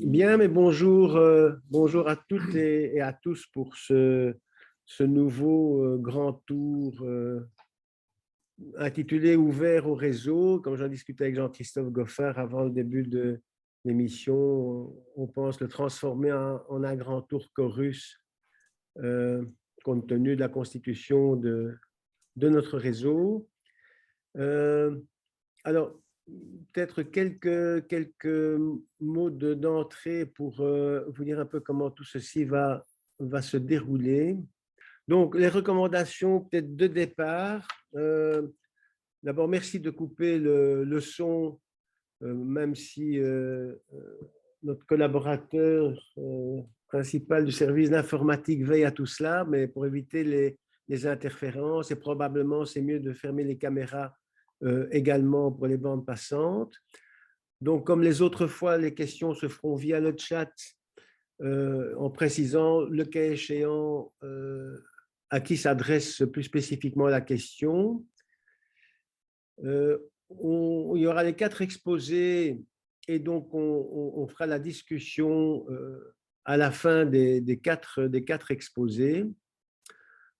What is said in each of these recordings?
Bien, mais bonjour, bonjour à toutes et à tous pour ce nouveau grand tour intitulé Ouvert au réseau. Comme j'en discutais avec Jean-Christophe Goffard avant le début de l'émission, on pense le transformer en un grand tour chorus compte tenu de la constitution de notre réseau. Alors, peut-être quelques mots d'entrée pour vous dire un peu comment tout ceci va se dérouler. Donc, les recommandations peut-être de départ. D'abord, merci de couper le son, même si notre collaborateur principal du service d'informatique veille à tout cela, mais pour éviter les interférences, et probablement c'est mieux de fermer les caméras également pour les bandes passantes. Donc, comme les autres fois, les questions se feront via le chat en précisant le cas échéant à qui s'adresse plus spécifiquement la question. Il y aura les 4 exposés et donc on fera la discussion à la fin des quatre exposés.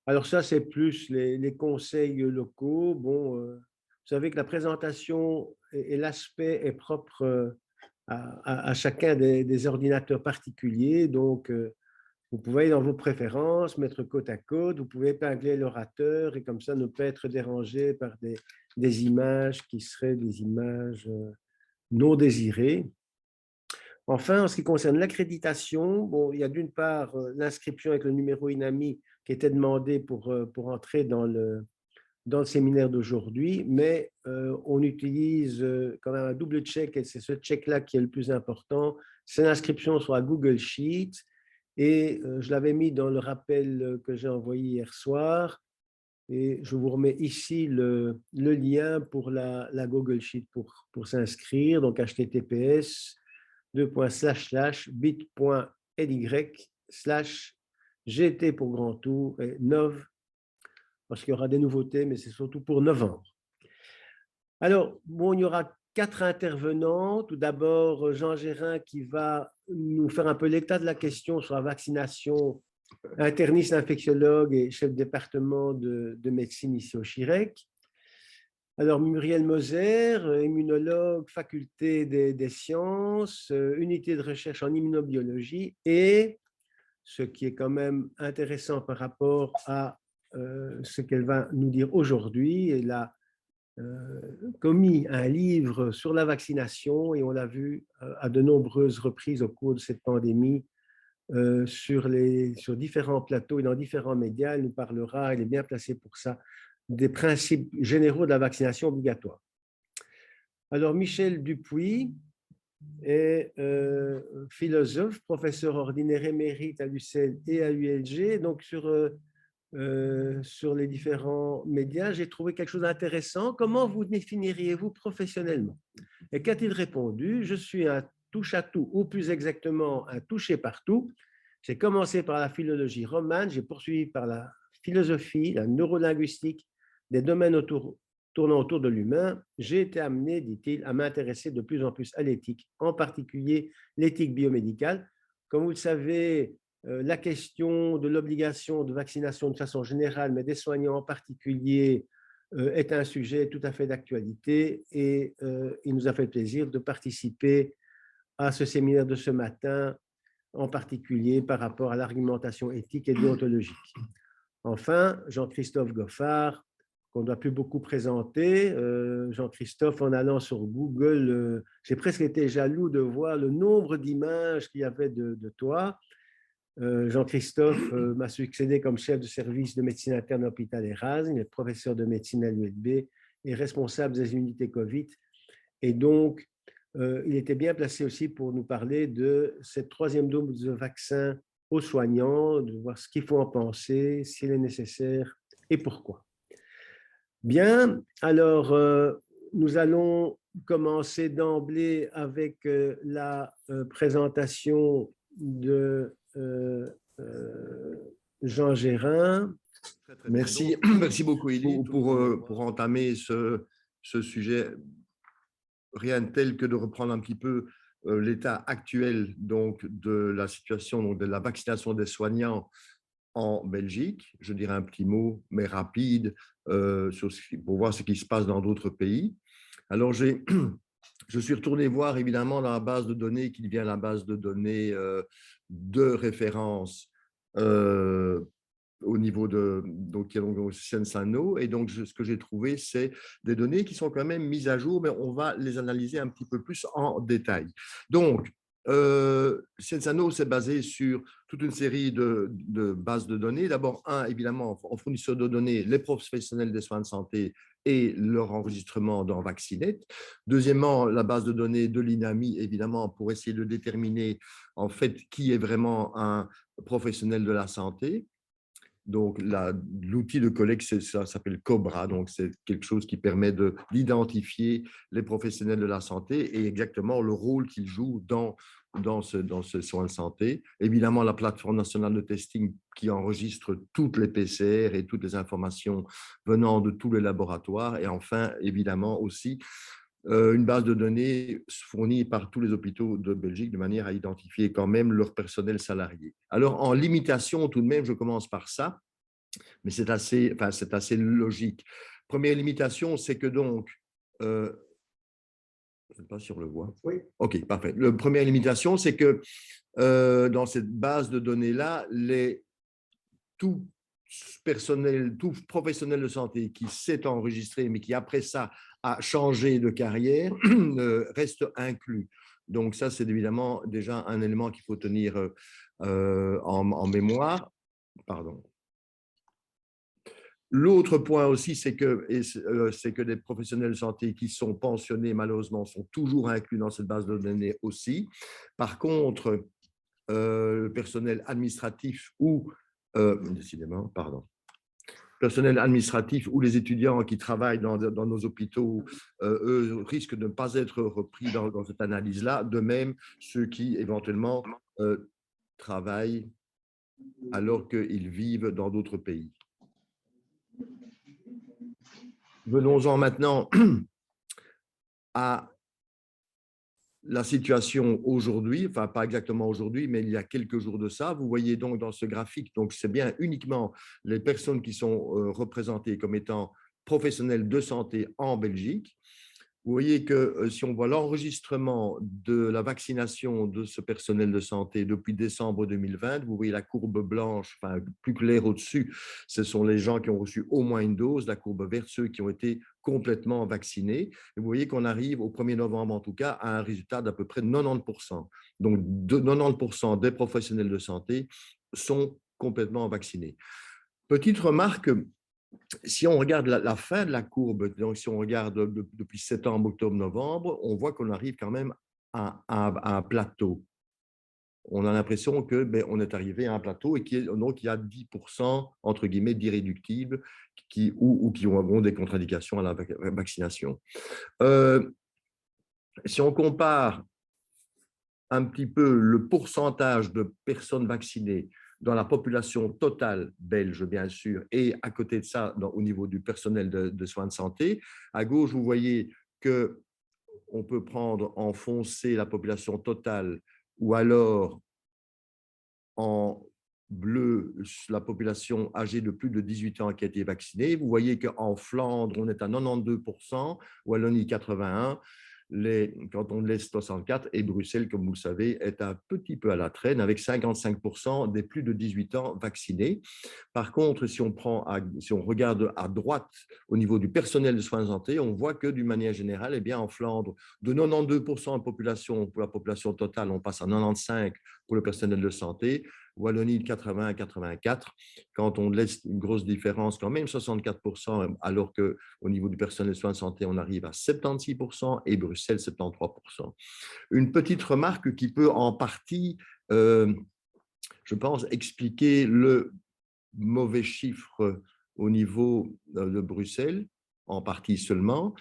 Alors ça, c'est plus les conseils locaux. Bon, vous savez que la présentation et l'aspect est propre à chacun des ordinateurs particuliers. Donc, vous pouvez aller dans vos préférences, mettre côte à côte, vous pouvez épingler l'orateur et comme ça ne pas être dérangé par des images qui seraient des images non désirées. Enfin, en ce qui concerne l'accréditation, bon, il y a d'une part l'inscription avec le numéro INAMI qui était demandé pour entrer dans le séminaire d'aujourd'hui, mais on utilise quand même un double check et c'est ce check-là qui est le plus important. C'est l'inscription sur la Google Sheet et je l'avais mis dans le rappel que j'ai envoyé hier soir et je vous remets ici le lien pour la Google Sheet pour s'inscrire, donc https://bit.ly/gt pour grand tour et 9 parce qu'il y aura des nouveautés, mais c'est surtout pour novembre. Alors, bon, il y aura 4 intervenants. Tout d'abord, Jean Gérin qui va nous faire un peu l'état de la question sur la vaccination, interniste, infectiologue et chef de département de médecine ici au Chirec. Alors, Muriel Moser, immunologue, faculté des sciences, unité de recherche en immunobiologie et, ce qui est quand même intéressant par rapport à ce qu'elle va nous dire aujourd'hui, elle a commis un livre sur la vaccination et on l'a vu à de nombreuses reprises au cours de cette pandémie sur différents plateaux et dans différents médias. Elle nous parlera, elle est bien placée pour ça, des principes généraux de la vaccination obligatoire. Alors, Michel Dupuis est philosophe, professeur ordinaire émérite à l'UCL et à l'ULG. Donc, sur les différents médias, j'ai trouvé quelque chose d'intéressant. Comment vous définiriez-vous professionnellement? Et qu'a-t-il répondu? Je suis un touche-à-tout, ou plus exactement un touché-partout. J'ai commencé par la philologie romane, j'ai poursuivi par la philosophie, la neurolinguistique, des domaines tournant autour de l'humain. J'ai été amené, dit-il, à m'intéresser de plus en plus à l'éthique, en particulier l'éthique biomédicale. Comme vous le savez, la question de l'obligation de vaccination de façon générale, mais des soignants en particulier, est un sujet tout à fait d'actualité et il nous a fait plaisir de participer à ce séminaire de ce matin, en particulier par rapport à l'argumentation éthique et déontologique. Enfin, Jean-Christophe Goffard, qu'on ne doit plus beaucoup présenter. Jean-Christophe, en allant sur Google, j'ai presque été jaloux de voir le nombre d'images qu'il y avait de toi. Jean-Christophe m'a succédé comme chef de service de médecine interne à l'hôpital Erasme, il est professeur de médecine à l'ULB et responsable des unités COVID. Et donc, il était bien placé aussi pour nous parler de cette 3e dose de vaccin aux soignants, de voir ce qu'il faut en penser, s'il est nécessaire et pourquoi. Bien, alors nous allons commencer d'emblée avec la présentation de Jean Gérin. Merci, merci beaucoup, Élie, pour entamer ce sujet. Rien de tel que de reprendre un petit peu l'état actuel donc, de la situation donc, de la vaccination des soignants en Belgique. Je dirais un petit mot, mais rapide, pour voir ce qui se passe dans d'autres pays. Alors, je suis retourné voir évidemment dans la base de données qui devient la base de données de référence au niveau de donc, Censano. Et donc, ce que j'ai trouvé, c'est des données qui sont quand même mises à jour, mais on va les analyser un petit peu plus en détail. Donc, Censano, c'est basé sur toute une série de bases de données. D'abord, évidemment, en fournisseur de données, les professionnels des soins de santé et leur enregistrement dans Vaccinet. Deuxièmement, la base de données de l'INAMI, évidemment, pour essayer de déterminer en fait qui est vraiment un professionnel de la santé. Donc, l'outil de collecte, ça s'appelle Cobra. Donc, c'est quelque chose qui permet d'identifier les professionnels de la santé et exactement le rôle qu'ils jouent dans ce soin de santé. Évidemment, la plateforme nationale de testing qui enregistre toutes les PCR et toutes les informations venant de tous les laboratoires. Et enfin, évidemment aussi, une base de données fournie par tous les hôpitaux de Belgique de manière à identifier quand même leur personnel salarié. Alors, en limitation, tout de même, je commence par ça, mais c'est assez logique. Première limitation, c'est que donc, je ne sais pas si on le voit. Oui. OK, parfait. La première limitation, c'est que dans cette base de données-là, tout personnel, tout professionnel de santé qui s'est enregistré, mais qui après ça a changé de carrière, reste inclus. Donc ça, c'est évidemment déjà un élément qu'il faut tenir en mémoire. Pardon. L'autre point aussi, c'est que des professionnels de santé qui sont pensionnés, malheureusement, sont toujours inclus dans cette base de données aussi. Par contre, le personnel administratif ou, décidément, pardon, personnel administratif ou les étudiants qui travaillent dans nos hôpitaux, eux, risquent de ne pas être repris dans cette analyse-là. De même, ceux qui, éventuellement, travaillent alors qu'ils vivent dans d'autres pays. Venons-en maintenant à la situation aujourd'hui, enfin pas exactement aujourd'hui, mais il y a quelques jours de ça. Vous voyez donc dans ce graphique, donc c'est bien uniquement les personnes qui sont représentées comme étant professionnels de santé en Belgique. Vous voyez que si on voit l'enregistrement de la vaccination de ce personnel de santé depuis décembre 2020, vous voyez la courbe blanche, enfin plus claire au-dessus, ce sont les gens qui ont reçu au moins une dose, la courbe verte, ceux qui ont été complètement vaccinés. Et vous voyez qu'on arrive au 1er novembre en tout cas à un résultat d'à peu près 90%. Donc 90% des professionnels de santé sont complètement vaccinés. Petite remarque, si on regarde la fin de la courbe, donc si on regarde depuis septembre, octobre, novembre, on voit qu'on arrive quand même à un plateau. On a l'impression que on est arrivé à un plateau et donc il y a 10% entre guillemets d'irréductibles qui ont des contre-indications à la vaccination. Si on compare un petit peu le pourcentage de personnes vaccinées dans la population totale belge, bien sûr, et à côté de ça, au niveau du personnel de soins de santé. À gauche, vous voyez qu'on peut prendre en foncé la population totale ou alors en bleu la population âgée de plus de 18 ans qui a été vaccinée. Vous voyez qu'en Flandre, on est à 92%, Wallonie 81%. Quand on laisse 64, et Bruxelles, comme vous le savez, est un petit peu à la traîne avec 55% des plus de 18 ans vaccinés. Par contre, si on regarde à droite au niveau du personnel de soins de santé, on voit que d'une manière générale, en Flandre, de 92% de population pour la population totale, on passe à 95% pour le personnel de santé. Wallonie de 80 à 84, quand on laisse une grosse différence, quand même 64%, alors qu'au niveau du personnel de soins de santé, on arrive à 76% et Bruxelles, 73%. Une petite remarque qui peut en partie, je pense, expliquer le mauvais chiffre au niveau de Bruxelles, en partie seulement.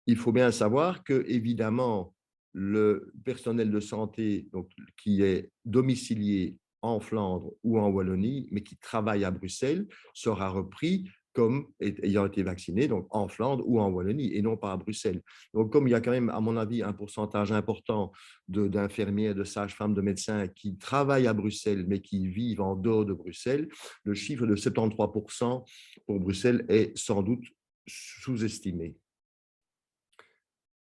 Il faut bien savoir que, évidemment, le personnel de santé donc, qui est domicilié en Flandre ou en Wallonie, mais qui travaille à Bruxelles, sera repris comme ayant été vaccinés donc en Flandre ou en Wallonie, et non pas à Bruxelles. Donc, comme il y a quand même, à mon avis, un pourcentage important d'infirmières, de sages-femmes, de médecins qui travaillent à Bruxelles, mais qui vivent en dehors de Bruxelles, le chiffre de 73% pour Bruxelles est sans doute sous-estimé.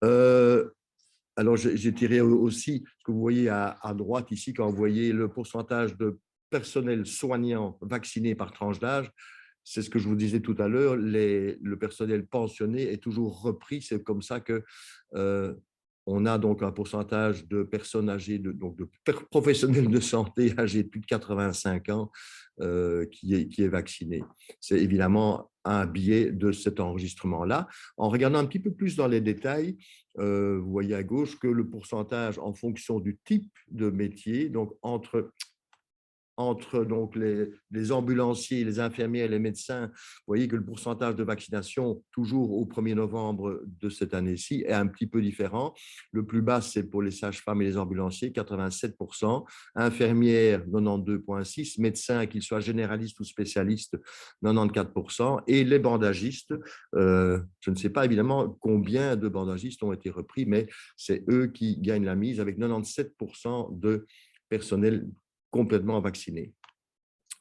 Alors, j'ai tiré aussi ce que vous voyez à droite ici, quand vous voyez le pourcentage de personnel soignant vacciné par tranche d'âge. C'est ce que je vous disais tout à l'heure, le personnel pensionné est toujours repris. C'est comme ça que on a donc un pourcentage de personnes âgées, donc de professionnels de santé âgés de plus de 85 ans qui est vacciné. C'est évidemment un biais de cet enregistrement-là. En regardant un petit peu plus dans les détails, vous voyez à gauche que le pourcentage en fonction du type de métier, donc entre donc les ambulanciers, les infirmières, les médecins, vous voyez que le pourcentage de vaccination, toujours au 1er novembre de cette année-ci, est un petit peu différent. Le plus bas, c'est pour les sages-femmes et les ambulanciers, 87%, infirmières, 92,6%, médecins, qu'ils soient généralistes ou spécialistes, 94%, et les bandagistes, je ne sais pas évidemment combien de bandagistes ont été repris, mais c'est eux qui gagnent la mise avec 97% de personnel complètement vaccinés.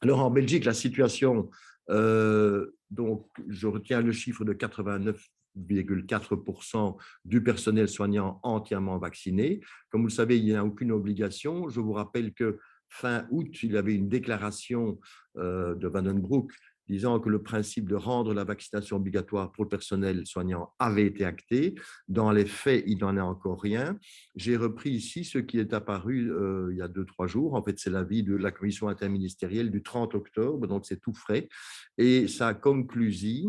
Alors, en Belgique, la situation, donc, je retiens le chiffre de 89,4% du personnel soignant entièrement vacciné. Comme vous le savez, il n'y a aucune obligation. Je vous rappelle que fin août, il y avait une déclaration de Van den Broek disant que le principe de rendre la vaccination obligatoire pour le personnel soignant avait été acté. Dans les faits, il n'en est encore rien. J'ai repris ici ce qui est apparu il y a 2-3 jours. En fait, c'est l'avis de la commission interministérielle du 30 octobre, donc c'est tout frais. Et ça conclusit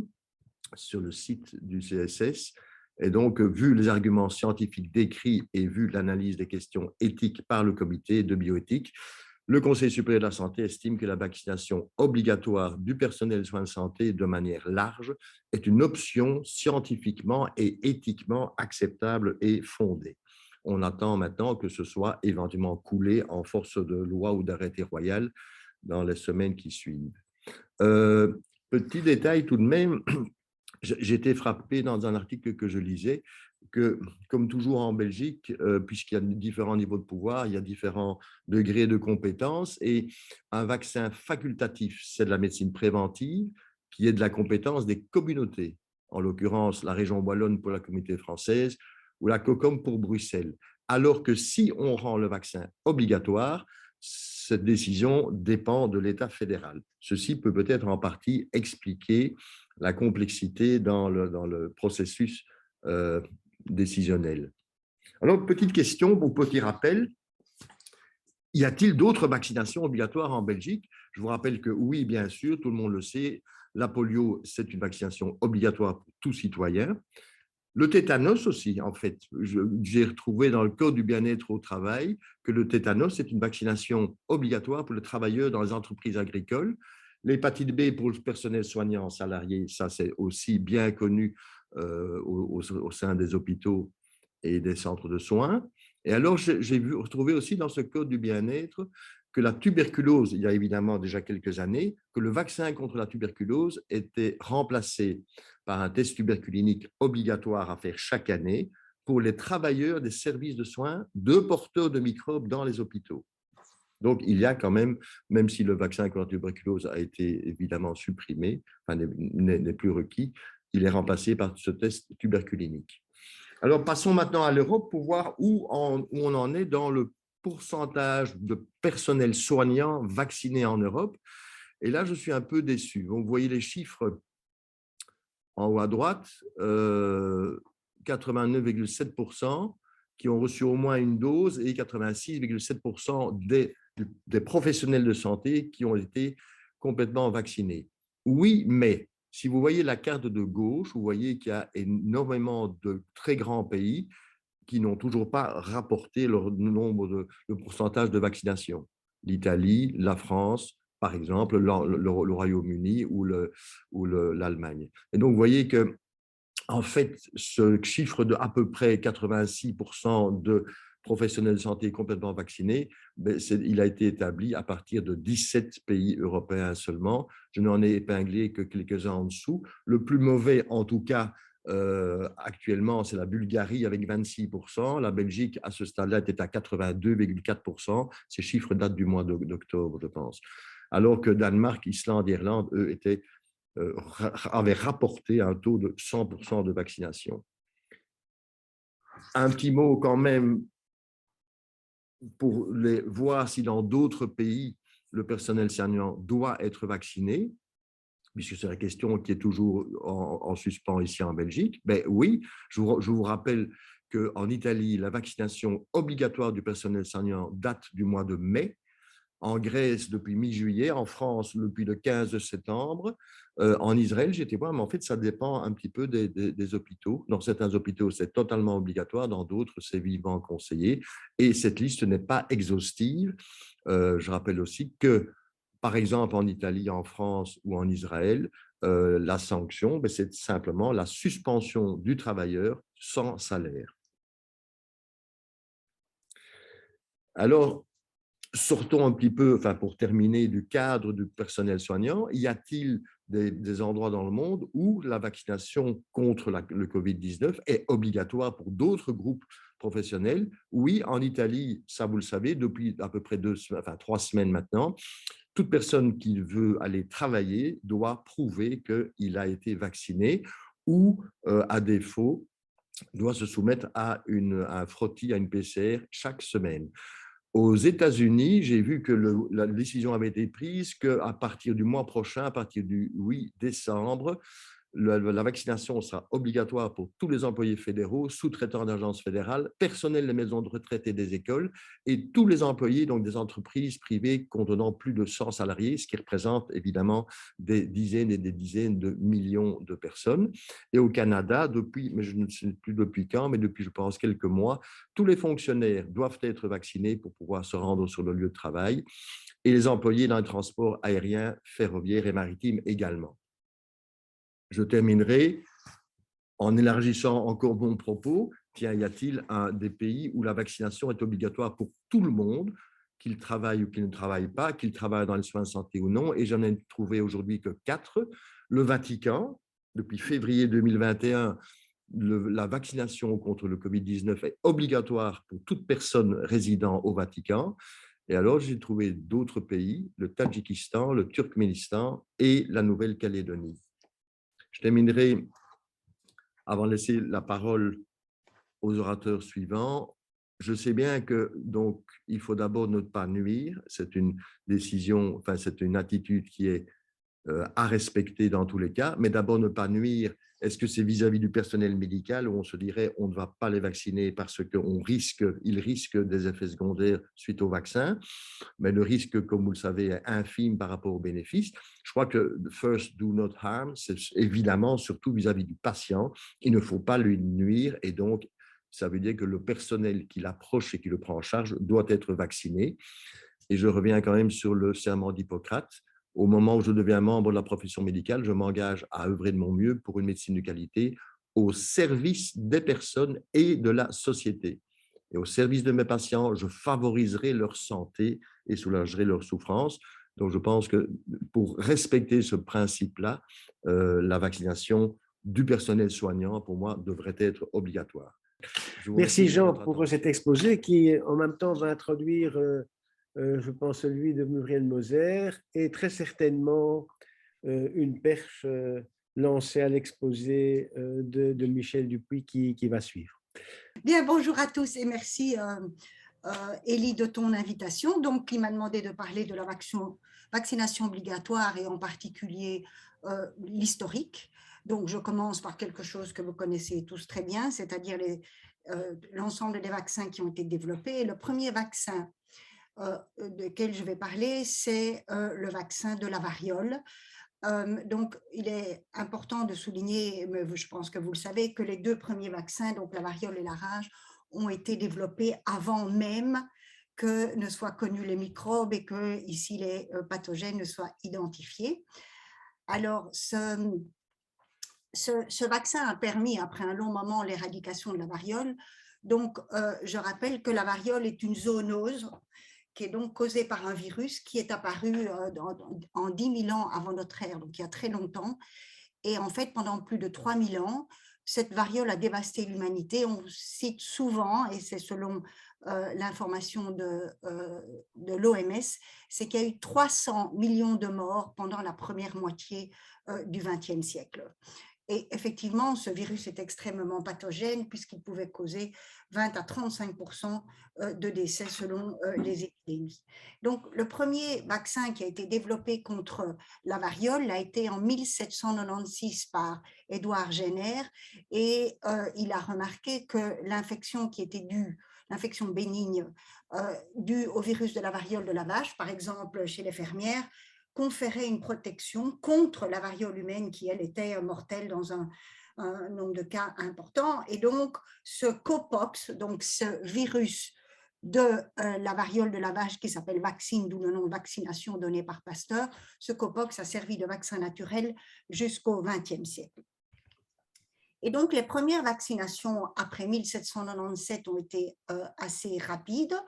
sur le site du CSS. Et donc, vu les arguments scientifiques décrits et vu l'analyse des questions éthiques par le comité de bioéthique, le Conseil supérieur de la santé estime que la vaccination obligatoire du personnel de soins de santé de manière large est une option scientifiquement et éthiquement acceptable et fondée. On attend maintenant que ce soit éventuellement coulé en force de loi ou d'arrêté royal dans les semaines qui suivent. Petit détail tout de même, j'ai été frappé dans un article que je lisais que, comme toujours en Belgique, puisqu'il y a différents niveaux de pouvoir, il y a différents degrés de compétences, et un vaccin facultatif, c'est de la médecine préventive, qui est de la compétence des communautés, en l'occurrence la région wallonne pour la communauté française ou la COCOM pour Bruxelles. Alors que si on rend le vaccin obligatoire, cette décision dépend de l'État fédéral. Ceci peut peut-être en partie expliquer la complexité dans le processus décisionnel. Alors, petite question, ou petit rappel, y a-t-il d'autres vaccinations obligatoires en Belgique? Je vous rappelle que oui, bien sûr, tout le monde le sait, la polio, c'est une vaccination obligatoire pour tout citoyen. Le tétanos aussi, en fait. J'ai retrouvé dans le Code du bien-être au travail que le tétanos est une vaccination obligatoire pour les travailleurs dans les entreprises agricoles. L'hépatite B pour le personnel soignant salarié, ça c'est aussi bien connu au sein des hôpitaux et des centres de soins. Et alors, j'ai retrouvé aussi dans ce Code du bien-être que la tuberculose, il y a évidemment déjà quelques années, que le vaccin contre la tuberculose était remplacé par un test tuberculinique obligatoire à faire chaque année pour les travailleurs des services de soins de porteurs de microbes dans les hôpitaux. Donc, il y a quand même si le vaccin contre la tuberculose a été évidemment supprimé, enfin, n'est plus requis, il est remplacé par ce test tuberculinique. Alors, passons maintenant à l'Europe pour voir où on en est dans le pourcentage de personnel soignant vacciné en Europe. Et là, je suis un peu déçu. Donc, vous voyez les chiffres en haut à droite, 89,7% qui ont reçu au moins une dose et 86,7% des professionnels de santé qui ont été complètement vaccinés. Oui, mais si vous voyez la carte de gauche, vous voyez qu'il y a énormément de très grands pays qui n'ont toujours pas rapporté le pourcentage de vaccination. L'Italie, la France, par exemple, le Royaume-Uni ou l'Allemagne. Et donc, vous voyez que, en fait, ce chiffre de à peu près 86% de professionnels de santé complètement vaccinés, il a été établi à partir de 17 pays européens seulement. Je n'en ai épinglé que quelques-uns en dessous. Le plus mauvais, en tout cas, actuellement, c'est la Bulgarie avec 26%. La Belgique, à ce stade-là, était à 82,4%. Ces chiffres datent du mois d'octobre, je pense. Alors que Danemark, Islande, Irlande, eux, avaient rapporté un taux de 100% de vaccination. Un petit mot quand même pour voir si dans d'autres pays, le personnel soignant doit être vacciné, puisque c'est la question qui est toujours en suspens ici en Belgique. Ben oui, je vous rappelle qu'en Italie, la vaccination obligatoire du personnel soignant date du mois de mai, en Grèce depuis mi-juillet, en France depuis le 15 septembre, en Israël, j'étais voir, mais en fait, ça dépend un petit peu des hôpitaux. Dans certains hôpitaux, c'est totalement obligatoire, dans d'autres, c'est vivement conseillé. Et cette liste n'est pas exhaustive. Je rappelle aussi que, par exemple, en Italie, en France ou en Israël, la sanction, c'est simplement la suspension du travailleur sans salaire. Alors, sortons un petit peu, enfin pour terminer, du cadre du personnel soignant. Y a-t-il des endroits dans le monde où la vaccination contre le Covid-19 est obligatoire pour d'autres groupes professionnels? Oui, en Italie, ça vous le savez, depuis à peu près 3 semaines maintenant, toute personne qui veut aller travailler doit prouver qu'il a été vacciné ou, à défaut, doit se soumettre à un frottis, à une PCR chaque semaine. Aux États-Unis, j'ai vu que la décision avait été prise qu'à partir du mois prochain, à partir du 8 décembre, la vaccination sera obligatoire pour tous les employés fédéraux, sous-traitants d'agences fédérales, personnel des maisons de retraite et des écoles, et tous les employés donc des entreprises privées contenant plus de 100 salariés, ce qui représente évidemment des dizaines et des dizaines de millions de personnes. Et au Canada, depuis, mais je ne sais plus depuis quand, mais depuis, je pense, quelques mois, tous les fonctionnaires doivent être vaccinés pour pouvoir se rendre sur le lieu de travail, et les employés dans le transport aérien, ferroviaire et maritime également. Je terminerai en élargissant encore mon propos. Tiens, y a-t-il des pays où la vaccination est obligatoire pour tout le monde, qu'il travaille ou qu'il ne travaille pas, qu'il travaille dans les soins de santé ou non? Et j'en ai trouvé aujourd'hui que 4. Le Vatican, depuis février 2021, la vaccination contre le Covid-19 est obligatoire pour toute personne résidant au Vatican. Et alors, j'ai trouvé d'autres pays, le Tadjikistan, le Turkménistan et la Nouvelle-Calédonie. Je terminerai, avant de laisser la parole aux orateurs suivants. Je sais bien que donc il faut d'abord ne pas nuire. C'est une décision, enfin c'est une attitude qui est à respecter dans tous les cas, mais d'abord ne pas nuire. Est-ce que c'est vis-à-vis du personnel médical où on se dirait on ne va pas les vacciner parce qu'ils risquent des effets secondaires suite au vaccin, mais le risque, comme vous le savez, est infime par rapport aux bénéfices. Je crois que first do not harm, c'est évidemment surtout vis-à-vis du patient. Il ne faut pas lui nuire et donc ça veut dire que le personnel qui l'approche et qui le prend en charge doit être vacciné. Et je reviens quand même sur le serment d'Hippocrate. Au moment où je deviens membre de la profession médicale, je m'engage à œuvrer de mon mieux pour une médecine de qualité au service des personnes et de la société. Et au service de mes patients, je favoriserai leur santé et soulagerai leur souffrance. Donc, je pense que pour respecter ce principe-là, la vaccination du personnel soignant, pour moi, devrait être obligatoire. Merci Jean pour cet exposé qui, en même temps, va introduire, je pense, celui de Muriel Moser et très certainement une perche lancée à l'exposé de Michel Dupuis qui va suivre. Bien, bonjour à tous et merci Élie de ton invitation, donc qui m'a demandé de parler de la vaccination obligatoire et en particulier l'historique. Donc je commence par quelque chose que vous connaissez tous très bien, c'est-à-dire l'ensemble des vaccins qui ont été développés. Le premier vaccin duquel je vais parler, c'est le vaccin de la variole. Donc, il est important de souligner, mais je pense que vous le savez, que les 2 premiers vaccins, donc la variole et la rage, ont été développés avant même que ne soient connus les microbes et que ici les pathogènes ne soient identifiés. Alors, ce vaccin a permis, après un long moment, l'éradication de la variole. Donc, je rappelle que la variole est une zoonose qui est donc causée par un virus qui est apparu en 10 000 ans avant notre ère, donc il y a très longtemps. Et en fait, pendant plus de 3 000 ans, cette variole a dévasté l'humanité. On cite souvent, et c'est selon l'information de l'OMS, c'est qu'il y a eu 300 millions de morts pendant la première moitié du XXe siècle. Et effectivement, ce virus est extrêmement pathogène puisqu'il pouvait causer 20 à 35% de décès selon les épidémies. Donc, le premier vaccin qui a été développé contre la variole a été en 1796 par Édouard Jenner et il a remarqué que l'infection qui était due, l'infection bénigne due au virus de la variole de la vache, par exemple chez les fermières, conférait une protection contre la variole humaine qui, elle, était mortelle dans un nombre de cas important. Et donc, ce cowpox, donc ce virus de la variole de la vache qui s'appelle vaccine, d'où le nom de vaccination donné par Pasteur, ce cowpox a servi de vaccin naturel jusqu'au XXe siècle. Et donc, les premières vaccinations après 1797 ont été assez rapides.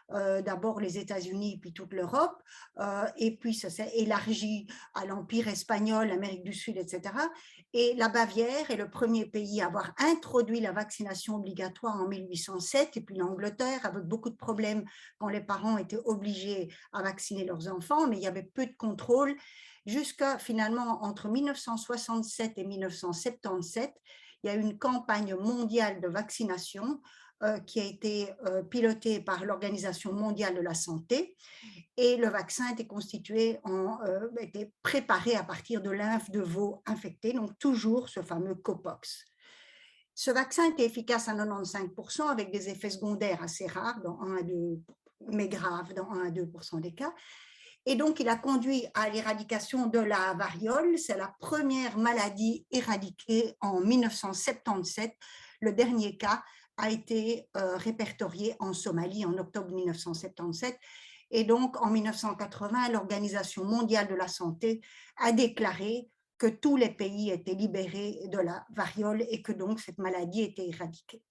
D'abord les États-Unis, puis toute l'Europe, et puis ça s'est élargi à l'Empire espagnol, l'Amérique du Sud, etc. Et la Bavière est le premier pays à avoir introduit la vaccination obligatoire en 1807, et puis l'Angleterre, avec beaucoup de problèmes quand les parents étaient obligés à vacciner leurs enfants, mais il y avait peu de contrôle, jusqu'à finalement entre 1967 et 1977, il y a eu une campagne mondiale de vaccination qui a été pilotée par l'Organisation mondiale de la santé, et le vaccin était était préparé à partir de lymphe de veau infecté, donc toujours ce fameux cowpox. Ce vaccin était efficace à 95% avec des effets secondaires assez rares, mais graves dans 1 à 2% des cas. Et donc, il a conduit à l'éradication de la variole. C'est la première maladie éradiquée en 1977. Le dernier cas a été répertorié en Somalie en octobre 1977. Et donc, en 1980, l'Organisation mondiale de la santé a déclaré que tous les pays étaient libérés de la variole et que donc cette maladie était éradiquée.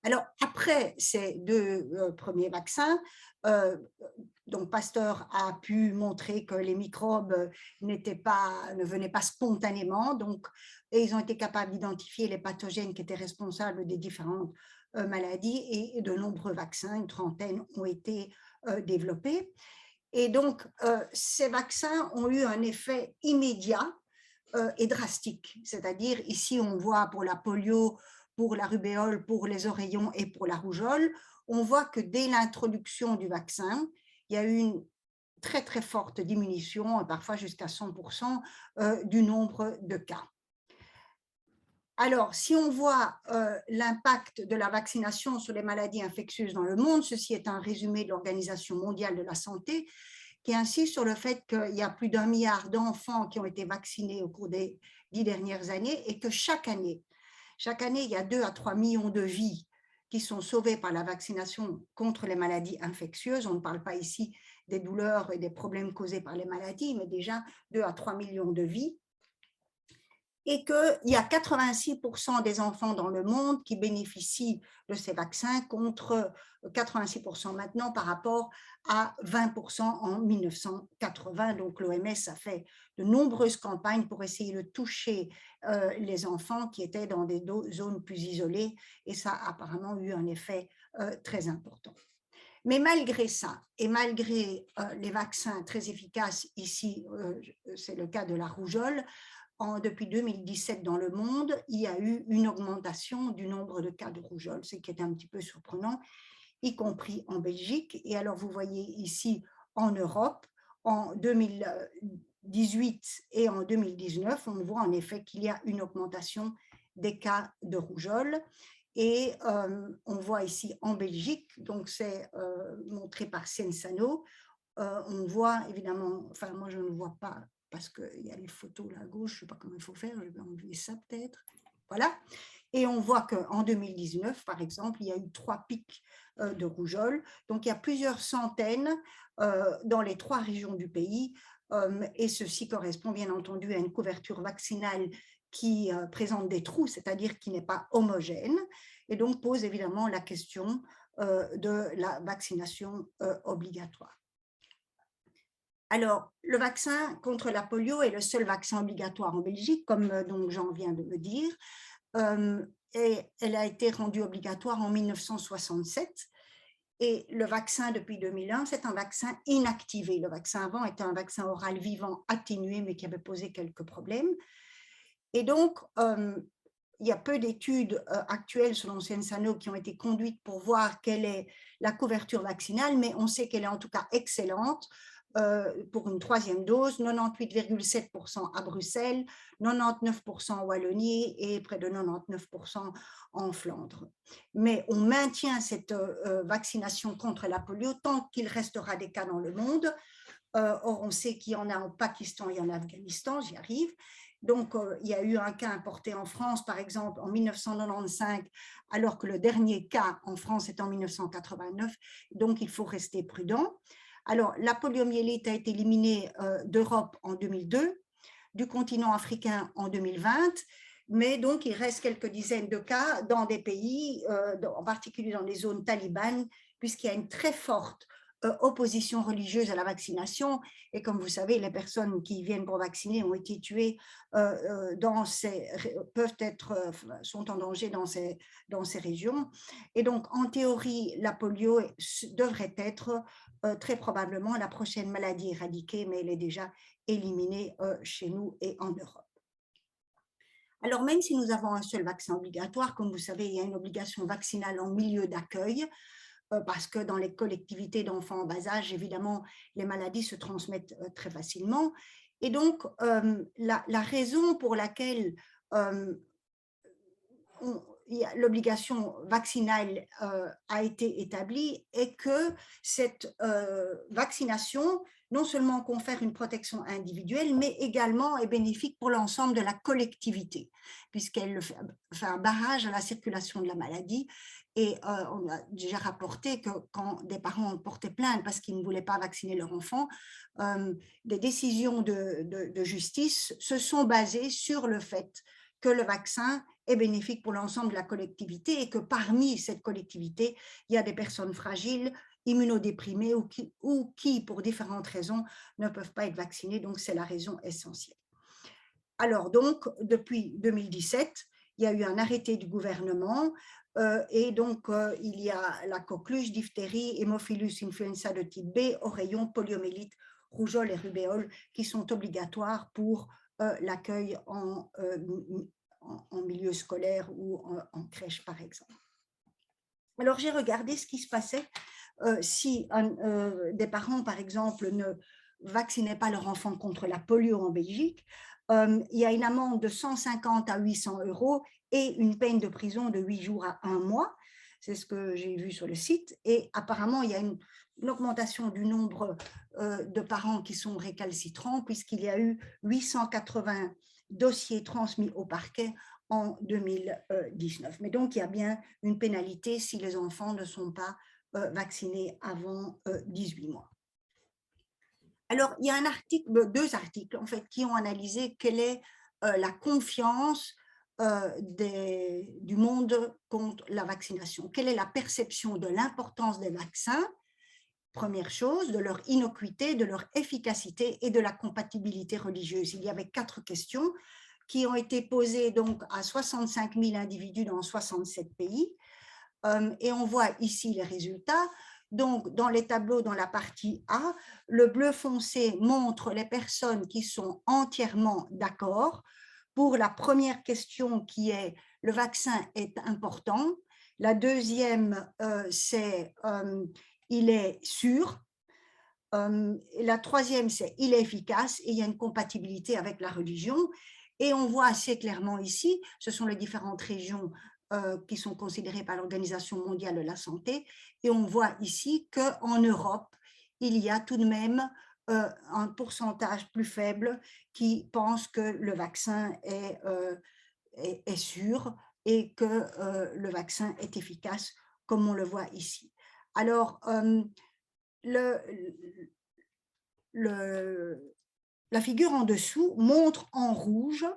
Alors, après ces deux premiers vaccins, donc Pasteur a pu montrer que les microbes ne venaient pas spontanément, et ils ont été capables d'identifier les pathogènes qui étaient responsables des différentes maladies, et de nombreux vaccins, une trentaine, ont été développés. Et donc, ces vaccins ont eu un effet immédiat et drastique, c'est-à-dire ici on voit pour la polio, pour la rubéole, pour les oreillons et pour la rougeole, on voit que dès l'introduction du vaccin, il y a eu une très très forte diminution, parfois jusqu'à 100% du nombre de cas. Alors, si on voit l'impact de la vaccination sur les maladies infectieuses dans le monde, ceci est un résumé de l'Organisation mondiale de la santé, qui insiste sur le fait qu'il y a plus d'1 milliard d'enfants qui ont été vaccinés au cours des 10 dernières années, et que chaque année, il y a 2 à 3 millions de vies qui sont sauvées par la vaccination contre les maladies infectieuses. On ne parle pas ici des douleurs et des problèmes causés par les maladies, mais déjà 2 à 3 millions de vies. Et qu'il y a 86% des enfants dans le monde qui bénéficient de ces vaccins, contre 86% maintenant par rapport à 20% en 1980. Donc l'OMS a fait de nombreuses campagnes pour essayer de toucher les enfants qui étaient dans des zones plus isolées, et ça a apparemment eu un effet très important. Mais malgré ça, et malgré les vaccins très efficaces, ici c'est le cas de la rougeole, depuis 2017 dans le monde, il y a eu une augmentation du nombre de cas de rougeole, ce qui est un petit peu surprenant, y compris en Belgique. Et alors, vous voyez ici en Europe, en 2018 et en 2019, on voit en effet qu'il y a une augmentation des cas de rougeole. Et on voit ici en Belgique, donc c'est montré par Sensano, on voit évidemment, enfin moi je ne vois pas, parce qu'il y a les photos là à gauche, je ne sais pas comment il faut faire, je vais enlever ça peut-être. Voilà. Et on voit qu'en 2019, par exemple, il y a eu 3 pics de rougeole. Donc, il y a plusieurs centaines dans les 3 régions du pays. Et ceci correspond bien entendu à une couverture vaccinale qui présente des trous, c'est-à-dire qui n'est pas homogène. et donc pose évidemment la question de la vaccination obligatoire. Alors, le vaccin contre la polio est le seul vaccin obligatoire en Belgique, comme donc Jean vient de le dire, et elle a été rendue obligatoire en 1967. Et le vaccin depuis 2001, c'est un vaccin inactivé. Le vaccin avant était un vaccin oral vivant atténué, mais qui avait posé quelques problèmes. Et donc, il y a peu d'études actuelles selon Censano qui ont été conduites pour voir quelle est la couverture vaccinale, mais on sait qu'elle est en tout cas excellente pour une 3e dose, 98,7% à Bruxelles, 99% en Wallonie et près de 99% en Flandre. Mais on maintient cette vaccination contre la polio tant qu'il restera des cas dans le monde. Or, on sait qu'il y en a en Pakistan et en Afghanistan, j'y arrive. Donc, il y a eu un cas importé en France, par exemple, en 1995, alors que le dernier cas en France est en 1989. Donc, il faut rester prudent. Alors, la poliomyélite a été éliminée d'Europe en 2002, du continent africain en 2020, mais donc il reste quelques dizaines de cas dans des pays, en particulier dans les zones talibanes, puisqu'il y a une très forte opposition religieuse à la vaccination. Et comme vous savez, les personnes qui viennent pour vacciner ont été tuées, sont en danger dans ces régions. Et donc, en théorie, la polio devrait être très probablement la prochaine maladie éradiquée, mais elle est déjà éliminée chez nous et en Europe. Alors, même si nous avons un seul vaccin obligatoire, comme vous savez, il y a une obligation vaccinale en milieu d'accueil, parce que dans les collectivités d'enfants en bas âge, évidemment, les maladies se transmettent très facilement. Et donc, la raison pour laquelle l'obligation vaccinale a été établie est que cette vaccination non seulement confère une protection individuelle, mais également est bénéfique pour l'ensemble de la collectivité, puisqu'elle fait un barrage à la circulation de la maladie. Et on a déjà rapporté que quand des parents ont porté plainte parce qu'ils ne voulaient pas vacciner leur enfant, des décisions de justice se sont basées sur le fait que le vaccin est bénéfique pour l'ensemble de la collectivité et que parmi cette collectivité, il y a des personnes fragiles, immunodéprimés ou qui, pour différentes raisons, ne peuvent pas être vaccinés. Donc, c'est la raison essentielle. Alors, donc, depuis 2017, il y a eu un arrêté du gouvernement et donc, il y a la coqueluche, diphtérie, hémophilus influenza de type B, oreillon, poliomyélite, rougeole et rubéole qui sont obligatoires pour l'accueil en milieu scolaire ou en crèche, par exemple. Alors, j'ai regardé ce qui se passait si des parents, par exemple, ne vaccinaient pas leur enfant contre la polio en Belgique. Il y a une amende de 150 à 800 € et une peine de prison de 8 jours à 1 mois. C'est ce que j'ai vu sur le site. Et apparemment, il y a une augmentation du nombre de parents qui sont récalcitrants, puisqu'il y a eu 880 dossiers transmis au parquet en 2019. Mais donc, il y a bien une pénalité si les enfants ne sont pas vaccinés avant 18 mois. Alors, il y a deux articles en fait, qui ont analysé quelle est la confiance du monde contre la vaccination. Quelle est la perception de l'importance des vaccins, première chose, de leur innocuité, de leur efficacité et de la compatibilité religieuse. Il y avait 4 questions qui ont été posées donc à 65 000 individus dans 67 pays. Et on voit ici les résultats. Donc, dans les tableaux, dans la partie A, le bleu foncé montre les personnes qui sont entièrement d'accord pour la première question qui est « le vaccin est important ». La deuxième, c'est « il est sûr ». La troisième, c'est « il est efficace » et il y a une compatibilité avec la religion. Et on voit assez clairement ici, ce sont les différentes régions qui sont considérées par l'Organisation mondiale de la santé. Et on voit ici qu'en Europe, il y a tout de même un pourcentage plus faible qui pense que le vaccin est sûr et que le vaccin est efficace, comme on le voit ici. Alors, la figure en dessous montre en rouge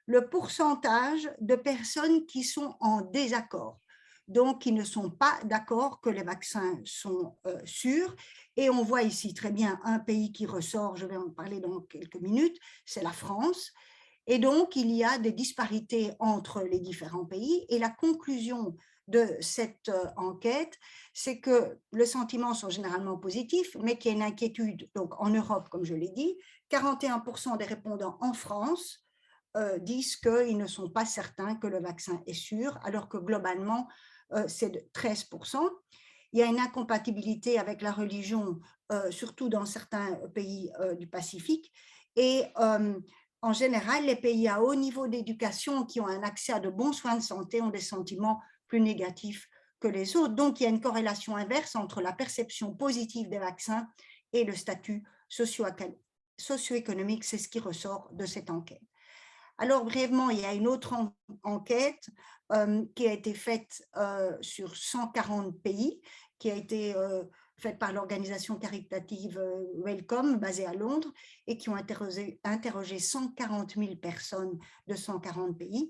le pourcentage de personnes qui sont en désaccord. donc ils ne sont pas d'accord que les vaccins sont sûrs. Et on voit ici très bien un pays qui ressort, je vais en parler dans quelques minutes, c'est la France. Et donc, il y a des disparités entre les différents pays. Et la conclusion de cette enquête, c'est que les sentiments sont généralement positifs, mais qu'il y a une inquiétude. Donc, en Europe, comme je l'ai dit, 41% des répondants en France disent qu'ils ne sont pas certains que le vaccin est sûr, alors que globalement, c'est de 13%. Il y a une incompatibilité avec la religion, surtout dans certains pays du Pacifique. Et en général, les pays à haut niveau d'éducation qui ont un accès à de bons soins de santé ont des sentiments plus négatifs que les autres. Donc, il y a une corrélation inverse entre la perception positive des vaccins et le statut socio-économique. C'est ce qui ressort de cette enquête. Alors, brièvement, il y a une autre enquête qui a été faite sur 140 pays, qui a été faite par l'organisation caritative Wellcome, basée à Londres, et qui ont interrogé 140 000 personnes de 140 pays.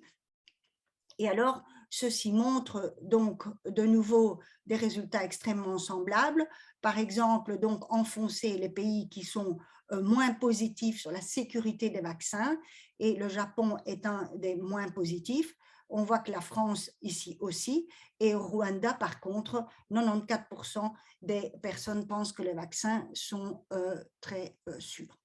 Et alors, ceci montre donc de nouveau des résultats extrêmement semblables. Par exemple, donc enfoncer les pays qui sont moins positifs sur la sécurité des vaccins, et le Japon est un des moins positifs. On voit que la France ici aussi, et au Rwanda, par contre, 94% des personnes pensent que les vaccins sont très sûrs.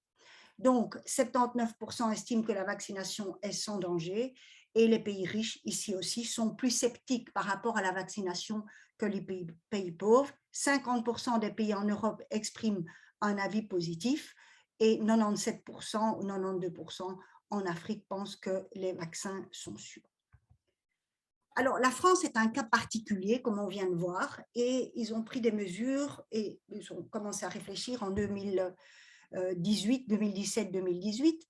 Donc, 79% estiment que la vaccination est sans danger, et les pays riches, ici aussi, sont plus sceptiques par rapport à la vaccination que les pays pauvres. 50% des pays en Europe expriment un avis positif, et 97% ou 92% en Afrique pensent que les vaccins sont sûrs. Alors, la France est un cas particulier, comme on vient de voir, et ils ont pris des mesures et ils ont commencé à réfléchir en 2018, 2017, 2018,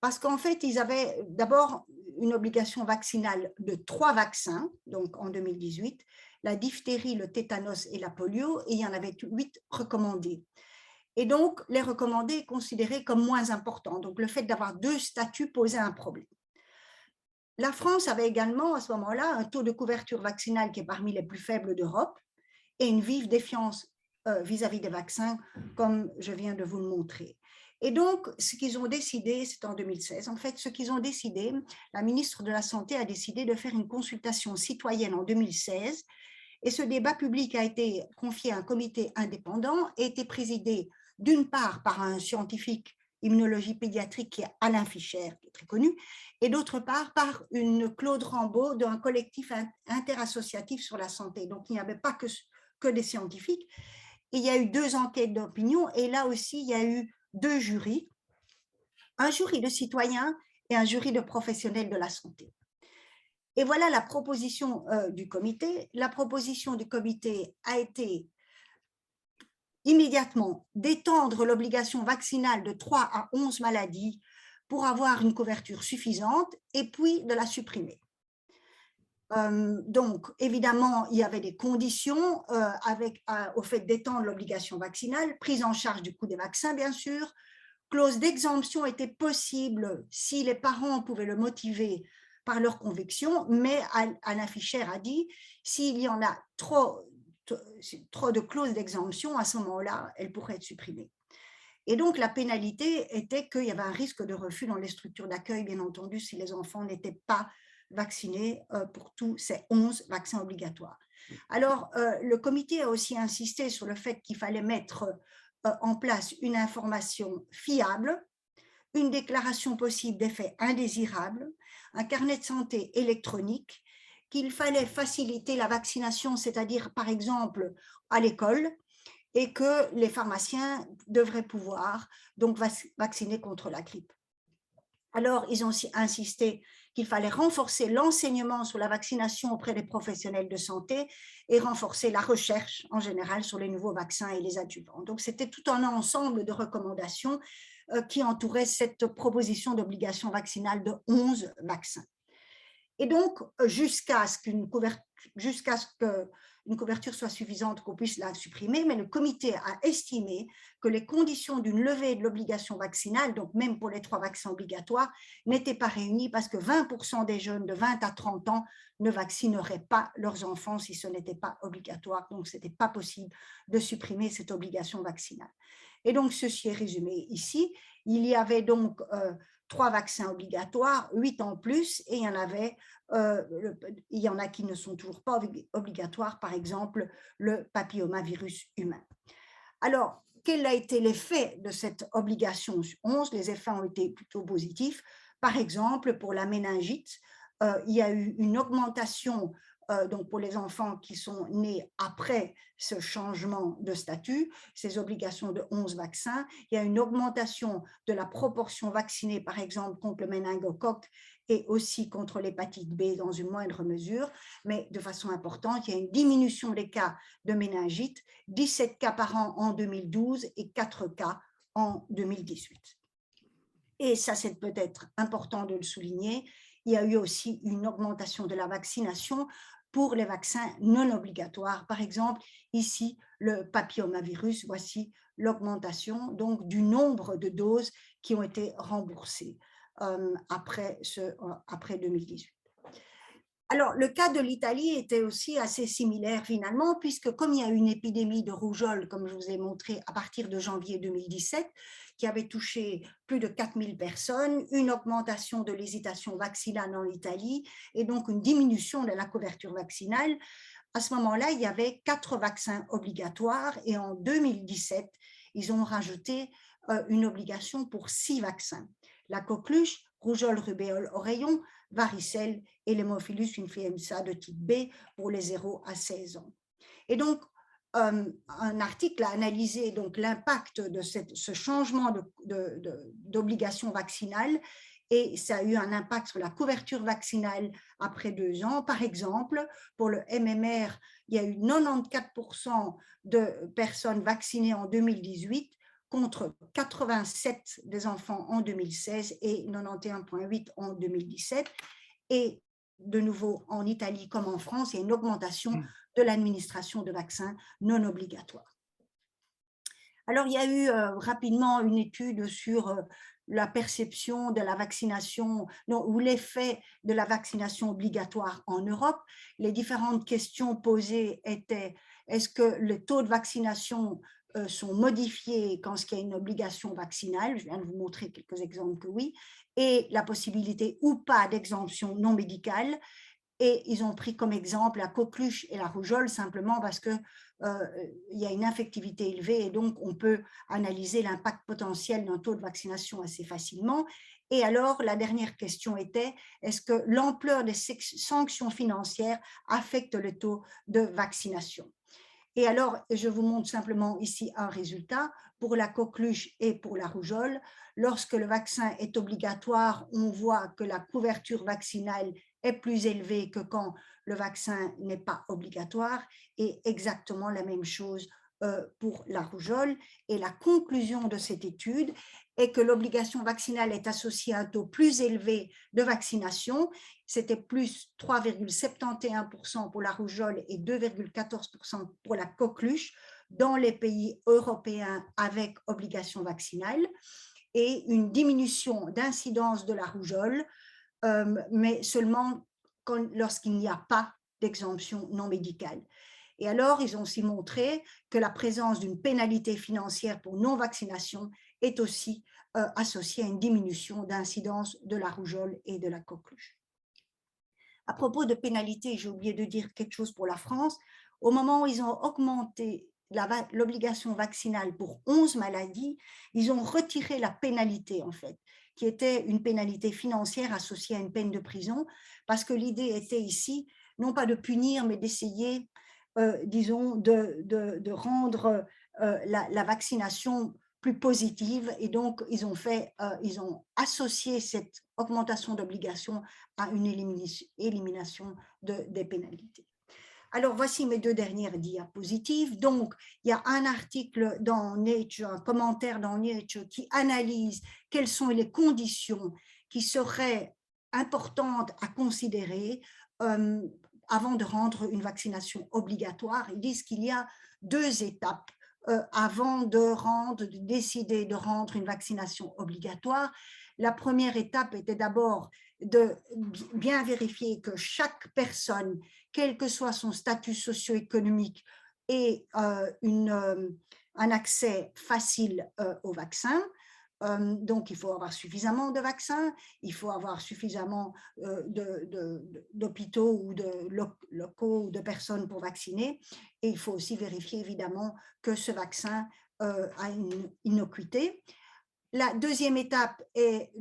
parce qu'en fait, ils avaient d'abord une obligation vaccinale de 3 vaccins, donc en 2018, la diphtérie, le tétanos et la polio, et il y en avait 8 recommandés. Et donc, les recommandés considérés comme moins importants. Donc, le fait d'avoir 2 statuts posait un problème. La France avait également, à ce moment-là, un taux de couverture vaccinale qui est parmi les plus faibles d'Europe et une vive défiance vis-à-vis des vaccins, comme je viens de vous le montrer. Et donc, ce qu'ils ont décidé, c'est en 2016, en fait, ce qu'ils ont décidé, la ministre de la Santé a décidé de faire une consultation citoyenne en 2016, et ce débat public a été confié à un comité indépendant et a été présidé d'une part par un scientifique immunologie pédiatrique qui est Alain Fischer, qui est très connu, et d'autre part par une Claude Rambaud d'un collectif interassociatif sur la santé. Donc, il n'y avait pas que des scientifiques. Il y a eu 2 enquêtes d'opinion et là aussi, il y a eu 2 jurys, un jury de citoyens et un jury de professionnels de la santé. Et voilà la proposition du comité. La proposition du comité a été immédiatement d'étendre l'obligation vaccinale de 3 à 11 maladies pour avoir une couverture suffisante et puis de la supprimer. Donc, évidemment, il y avait des conditions au fait d'étendre l'obligation vaccinale, prise en charge du coût des vaccins, bien sûr. Clause d'exemption était possible si les parents pouvaient le motiver par leur conviction, mais Alain Fischer a dit, s'il y en a trop de clauses d'exemption, à ce moment-là, elles pourraient être supprimées. Et donc, la pénalité était qu'il y avait un risque de refus dans les structures d'accueil, bien entendu, si les enfants n'étaient pas vaccinés pour tous ces 11 vaccins obligatoires. Alors, le comité a aussi insisté sur le fait qu'il fallait mettre en place une information fiable, une déclaration possible d'effets indésirables, un carnet de santé électronique, qu'il fallait faciliter la vaccination, c'est-à-dire, par exemple, à l'école, et que les pharmaciens devraient pouvoir donc vacciner contre la grippe. Alors, ils ont aussi insisté qu'il fallait renforcer l'enseignement sur la vaccination auprès des professionnels de santé et renforcer la recherche en général sur les nouveaux vaccins et les adjuvants. Donc, c'était tout un ensemble de recommandations qui entouraient cette proposition d'obligation vaccinale de 11 vaccins. Et donc, jusqu'à ce qu'une couverture soit suffisante, qu'on puisse la supprimer, mais le comité a estimé que les conditions d'une levée de l'obligation vaccinale, donc même pour les 3 vaccins obligatoires, n'étaient pas réunies parce que 20% des jeunes de 20 à 30 ans ne vaccineraient pas leurs enfants si ce n'était pas obligatoire. Donc, ce n'était pas possible de supprimer cette obligation vaccinale. Et donc, ceci est résumé ici. Il y avait donc 3 vaccins obligatoires, 8 en plus, et il y en a qui ne sont toujours pas obligatoires, par exemple le papillomavirus humain. Alors, quel a été l'effet de cette obligation 11? Les effets ont été plutôt positifs. Par exemple, pour la méningite, il y a eu une augmentation donc pour les enfants qui sont nés après ce changement de statut, ces obligations de 11 vaccins, il y a une augmentation de la proportion vaccinée, par exemple, contre le méningocoque et aussi contre l'hépatite B dans une moindre mesure, mais de façon importante, il y a une diminution des cas de méningite, 17 cas par an en 2012 et 4 cas en 2018. Et ça, c'est peut-être important de le souligner, il y a eu aussi une augmentation de la vaccination pour les vaccins non obligatoires. Par exemple, ici, le papillomavirus, voici l'augmentation donc du nombre de doses qui ont été remboursées après 2018. Alors, le cas de l'Italie était aussi assez similaire finalement, puisque comme il y a eu une épidémie de rougeole, comme je vous ai montré, à partir de janvier 2017, qui avait touché plus de 4000 personnes, une augmentation de l'hésitation vaccinale en Italie et donc une diminution de la couverture vaccinale. À ce moment-là, il y avait 4 vaccins obligatoires et en 2017, ils ont rajouté une obligation pour 6 vaccins. La coqueluche, rougeole, rubéole, oreillon, varicelle et l'hémophilus influenza de type B pour les 0 à 16 ans. Et donc, un article a analysé donc l'impact de ce changement d'obligation vaccinale et ça a eu un impact sur la couverture vaccinale après 2 ans. Par exemple, pour le MMR, il y a eu 94% de personnes vaccinées en 2018 contre 87 des enfants en 2016 et 91,8 en 2017. Et de nouveau, en Italie comme en France, il y a une augmentation de l'administration de vaccins non obligatoires. Alors, il y a eu rapidement une étude sur la perception de la vaccination ou l'effet de la vaccination obligatoire en Europe. Les différentes questions posées étaient: est-ce que les taux de vaccination sont modifiés quand il y a une obligation vaccinale? Je viens de vous montrer quelques exemples que oui. Et la possibilité ou pas d'exemption non médicale. Et ils ont pris comme exemple la coqueluche et la rougeole simplement parce qu'il y a une infectivité élevée et donc on peut analyser l'impact potentiel d'un taux de vaccination assez facilement. Et alors, la dernière question était: est-ce que l'ampleur des sanctions financières affecte le taux de vaccination? Et alors, je vous montre simplement ici un résultat. Pour la coqueluche et pour la rougeole, lorsque le vaccin est obligatoire, on voit que la couverture vaccinale est plus élevée que quand le vaccin n'est pas obligatoire, et exactement la même chose pour la rougeole. Et la conclusion de cette étude est que l'obligation vaccinale est associée à un taux plus élevé de vaccination. C'était plus 3,71% pour la rougeole et 2,14% pour la coqueluche dans les pays européens avec obligation vaccinale, et une diminution d'incidence de la rougeole, mais seulement lorsqu'il n'y a pas d'exemption non médicale. Et alors, ils ont aussi montré que la présence d'une pénalité financière pour non-vaccination est aussi associée à une diminution d'incidence de la rougeole et de la coqueluche. À propos de pénalité, j'ai oublié de dire quelque chose pour la France. Au moment où ils ont augmenté l'obligation vaccinale pour 11 maladies, ils ont retiré la pénalité, en fait, qui était une pénalité financière associée à une peine de prison, parce que l'idée était ici, non pas de punir, mais d'essayer, disons, de rendre la vaccination plus positive. Et donc, ils ont associé cette augmentation d'obligation à une élimination des pénalités. Alors, voici mes 2 dernières diapositives. Donc, il y a un article dans Nature, un commentaire dans Nature qui analyse quelles sont les conditions qui seraient importantes à considérer avant de rendre une vaccination obligatoire. Ils disent qu'il y a 2 étapes avant de décider de rendre une vaccination obligatoire. La première étape était d'abord de bien vérifier que chaque personne, quel que soit son statut socio-économique, ait un accès facile au vaccin. Donc, il faut avoir suffisamment de vaccins, il faut avoir suffisamment d'hôpitaux ou de locaux ou de personnes pour vacciner. Et il faut aussi vérifier, évidemment, que ce vaccin a une innocuité. La deuxième étape est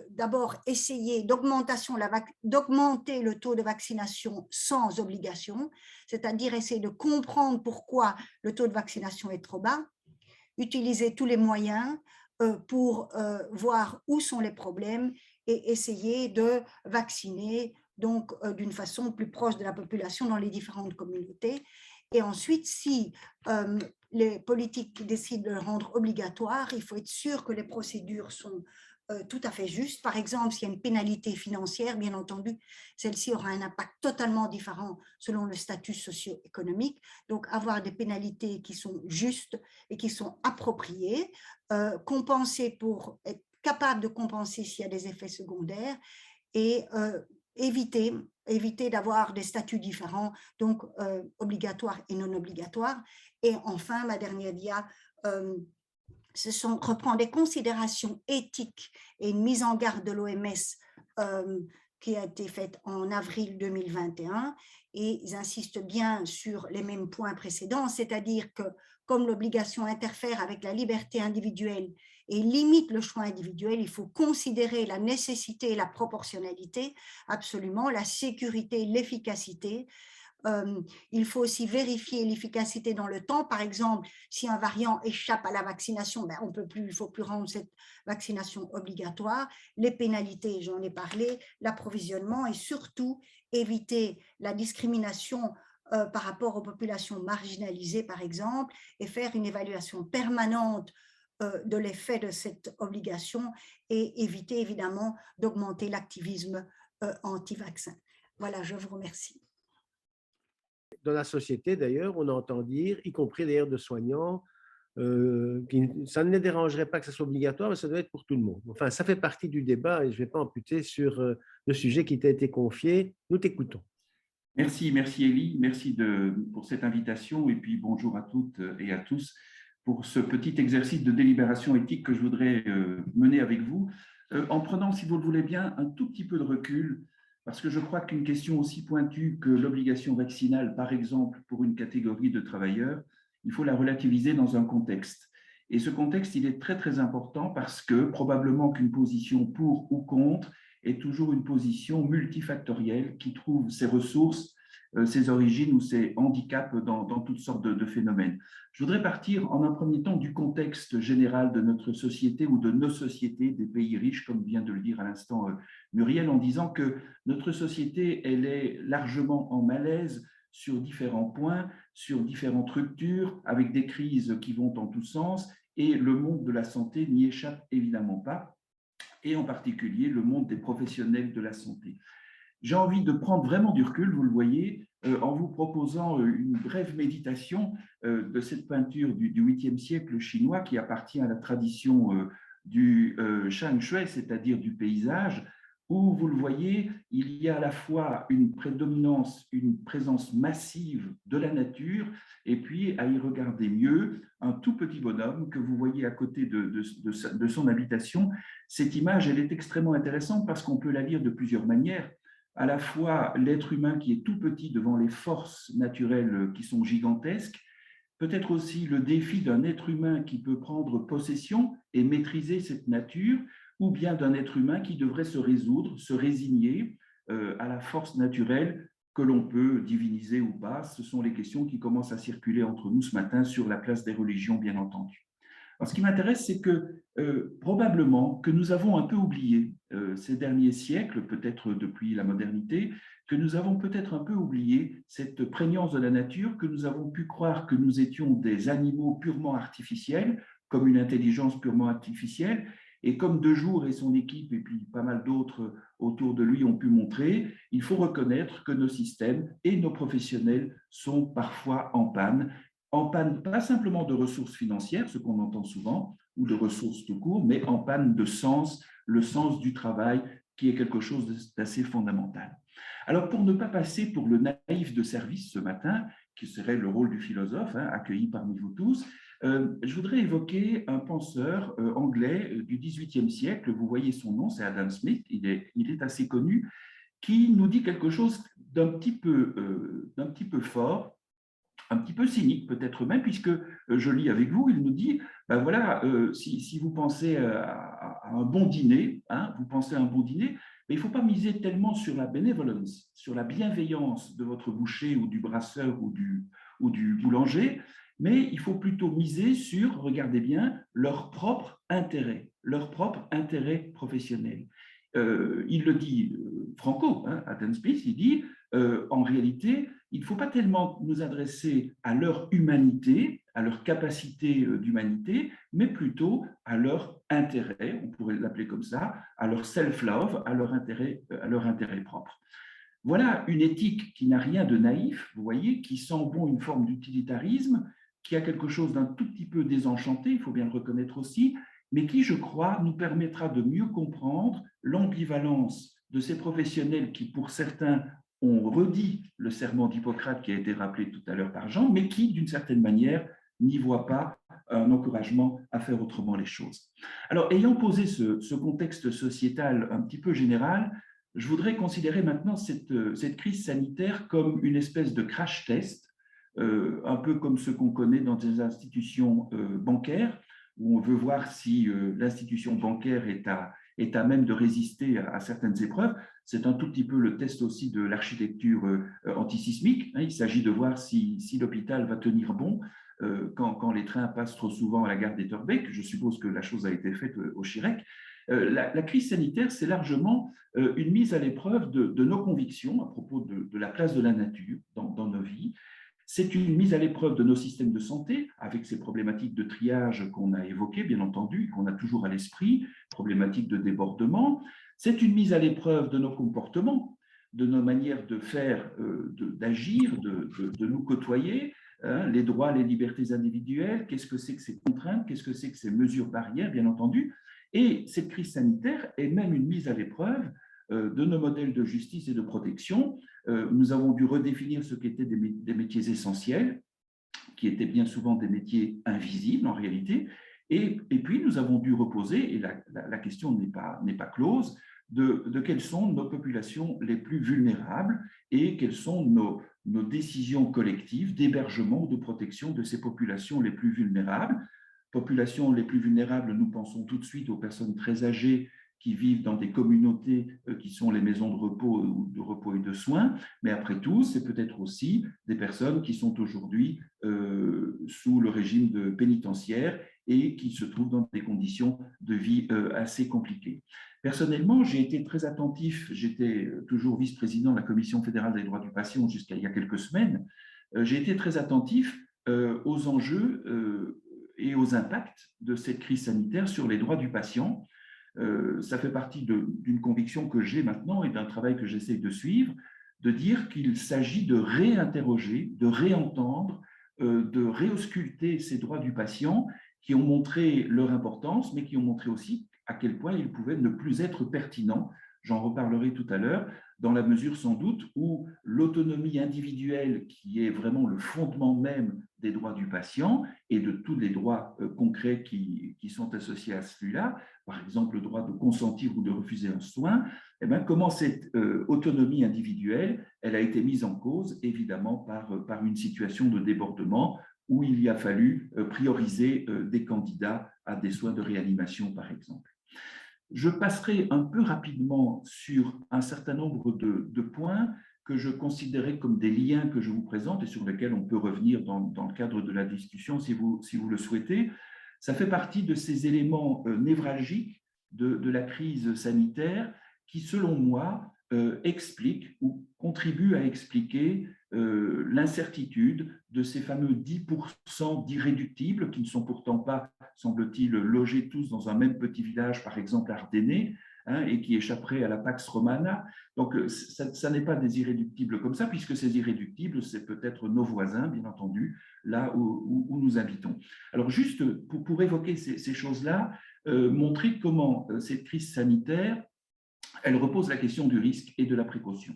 d'abord essayer d'augmenter le taux de vaccination sans obligation, c'est-à-dire essayer de comprendre pourquoi le taux de vaccination est trop bas, utiliser tous les moyens pour voir où sont les problèmes et essayer de vacciner donc d'une façon plus proche de la population dans les différentes communautés. Et ensuite, si les politiques décident de le rendre obligatoire, il faut être sûr que les procédures sont tout à fait justes. Par exemple, s'il y a une pénalité financière, bien entendu, celle-ci aura un impact totalement différent selon le statut socio-économique. Donc, avoir des pénalités qui sont justes et qui sont appropriées, compenser pour être capable de compenser s'il y a des effets secondaires et éviter d'avoir des statuts différents, donc obligatoires et non obligatoires. Et enfin, ma dernière dia, reprend des considérations éthiques et une mise en garde de l'OMS qui a été faite en avril 2021, et ils insistent bien sur les mêmes points précédents, c'est-à-dire que comme l'obligation interfère avec la liberté individuelle et limite le choix individuel, il faut considérer la nécessité et la proportionnalité, absolument, la sécurité, l'efficacité. Il faut aussi vérifier l'efficacité dans le temps. Par exemple, si un variant échappe à la vaccination, ben il ne faut plus rendre cette vaccination obligatoire. Les pénalités, j'en ai parlé, l'approvisionnement et surtout éviter la discrimination par rapport aux populations marginalisées, par exemple, et faire une évaluation permanente de l'effet de cette obligation et éviter évidemment d'augmenter l'activisme anti-vaccin. Voilà, je vous remercie. Dans la société, d'ailleurs, on entend dire, y compris d'ailleurs de soignants, ça ne les dérangerait pas que ça soit obligatoire, mais ça doit être pour tout le monde. Enfin, ça fait partie du débat et je ne vais pas amputer sur le sujet qui t'a été confié. Nous t'écoutons. Merci Elie, merci pour cette invitation et puis bonjour à toutes et à tous pour ce petit exercice de délibération éthique que je voudrais mener avec vous, en prenant, si vous le voulez bien, un tout petit peu de recul, parce que je crois qu'une question aussi pointue que l'obligation vaccinale, par exemple, pour une catégorie de travailleurs, il faut la relativiser dans un contexte. Et ce contexte, il est très, très important parce que probablement qu'une position pour ou contre est toujours une position multifactorielle qui trouve ses ressources, ses origines ou ses handicaps dans toutes sortes de phénomènes. Je voudrais partir en un premier temps du contexte général de notre société ou de nos sociétés, des pays riches, comme vient de le dire à l'instant Muriel, en disant que notre société, elle est largement en malaise sur différents points, sur différentes ruptures, avec des crises qui vont en tous sens, et le monde de la santé n'y échappe évidemment pas, et en particulier le monde des professionnels de la santé. J'ai envie de prendre vraiment du recul, vous le voyez, en vous proposant une brève méditation de cette peinture du 8e siècle chinois qui appartient à la tradition du Shang Shui, c'est-à-dire du paysage, où, vous le voyez, il y a à la fois une prédominance, une présence massive de la nature, et puis, à y regarder mieux, un tout petit bonhomme que vous voyez à côté de son habitation. Cette image, elle est extrêmement intéressante parce qu'on peut la lire de plusieurs manières. À la fois l'être humain qui est tout petit devant les forces naturelles qui sont gigantesques, peut-être aussi le défi d'un être humain qui peut prendre possession et maîtriser cette nature, ou bien d'un être humain qui devrait se résoudre, se résigner à la force naturelle que l'on peut diviniser ou pas. Ce sont les questions qui commencent à circuler entre nous ce matin sur la place des religions, bien entendu. Alors, ce qui m'intéresse, c'est que probablement que nous avons un peu oublié ces derniers siècles, peut-être depuis la modernité, que nous avons peut-être un peu oublié cette prégnance de la nature, que nous avons pu croire que nous étions des animaux purement artificiels, comme une intelligence purement artificielle, Et comme Dejour et son équipe, et puis pas mal d'autres autour de lui ont pu montrer, il faut reconnaître que nos systèmes et nos professionnels sont parfois en panne pas simplement de ressources financières, ce qu'on entend souvent, ou de ressources tout court, mais en panne de sens, le sens du travail, qui est quelque chose d'assez fondamental. Alors, pour ne pas passer pour le naïf de service ce matin, qui serait le rôle du philosophe, accueilli parmi vous tous, je voudrais évoquer un penseur anglais du XVIIIe siècle. Vous voyez son nom, c'est Adam Smith, il est assez connu, qui nous dit quelque chose d'un petit peu fort, un petit peu cynique peut-être même, puisque je lis avec vous, il nous dit, ben voilà, si vous pensez à un bon dîner, vous pensez à un bon dîner, mais il ne faut pas miser tellement sur la benevolence, sur la bienveillance de votre boucher ou du brasseur ou du boulanger, mais il faut plutôt miser sur, regardez bien, leur propre intérêt professionnel. Il le dit franco, Adam Smith, il dit, en réalité, il ne faut pas tellement nous adresser à leur humanité, à leur capacité d'humanité, mais plutôt à leur intérêt, on pourrait l'appeler comme ça, à leur self-love, à leur intérêt propre. Voilà une éthique qui n'a rien de naïf, vous voyez, qui sent bon une forme d'utilitarisme, qui a quelque chose d'un tout petit peu désenchanté, il faut bien le reconnaître aussi, mais qui, je crois, nous permettra de mieux comprendre l'ambivalence de ces professionnels qui, pour certains, ont redit le serment d'Hippocrate qui a été rappelé tout à l'heure par Jean, mais qui, d'une certaine manière, n'y voient pas un encouragement à faire autrement les choses. Alors, ayant posé ce contexte sociétal un petit peu général, je voudrais considérer maintenant cette crise sanitaire comme une espèce de crash test, un peu comme ce qu'on connaît dans des institutions bancaires, où on veut voir si l'institution bancaire est à même de résister à certaines épreuves. C'est un tout petit peu le test aussi de l'architecture antisismique. Il s'agit de voir si l'hôpital va tenir bon quand les trains passent trop souvent à la gare d'Etterbeek. Je suppose que la chose a été faite au Chirec. La crise sanitaire, c'est largement une mise à l'épreuve de nos convictions à propos de la place de la nature dans nos vies. C'est une mise à l'épreuve de nos systèmes de santé, avec ces problématiques de triage qu'on a évoquées, bien entendu, qu'on a toujours à l'esprit, problématiques de débordement. C'est une mise à l'épreuve de nos comportements, de nos manières de faire, d'agir, de nous côtoyer, les droits, les libertés individuelles, qu'est-ce que c'est que ces contraintes, qu'est-ce que c'est que ces mesures barrières, bien entendu. Et cette crise sanitaire est même une mise à l'épreuve de nos modèles de justice et de protection. Nous avons dû redéfinir ce qu'étaient des métiers essentiels, qui étaient bien souvent des métiers invisibles en réalité. Et puis, nous avons dû reposer, et la question n'est pas close, de quelles sont nos populations les plus vulnérables et quelles sont nos décisions collectives d'hébergement ou de protection de ces populations les plus vulnérables. Populations les plus vulnérables, nous pensons tout de suite aux personnes très âgées qui vivent dans des communautés qui sont les maisons de repos et de soins, mais après tout, c'est peut-être aussi des personnes qui sont aujourd'hui sous le régime de pénitentiaire et qui se trouvent dans des conditions de vie assez compliquées. Personnellement, j'ai été très attentif, j'étais toujours vice-président de la Commission fédérale des droits du patient jusqu'à il y a quelques semaines, j'ai été très attentif aux enjeux et aux impacts de cette crise sanitaire sur les droits du patient. Ça fait partie d'une conviction que j'ai maintenant et d'un travail que j'essaie de suivre, de dire qu'il s'agit de réinterroger, de réentendre, de réausculter ces droits du patient qui ont montré leur importance, mais qui ont montré aussi à quel point ils pouvaient ne plus être pertinents. J'en reparlerai tout à l'heure, dans la mesure sans doute où l'autonomie individuelle, qui est vraiment le fondement même des droits du patient et de tous les droits concrets qui sont associés à celui-là, par exemple le droit de consentir ou de refuser un soin, eh bien, comment cette autonomie individuelle, elle a été mise en cause évidemment par une situation de débordement où il y a fallu prioriser des candidats à des soins de réanimation, par exemple. Je passerai un peu rapidement sur un certain nombre de points que je considérais comme des liens que je vous présente et sur lesquels on peut revenir dans le cadre de la discussion si vous le souhaitez. Ça fait partie de ces éléments névralgiques de la crise sanitaire qui, selon moi, expliquent ou contribuent à expliquer l'incertitude de ces fameux 10% d'irréductibles qui ne sont pourtant pas, semble-t-il, logés tous dans un même petit village, par exemple ardennais, hein, et qui échapperaient à la Pax Romana. Donc, ça n'est pas des irréductibles comme ça, puisque ces irréductibles, c'est peut-être nos voisins, bien entendu, là où nous habitons. Alors, juste pour évoquer ces choses-là, montrer comment cette crise sanitaire, elle repose la question du risque et de la précaution.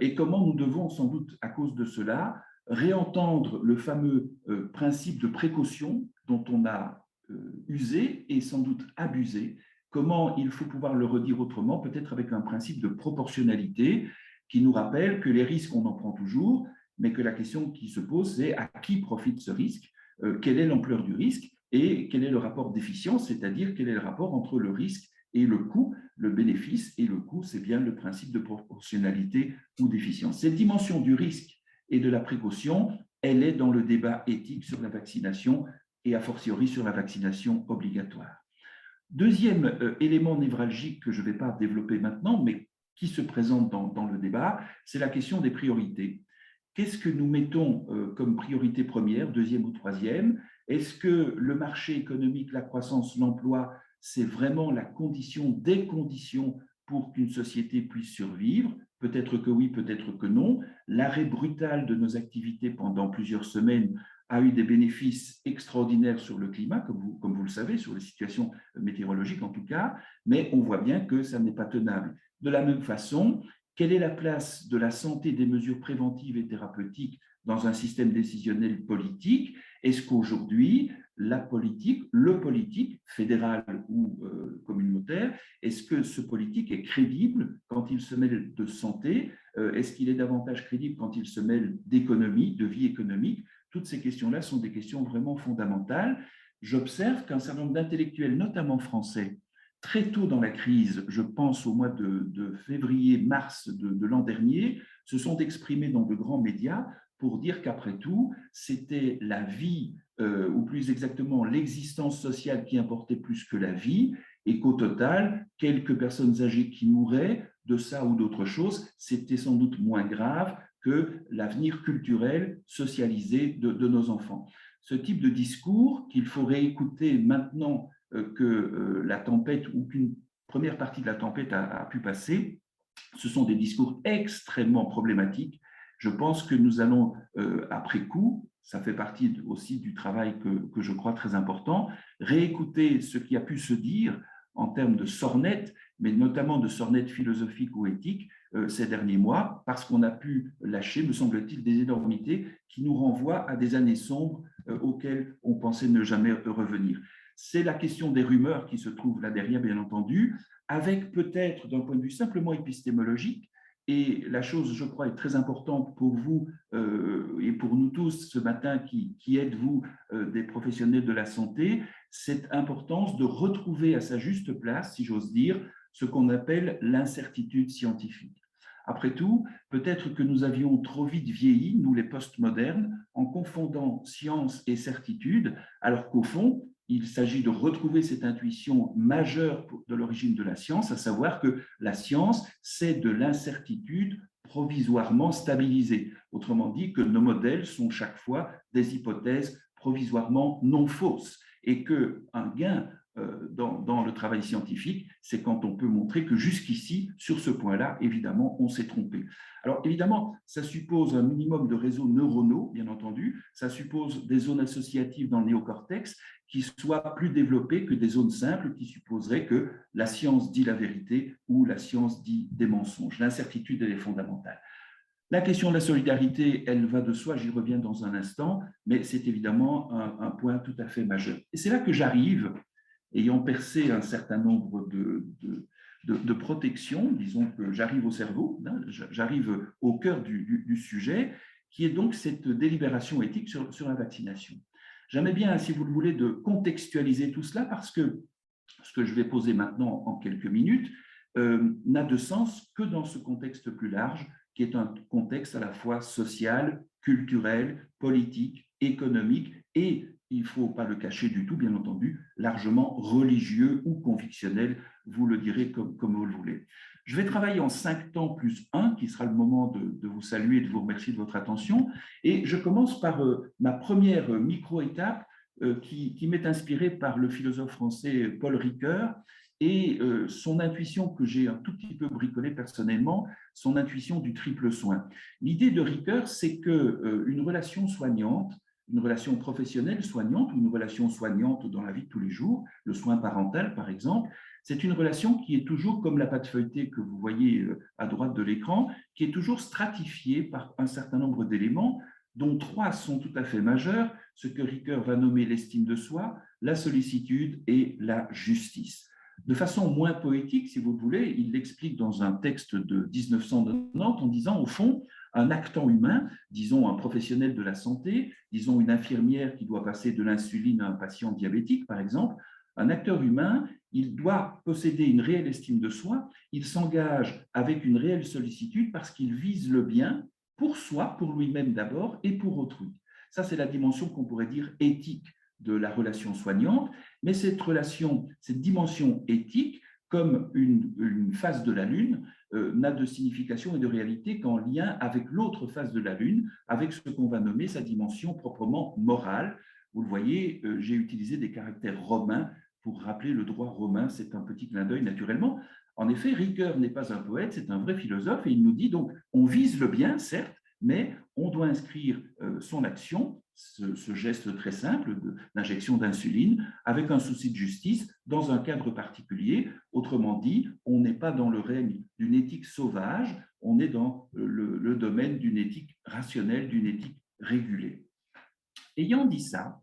Et comment nous devons, sans doute à cause de cela, réentendre le fameux principe de précaution dont on a usé et sans doute abusé, comment il faut pouvoir le redire autrement, peut-être avec un principe de proportionnalité qui nous rappelle que les risques, on en prend toujours, mais que la question qui se pose, c'est à qui profite ce risque, quelle est l'ampleur du risque et quel est le rapport d'efficience, c'est-à-dire quel est le rapport entre le risque et le coût, le bénéfice et le coût, c'est bien le principe de proportionnalité ou d'efficience. Cette dimension du risque et de la précaution, elle est dans le débat éthique sur la vaccination et a fortiori sur la vaccination obligatoire. Deuxième élément névralgique que je ne vais pas développer maintenant, mais qui se présente dans le débat, c'est la question des priorités. Qu'est-ce que nous mettons comme priorité première, deuxième ou troisième? Est-ce que le marché économique, la croissance, l'emploi, c'est vraiment la condition, des conditions pour qu'une société puisse survivre? Peut-être que oui, peut-être que non. L'arrêt brutal de nos activités pendant plusieurs semaines a eu des bénéfices extraordinaires sur le climat, comme vous le savez, sur les situations météorologiques en tout cas, mais on voit bien que ça n'est pas tenable. De la même façon, quelle est la place de la santé, des mesures préventives et thérapeutiques dans un système décisionnel politique? Est-ce qu'aujourd'hui, la politique, le politique, fédéral ou communautaire, est-ce que ce politique est crédible quand il se mêle de santé? Est-ce qu'il est davantage crédible quand il se mêle d'économie, de vie économique? Toutes ces questions-là sont des questions vraiment fondamentales. J'observe qu'un certain nombre d'intellectuels, notamment français, très tôt dans la crise, je pense au mois de février-mars de l'an dernier, se sont exprimés dans de grands médias pour dire qu'après tout, c'était la vie, ou plus exactement l'existence sociale qui importait plus que la vie, et qu'au total, quelques personnes âgées qui mouraient de ça ou d'autre chose, c'était sans doute moins grave que l'avenir culturel socialisé de nos enfants. Ce type de discours qu'il faut réécouter maintenant que la tempête ou qu'une première partie de la tempête a pu passer, ce sont des discours extrêmement problématiques. Je pense que nous allons, après coup, ça fait partie aussi du travail que je crois très important, réécouter ce qui a pu se dire en termes de sornettes, mais notamment de sornettes philosophiques ou éthiques ces derniers mois, parce qu'on a pu lâcher, me semble-t-il, des énormités qui nous renvoient à des années sombres auxquelles on pensait ne jamais revenir. C'est la question des rumeurs qui se trouve là derrière, bien entendu, avec peut-être, d'un point de vue simplement épistémologique, et la chose, je crois, est très importante pour vous et pour nous tous ce matin qui êtes-vous des professionnels de la santé, cette importance de retrouver à sa juste place, si j'ose dire, ce qu'on appelle l'incertitude scientifique. Après tout, peut-être que nous avions trop vite vieilli, nous les postmodernes, en confondant science et certitude, alors qu'au fond, il s'agit de retrouver cette intuition majeure de l'origine de la science, à savoir que la science, c'est de l'incertitude provisoirement stabilisée. Autrement dit, que nos modèles sont chaque fois des hypothèses provisoirement non fausses et qu'un gain dans le travail scientifique, c'est quand on peut montrer que jusqu'ici, sur ce point-là, évidemment, on s'est trompé. Alors, évidemment, ça suppose un minimum de réseaux neuronaux, bien entendu, ça suppose des zones associatives dans le néocortex qui soient plus développées que des zones simples qui supposeraient que la science dit la vérité ou la science dit des mensonges. L'incertitude, elle est fondamentale. La question de la solidarité, elle va de soi, j'y reviens dans un instant, mais c'est évidemment un point tout à fait majeur. Et c'est là que j'arrive, ayant percé un certain nombre de protections, disons que j'arrive au cerveau, hein, j'arrive au cœur du sujet, qui est donc cette délibération éthique sur la vaccination. J'aimerais bien, si vous le voulez, de contextualiser tout cela parce que ce que je vais poser maintenant en quelques minutes n'a de sens que dans ce contexte plus large, qui est un contexte à la fois social, culturel, politique, économique et, il ne faut pas le cacher du tout, bien entendu, largement religieux ou convictionnel, vous le direz comme vous le voulez. Je vais travailler en 5 temps plus 1, qui sera le moment de vous saluer et de vous remercier de votre attention. Et je commence par ma première micro-étape qui m'est inspirée par le philosophe français Paul Ricoeur et son intuition que j'ai un tout petit peu bricolée personnellement, son intuition du triple soin. L'idée de Ricoeur, c'est qu'une relation soignante, une relation professionnelle soignante ou une relation soignante dans la vie de tous les jours, le soin parental par exemple, c'est une relation qui est toujours comme la pâte feuilletée que vous voyez à droite de l'écran, qui est toujours stratifiée par un certain nombre d'éléments, dont 3 sont tout à fait majeurs, ce que Ricoeur va nommer l'estime de soi, la sollicitude et la justice. De façon moins poétique, si vous le voulez, il l'explique dans un texte de 1990 en disant, au fond, un actant humain, disons un professionnel de la santé, disons une infirmière qui doit passer de l'insuline à un patient diabétique, par exemple, un acteur humain, il doit posséder une réelle estime de soi, il s'engage avec une réelle sollicitude parce qu'il vise le bien pour soi, pour lui-même d'abord, et pour autrui. Ça, c'est la dimension qu'on pourrait dire éthique de la relation soignante, mais cette relation, cette dimension éthique, comme une face de la Lune, n'a de signification et de réalité qu'en lien avec l'autre face de la Lune, avec ce qu'on va nommer sa dimension proprement morale. Vous le voyez, j'ai utilisé des caractères romains pour rappeler le droit romain, c'est un petit clin d'œil naturellement. En effet, Ricoeur n'est pas un poète, c'est un vrai philosophe, et il nous dit donc, on vise le bien, certes, mais on doit inscrire son action, ce geste très simple d'injection d'insuline, avec un souci de justice dans un cadre particulier. Autrement dit, on n'est pas dans le règne d'une éthique sauvage, on est dans le domaine d'une éthique rationnelle, d'une éthique régulée. Ayant dit ça,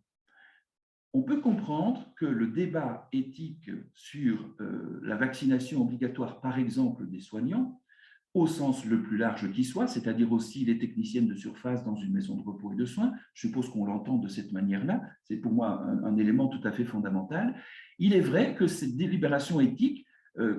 on peut comprendre que le débat éthique sur la vaccination obligatoire, par exemple, des soignants, au sens le plus large qui soit, c'est-à-dire aussi les techniciennes de surface dans une maison de repos et de soins, je suppose qu'on l'entend de cette manière-là, c'est pour moi un élément tout à fait fondamental. Il est vrai que cette délibération éthique,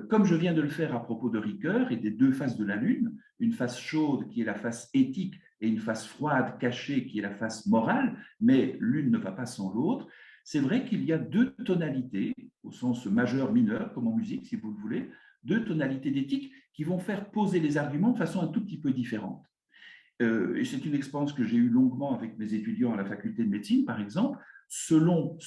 comme je viens de le faire à propos de Ricoeur et des 2 faces de la Lune, une face chaude qui est la face éthique et une face froide, cachée, qui est la face morale, mais l'une ne va pas sans l'autre, c'est vrai qu'il y a 2 tonalités, au sens majeur-mineur, comme en musique, si vous le voulez, 2 tonalités d'éthique qui vont faire poser les arguments de façon un tout petit peu différente. Et c'est une expérience que j'ai eue longuement avec mes étudiants à la faculté de médecine, par exemple. Selon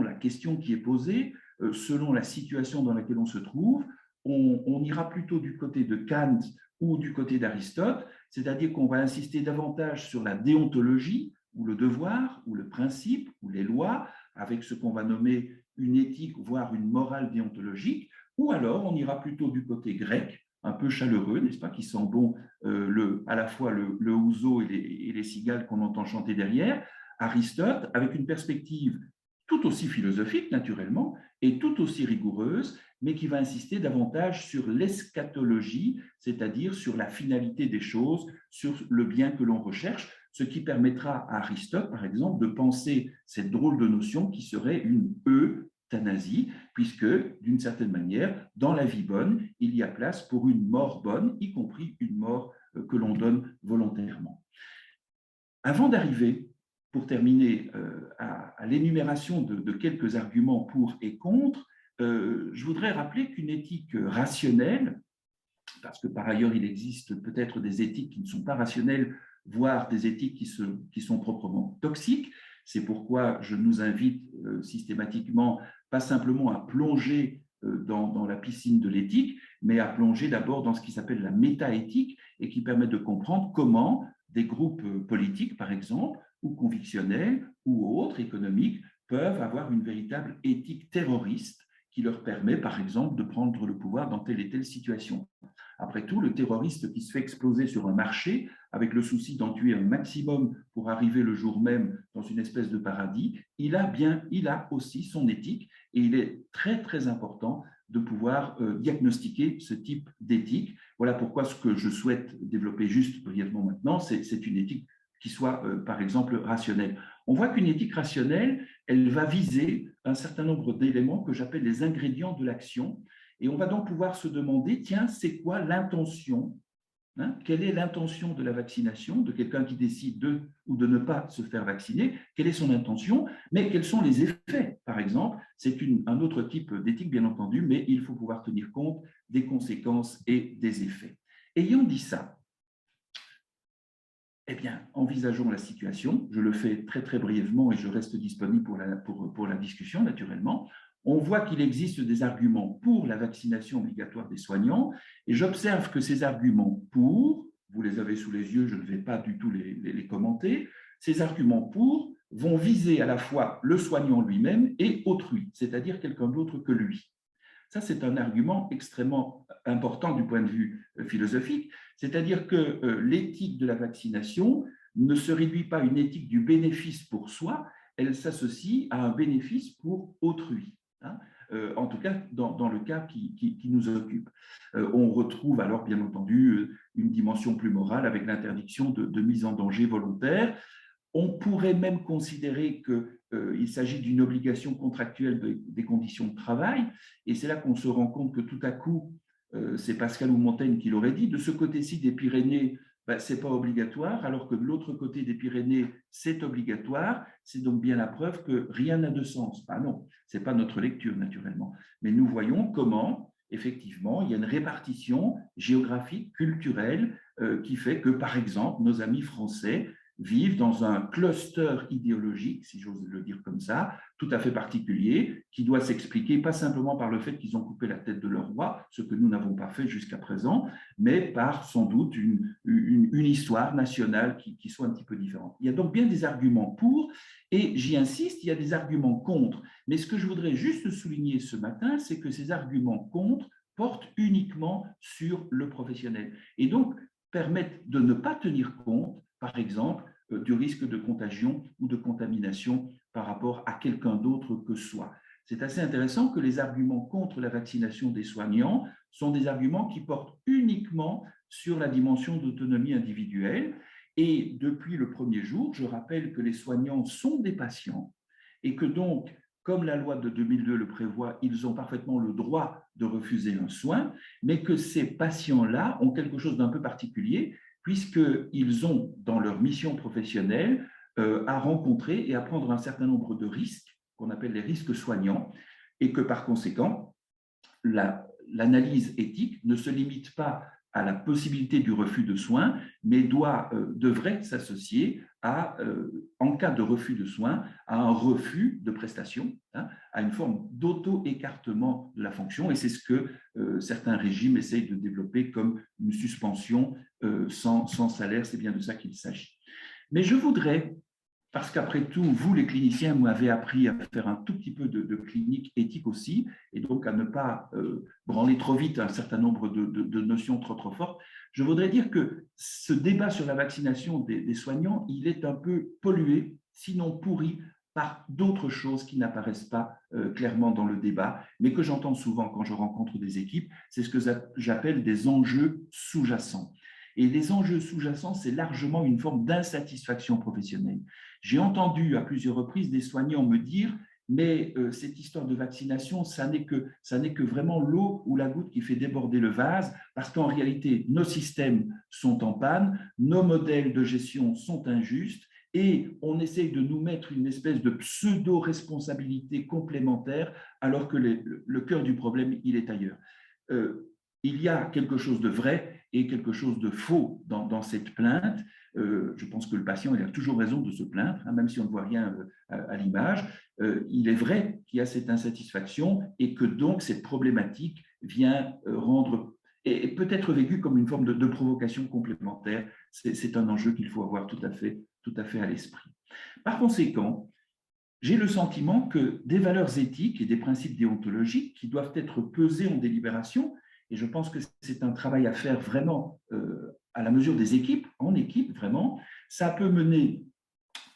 la question qui est posée, selon la situation dans laquelle on se trouve, on ira plutôt du côté de Kant ou du côté d'Aristote, c'est-à-dire qu'on va insister davantage sur la déontologie, ou le devoir, ou le principe, ou les lois, avec ce qu'on va nommer une éthique, voire une morale déontologique, ou alors on ira plutôt du côté grec, un peu chaleureux, n'est-ce pas, qui sent bon à la fois le ouzo et les cigales qu'on entend chanter derrière, Aristote, avec une perspective tout aussi philosophique, naturellement, et tout aussi rigoureuse, mais qui va insister davantage sur l'eschatologie, c'est-à-dire sur la finalité des choses, sur le bien que l'on recherche, ce qui permettra à Aristote, par exemple, de penser cette drôle de notion qui serait une euthanasie, puisque, d'une certaine manière, dans la vie bonne, il y a place pour une mort bonne, y compris une mort que l'on donne volontairement. Avant d'arriver, pour terminer, à l'énumération de quelques arguments pour et contre, je voudrais rappeler qu'une éthique rationnelle, parce que par ailleurs il existe peut-être des éthiques qui ne sont pas rationnelles, voire des éthiques qui sont proprement toxiques, c'est pourquoi je nous invite systématiquement, pas simplement à plonger dans la piscine de l'éthique, mais à plonger d'abord dans ce qui s'appelle la métaéthique et qui permet de comprendre comment des groupes politiques, par exemple, ou convictionnels, ou autres, économiques, peuvent avoir une véritable éthique terroriste qui leur permet, par exemple, de prendre le pouvoir dans telle et telle situation. Après tout, le terroriste qui se fait exploser sur un marché, avec le souci d'en tuer un maximum pour arriver le jour même dans une espèce de paradis, il a aussi son éthique, et il est très, très important de pouvoir diagnostiquer ce type d'éthique. Voilà pourquoi ce que je souhaite développer juste brièvement maintenant, c'est une éthique qui soit, par exemple, rationnelle. On voit qu'une éthique rationnelle, elle va viser un certain nombre d'éléments que j'appelle les ingrédients de l'action, et on va donc pouvoir se demander, tiens, c'est quoi l'intention Quelle est l'intention de la vaccination, de quelqu'un qui décide de ou de ne pas se faire vacciner? Quelle est son intention? Mais quels sont les effets, par exemple? C'est un autre type d'éthique, bien entendu, mais il faut pouvoir tenir compte des conséquences et des effets. Ayant dit ça, eh bien, envisageons la situation. Je le fais très, très brièvement et je reste disponible pour la discussion, naturellement. On voit qu'il existe des arguments pour la vaccination obligatoire des soignants et j'observe que ces arguments pour, vous les avez sous les yeux, je ne vais pas du tout les commenter, ces arguments pour vont viser à la fois le soignant lui-même et autrui, c'est-à-dire quelqu'un d'autre que lui. Ça, c'est un argument extrêmement important du point de vue philosophique, c'est-à-dire que l'éthique de la vaccination ne se réduit pas à une éthique du bénéfice pour soi, elle s'associe à un bénéfice pour autrui. En tout cas, dans le cas qui nous occupe. On retrouve alors, bien entendu, une dimension plus morale avec l'interdiction de mise en danger volontaire. On pourrait même considérer qu'il s'agit d'une obligation contractuelle des conditions de travail, et c'est là qu'on se rend compte que tout à coup, c'est Pascal ou Montaigne qui l'aurait dit, de ce côté-ci des Pyrénées, ce n'est pas obligatoire, alors que de l'autre côté des Pyrénées, c'est obligatoire. C'est donc bien la preuve que rien n'a de sens. Non, ce n'est pas notre lecture, naturellement. Mais nous voyons comment, effectivement, il y a une répartition géographique, culturelle, qui fait que, par exemple, nos amis français vivent dans un cluster idéologique, si j'ose le dire comme ça, tout à fait particulier, qui doit s'expliquer pas simplement par le fait qu'ils ont coupé la tête de leur roi, ce que nous n'avons pas fait jusqu'à présent, mais par sans doute une histoire nationale qui soit un petit peu différente. Il y a donc bien des arguments pour, et j'y insiste, il y a des arguments contre. Mais ce que je voudrais juste souligner ce matin, c'est que ces arguments contre portent uniquement sur le professionnel et donc permettent de ne pas tenir compte, par exemple, du risque de contagion ou de contamination par rapport à quelqu'un d'autre que soi. C'est assez intéressant que les arguments contre la vaccination des soignants sont des arguments qui portent uniquement sur la dimension d'autonomie individuelle. Et depuis le premier jour, je rappelle que les soignants sont des patients et que donc, comme la loi de 2002 le prévoit, ils ont parfaitement le droit de refuser un soin, mais que ces patients-là ont quelque chose d'un peu particulier, puisqu'ils ont, dans leur mission professionnelle, à rencontrer et à prendre un certain nombre de risques, qu'on appelle les risques soignants, et que par conséquent, l'analyse éthique ne se limite pas à la possibilité du refus de soins, mais devrait s'associer en cas de refus de soins, à un refus de prestation, à une forme d'auto-écartement de la fonction, et c'est ce que certains régimes essayent de développer comme une suspension sans salaire, c'est bien de ça qu'il s'agit. Mais je voudrais, parce qu'après tout, vous les cliniciens m'avez appris à faire un tout petit peu de clinique éthique aussi, et donc à ne pas branler trop vite un certain nombre de notions trop fortes, je voudrais dire que ce débat sur la vaccination des soignants, il est un peu pollué, sinon pourri, par d'autres choses qui n'apparaissent pas clairement dans le débat, mais que j'entends souvent quand je rencontre des équipes, c'est ce que j'appelle des enjeux sous-jacents. Et les enjeux sous-jacents, c'est largement une forme d'insatisfaction professionnelle. J'ai entendu à plusieurs reprises des soignants me dire « mais cette histoire de vaccination, ça n'est que vraiment l'eau ou la goutte qui fait déborder le vase, parce qu'en réalité, nos systèmes sont en panne, nos modèles de gestion sont injustes, et on essaye de nous mettre une espèce de pseudo-responsabilité complémentaire, alors que le cœur du problème, il est ailleurs. » Il y a quelque chose de vrai et quelque chose de faux dans cette plainte. Je pense que le patient il a toujours raison de se plaindre, même si on ne voit rien à l'image. Il est vrai qu'il y a cette insatisfaction et que donc cette problématique vient rendre et peut être vécue comme une forme de provocation complémentaire. C'est un enjeu qu'il faut avoir tout à fait à l'esprit. Par conséquent, j'ai le sentiment que des valeurs éthiques et des principes déontologiques qui doivent être pesés en délibération, et je pense que c'est un travail à faire vraiment à la mesure des équipes, en équipe vraiment, ça peut mener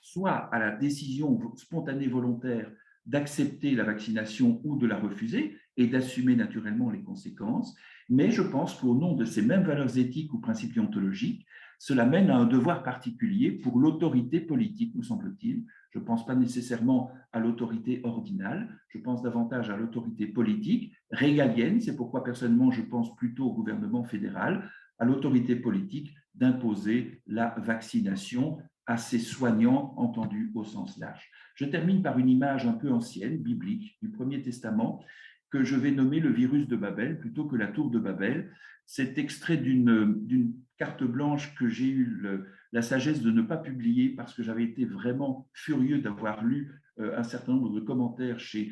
soit à la décision spontanée volontaire d'accepter la vaccination ou de la refuser et d'assumer naturellement les conséquences, mais je pense qu'au nom de ces mêmes valeurs éthiques ou principes déontologiques, cela mène à un devoir particulier pour l'autorité politique, me semble-t-il. Je ne pense pas nécessairement à l'autorité ordinale, je pense davantage à l'autorité politique, régalienne, c'est pourquoi personnellement je pense plutôt au gouvernement fédéral, à l'autorité politique d'imposer la vaccination à ses soignants, entendus au sens large. Je termine par une image un peu ancienne, biblique, du Premier Testament, que je vais nommer le virus de Babel plutôt que la tour de Babel. C'est extrait d'une carte blanche que j'ai eu la sagesse de ne pas publier parce que j'avais été vraiment furieux d'avoir lu un certain nombre de commentaires chez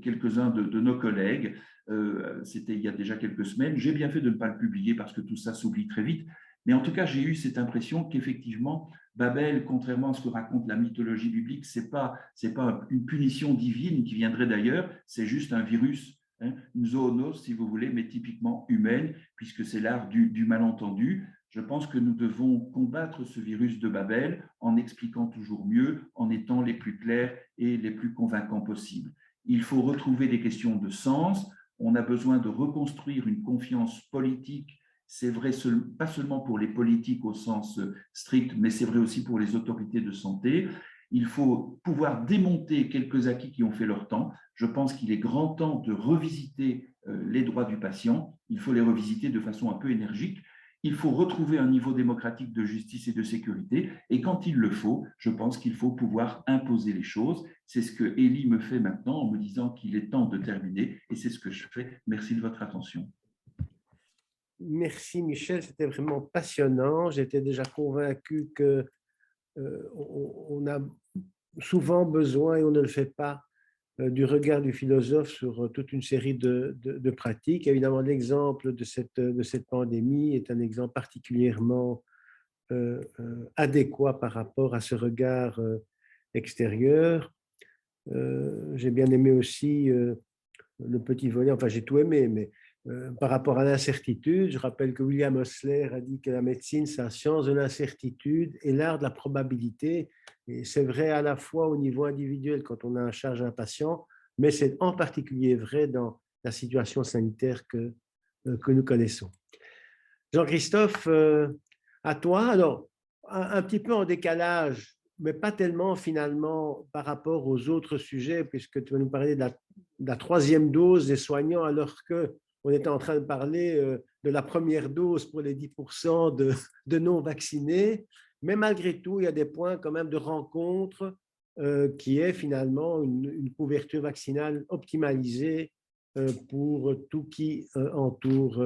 quelques-uns de nos collègues. C'était il y a déjà quelques semaines. J'ai bien fait de ne pas le publier parce que tout ça s'oublie très vite. Mais en tout cas, j'ai eu cette impression qu'effectivement, Babel, contrairement à ce que raconte la mythologie biblique, c'est pas une punition divine qui viendrait d'ailleurs, c'est juste un virus, hein, une zoonose, si vous voulez, mais typiquement humaine, puisque c'est l'art du malentendu. Je pense que nous devons combattre ce virus de Babel en expliquant toujours mieux, en étant les plus clairs et les plus convaincants possibles. Il faut retrouver des questions de sens. On a besoin de reconstruire une confiance politique. C'est vrai pas seulement pour les politiques au sens strict, mais c'est vrai aussi pour les autorités de santé. Il faut pouvoir démonter quelques acquis qui ont fait leur temps. Je pense qu'il est grand temps de revisiter les droits du patient. Il faut les revisiter de façon un peu énergique. Il faut retrouver un niveau démocratique de justice et de sécurité. Et quand il le faut, je pense qu'il faut pouvoir imposer les choses. C'est ce que Élie me fait maintenant en me disant qu'il est temps de terminer. Et c'est ce que je fais. Merci de votre attention. Merci Michel, c'était vraiment passionnant. J'étais déjà convaincu que on a souvent besoin, et on ne le fait pas, du regard du philosophe sur toute une série de pratiques. Évidemment, l'exemple de cette pandémie est un exemple particulièrement adéquat par rapport à ce regard extérieur. J'ai bien aimé aussi le petit volet, enfin j'ai tout aimé, mais par rapport à l'incertitude, je rappelle que William Osler a dit que la médecine, c'est la science de l'incertitude et l'art de la probabilité. Et c'est vrai à la fois au niveau individuel quand on a en charge un patient, mais c'est en particulier vrai dans la situation sanitaire que nous connaissons. Jean-Christophe, à toi. Alors, un petit peu en décalage, mais pas tellement finalement par rapport aux autres sujets, puisque tu vas nous parler de la troisième dose des soignants, alors qu'on était en train de parler de la première dose pour les 10% de non-vaccinés. Mais malgré tout, il y a des points quand même de rencontre qui est finalement une couverture vaccinale optimalisée pour tout qui entoure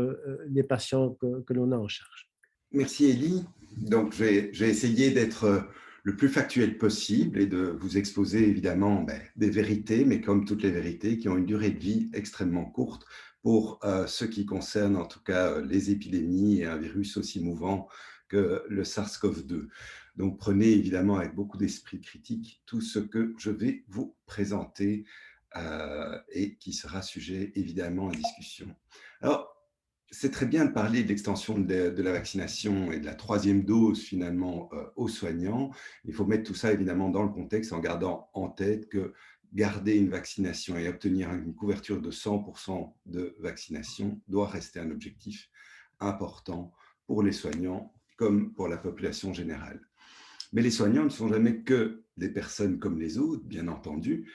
les patients que l'on a en charge. Merci Élie. Donc, j'ai essayé d'être le plus factuel possible et de vous exposer évidemment des vérités, mais comme toutes les vérités, qui ont une durée de vie extrêmement courte pour ce qui concerne en tout cas les épidémies et un virus aussi mouvant que le SARS-CoV-2. Donc, prenez évidemment avec beaucoup d'esprit critique tout ce que je vais vous présenter et qui sera sujet évidemment à discussion. Alors, c'est très bien de parler de l'extension de la vaccination et de la troisième dose finalement aux soignants. Il faut mettre tout ça évidemment dans le contexte en gardant en tête que garder une vaccination et obtenir une couverture de 100% de vaccination doit rester un objectif important pour les soignants comme pour la population générale. Mais les soignants ne sont jamais que des personnes comme les autres, bien entendu,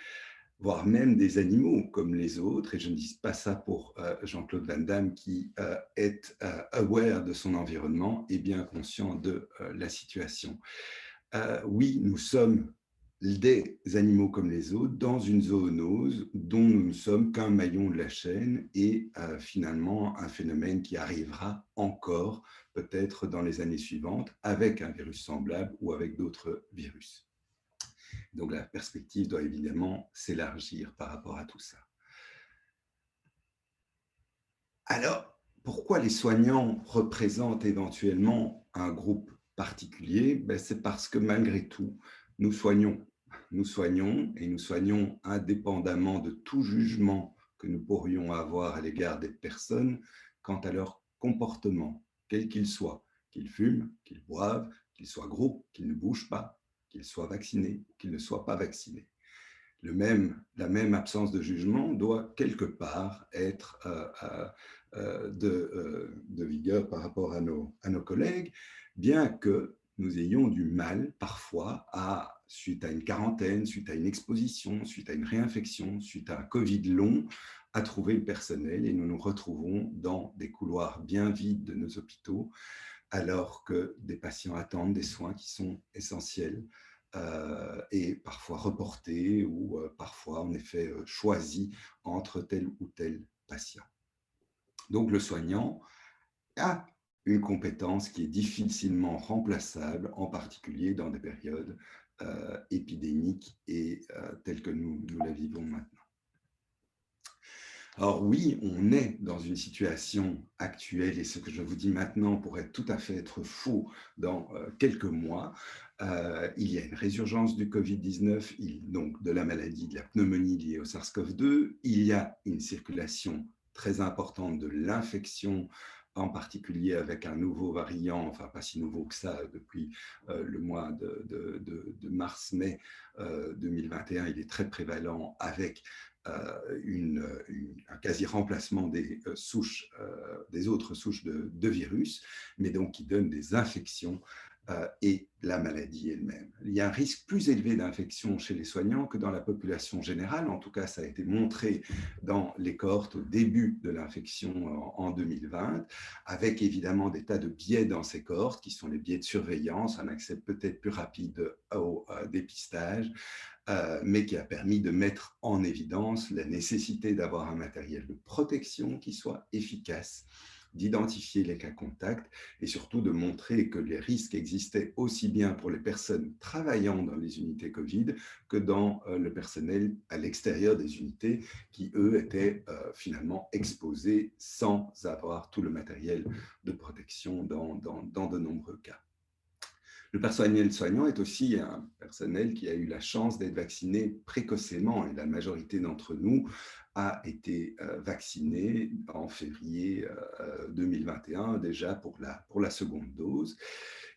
voire même des animaux comme les autres. Et je ne dis pas ça pour Jean-Claude Van Damme qui est aware de son environnement et bien conscient de la situation. Oui, nous sommes des animaux comme les autres dans une zoonose dont nous ne sommes qu'un maillon de la chaîne et finalement un phénomène qui arrivera encore peut-être dans les années suivantes avec un virus semblable ou avec d'autres virus. Donc la perspective doit évidemment s'élargir par rapport à tout ça. Alors, pourquoi les soignants représentent éventuellement un groupe particulier? C'est parce que malgré tout, nous soignons et nous soignons indépendamment de tout jugement que nous pourrions avoir à l'égard des personnes quant à leur comportement, quel qu'il soit, qu'ils fument, qu'ils boivent, qu'ils soient gros, qu'ils ne bougent pas, qu'ils soient vaccinés, qu'ils ne soient pas vaccinés. La même absence de jugement doit quelque part être de vigueur par rapport à nos collègues, bien que nous ayons du mal parfois suite à une quarantaine, suite à une exposition, suite à une réinfection, suite à un Covid long, à trouver le personnel et nous nous retrouvons dans des couloirs bien vides de nos hôpitaux alors que des patients attendent des soins qui sont essentiels et parfois reportés ou parfois en effet choisis entre tel ou tel patient. Donc le soignant a une compétence qui est difficilement remplaçable, en particulier dans des périodes épidémiques et telles que nous la vivons maintenant. Alors oui, on est dans une situation actuelle, et ce que je vous dis maintenant pourrait tout à fait être faux dans quelques mois. Il y a une résurgence du Covid-19, donc de la maladie, de la pneumonie liée au SARS-CoV-2. Il y a une circulation très importante de l'infection, en particulier avec un nouveau variant, enfin pas si nouveau que ça, depuis le mois de mars-mai 2021, il est très prévalent avec un quasi-remplacement des autres souches de virus, mais donc qui donne des infections et la maladie elle-même. Il y a un risque plus élevé d'infection chez les soignants que dans la population générale. En tout cas, ça a été montré dans les cohortes au début de l'infection en 2020, avec évidemment des tas de biais dans ces cohortes, qui sont les biais de surveillance, un accès peut-être plus rapide au dépistage, mais qui a permis de mettre en évidence la nécessité d'avoir un matériel de protection qui soit efficace, d'identifier les cas contacts et surtout de montrer que les risques existaient aussi bien pour les personnes travaillant dans les unités Covid que dans le personnel à l'extérieur des unités qui, eux, étaient finalement exposés sans avoir tout le matériel de protection dans de nombreux cas. Le personnel soignant est aussi un personnel qui a eu la chance d'être vacciné précocement, et la majorité d'entre nous a été vacciné en février 2021 déjà pour la seconde dose.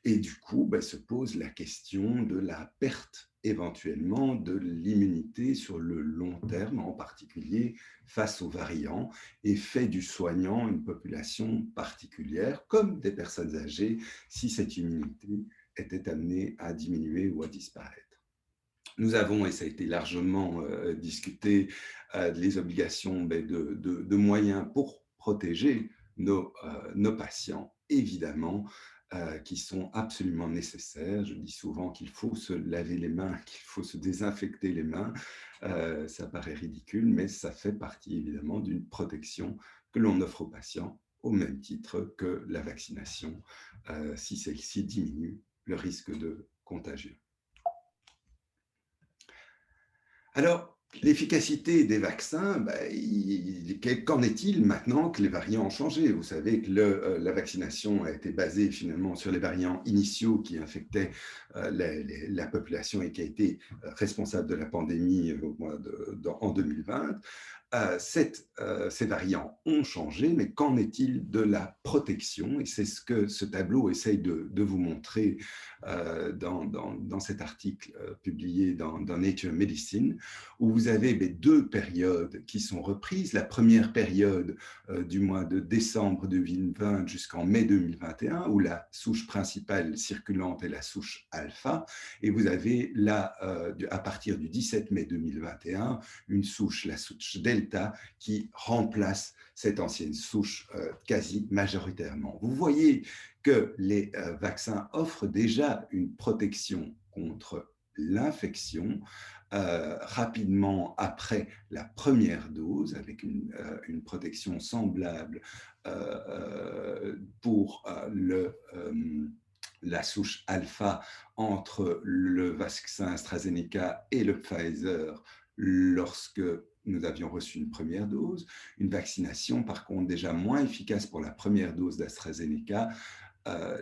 Et du coup, se pose la question de la perte éventuellement de l'immunité sur le long terme, en particulier face aux variants, et fait du soignant une population particulière, comme des personnes âgées, si cette immunité était amenée à diminuer ou à disparaître. Nous avons, et ça a été largement discuté, les obligations de moyens pour protéger nos patients, évidemment, qui sont absolument nécessaires. Je dis souvent qu'il faut se laver les mains, qu'il faut se désinfecter les mains. Ça paraît ridicule, mais ça fait partie évidemment d'une protection que l'on offre aux patients au même titre que la vaccination, si celle-ci diminue le risque de contagion. Alors, l'efficacité des vaccins, qu'en est-il maintenant que les variants ont changé? Vous savez que la vaccination a été basée finalement sur les variants initiaux qui infectaient la population et qui a été responsable de la pandémie en 2020. Ces variants ont changé, mais qu'en est-il de la protection? Et c'est ce que ce tableau essaye de vous montrer dans cet article publié dans Nature Medicine, où vous avez deux périodes qui sont reprises. La première période du mois de décembre 2020 jusqu'en mai 2021, où la souche principale circulante est la souche alpha, et vous avez là, à partir du 17 mai 2021, une souche, la souche delta, qui remplace cette ancienne souche quasi majoritairement. Vous voyez que les vaccins offrent déjà une protection contre l'infection rapidement après la première dose, avec une protection semblable pour la souche alpha entre le vaccin AstraZeneca et le Pfizer lorsque nous avions reçu une première dose. Une vaccination, par contre, déjà moins efficace pour la première dose d'AstraZeneca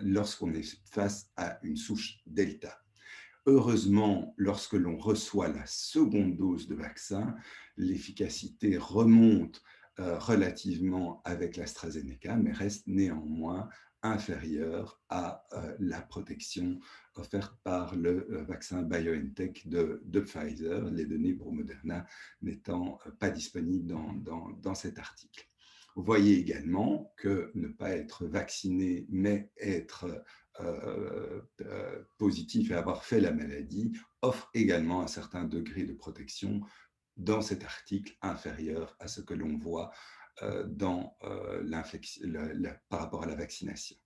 lorsqu'on est face à une souche delta. Heureusement, lorsque l'on reçoit la seconde dose de vaccin, l'efficacité remonte relativement avec l'AstraZeneca, mais reste néanmoins inférieure à la protection offerte par le vaccin BioNTech de Pfizer, les données pour Moderna n'étant pas disponibles dans cet article. Vous voyez également que ne pas être vacciné, mais être positif et avoir fait la maladie offre également un certain degré de protection dans cet article inférieur à ce que l'on voit dans par rapport à la vaccination.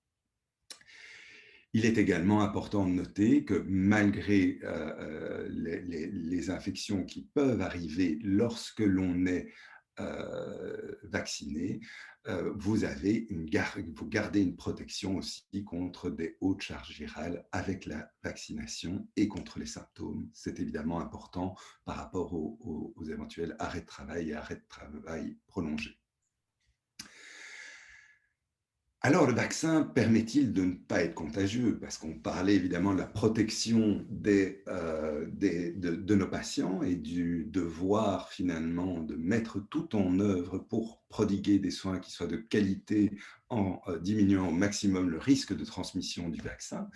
Il est également important de noter que malgré les infections qui peuvent arriver lorsque l'on est vacciné, vous gardez une protection aussi contre des hautes charges virales avec la vaccination et contre les symptômes. C'est évidemment important par rapport aux éventuels arrêts de travail et arrêts de travail prolongés. Alors, le vaccin permet-il de ne pas être contagieux? Parce qu'on parlait évidemment de la protection de nos patients et du devoir finalement de mettre tout en œuvre pour prodiguer des soins qui soient de qualité en diminuant au maximum le risque de transmission du vaccin.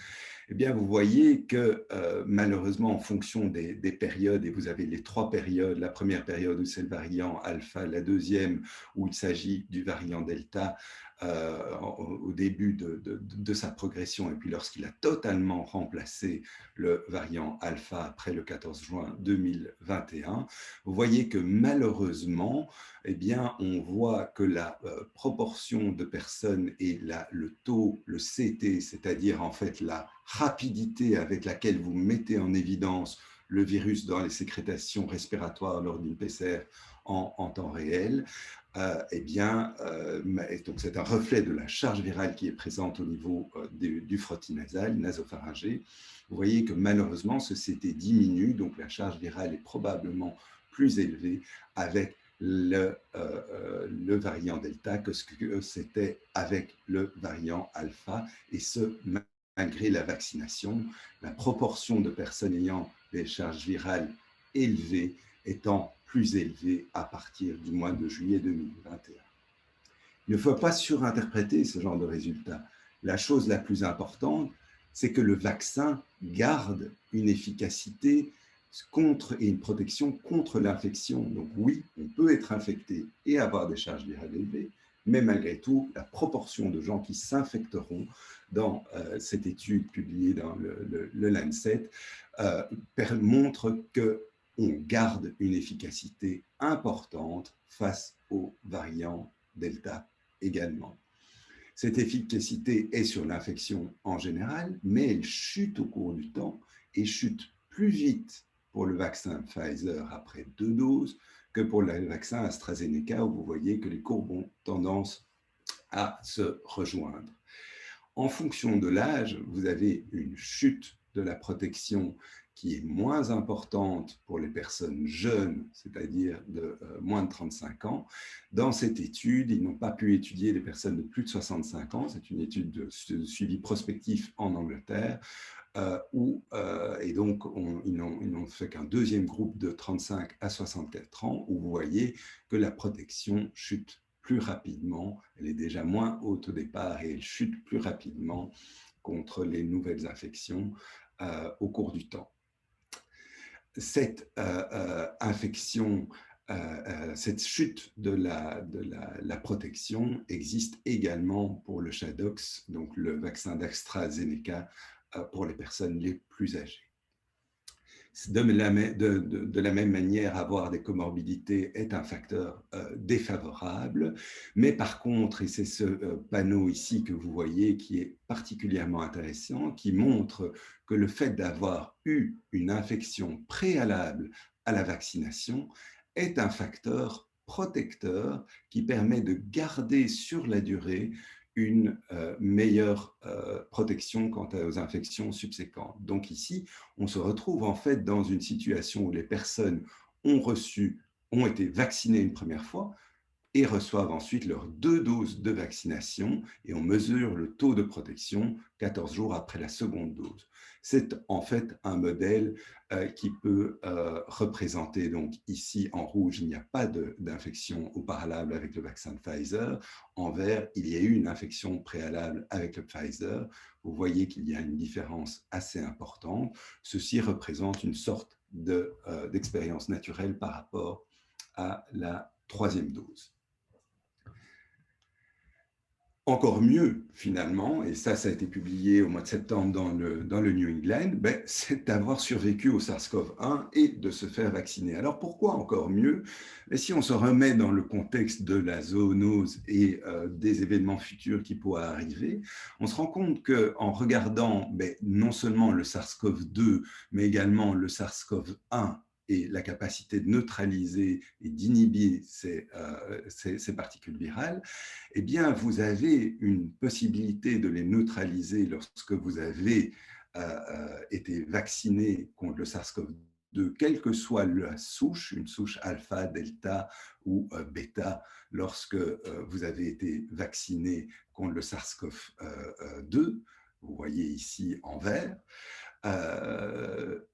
Eh bien, vous voyez que malheureusement, en fonction des périodes, et vous avez les 3 périodes, la première période où c'est le variant alpha, la deuxième où il s'agit du variant delta, au début de sa progression, et puis lorsqu'il a totalement remplacé le variant alpha après le 14 juin 2021, vous voyez que malheureusement, eh bien, on voit que la proportion de personnes et le taux, le CT, c'est-à-dire en fait la rapidité avec laquelle vous mettez en évidence le virus dans les sécrétations respiratoires lors d'une PCR en temps réel, eh bien, donc c'est un reflet de la charge virale qui est présente au niveau du frottis nasal, nasopharyngé. Vous voyez que malheureusement, ce CT diminue, donc la charge virale est probablement plus élevée avec le variant Delta que ce que c'était avec le variant Alpha, et ce, malgré la vaccination, la proportion de personnes ayant des charges virales élevées étant plus élevée à partir du mois de juillet 2021. Il ne faut pas surinterpréter ce genre de résultats. La chose la plus importante, c'est que le vaccin garde une efficacité et une protection contre l'infection. Donc oui, on peut être infecté et avoir des charges virales élevées, mais malgré tout, la proportion de gens qui s'infecteront dans cette étude publiée dans le Lancet montre qu'on garde une efficacité importante face aux variants Delta également. Cette efficacité est sur l'infection en général, mais elle chute au cours du temps et chute plus vite pour le vaccin Pfizer après 2 doses que pour le vaccin AstraZeneca, où vous voyez que les courbes ont tendance à se rejoindre. En fonction de l'âge, vous avez une chute de la protection qui est moins importante pour les personnes jeunes, c'est-à-dire de moins de 35 ans. Dans cette étude, ils n'ont pas pu étudier les personnes de plus de 65 ans. C'est une étude de suivi prospectif en Angleterre, et donc ils n'ont fait qu'un deuxième groupe de 35 à 64 ans, où vous voyez que la protection chute plus rapidement. Elle est déjà moins haute au départ et elle chute plus rapidement contre les nouvelles infections au cours du temps. Cette infection, cette chute de la protection existe également pour le Chadox, donc le vaccin d'AstraZeneca pour les personnes les plus âgées. De la même manière, avoir des comorbidités est un facteur défavorable, mais par contre, et c'est ce panneau ici que vous voyez qui est particulièrement intéressant, qui montre que le fait d'avoir eu une infection préalable à la vaccination est un facteur protecteur qui permet de garder sur la durée une meilleure protection quant aux infections subséquentes. Donc ici, on se retrouve en fait dans une situation où les personnes ont été vaccinées une première fois et reçoivent ensuite leurs 2 doses de vaccination, et on mesure le taux de protection 14 jours après la seconde dose. C'est en fait un modèle qui peut représenter, donc ici en rouge, il n'y a pas d'infection au préalable avec le vaccin de Pfizer. En vert, il y a eu une infection préalable avec le Pfizer. Vous voyez qu'il y a une différence assez importante. Ceci représente une sorte d'expérience naturelle par rapport à la 3e dose. encore mieux, finalement, et ça a été publié au mois de septembre dans le New England, c'est d'avoir survécu au SARS-CoV-1 et de se faire vacciner. Alors pourquoi encore mieux? Et si on se remet dans le contexte de la zoonose et des événements futurs qui pourraient arriver, on se rend compte qu'en regardant non seulement le SARS-CoV-2, mais également le SARS-CoV-1, et la capacité de neutraliser et d'inhiber ces particules virales, eh bien, vous avez une possibilité de les neutraliser lorsque vous avez été vacciné contre le SARS-CoV-2, quelle que soit la souche, une souche alpha, delta ou bêta, lorsque vous avez été vacciné contre le SARS-CoV-2, vous voyez ici en vert,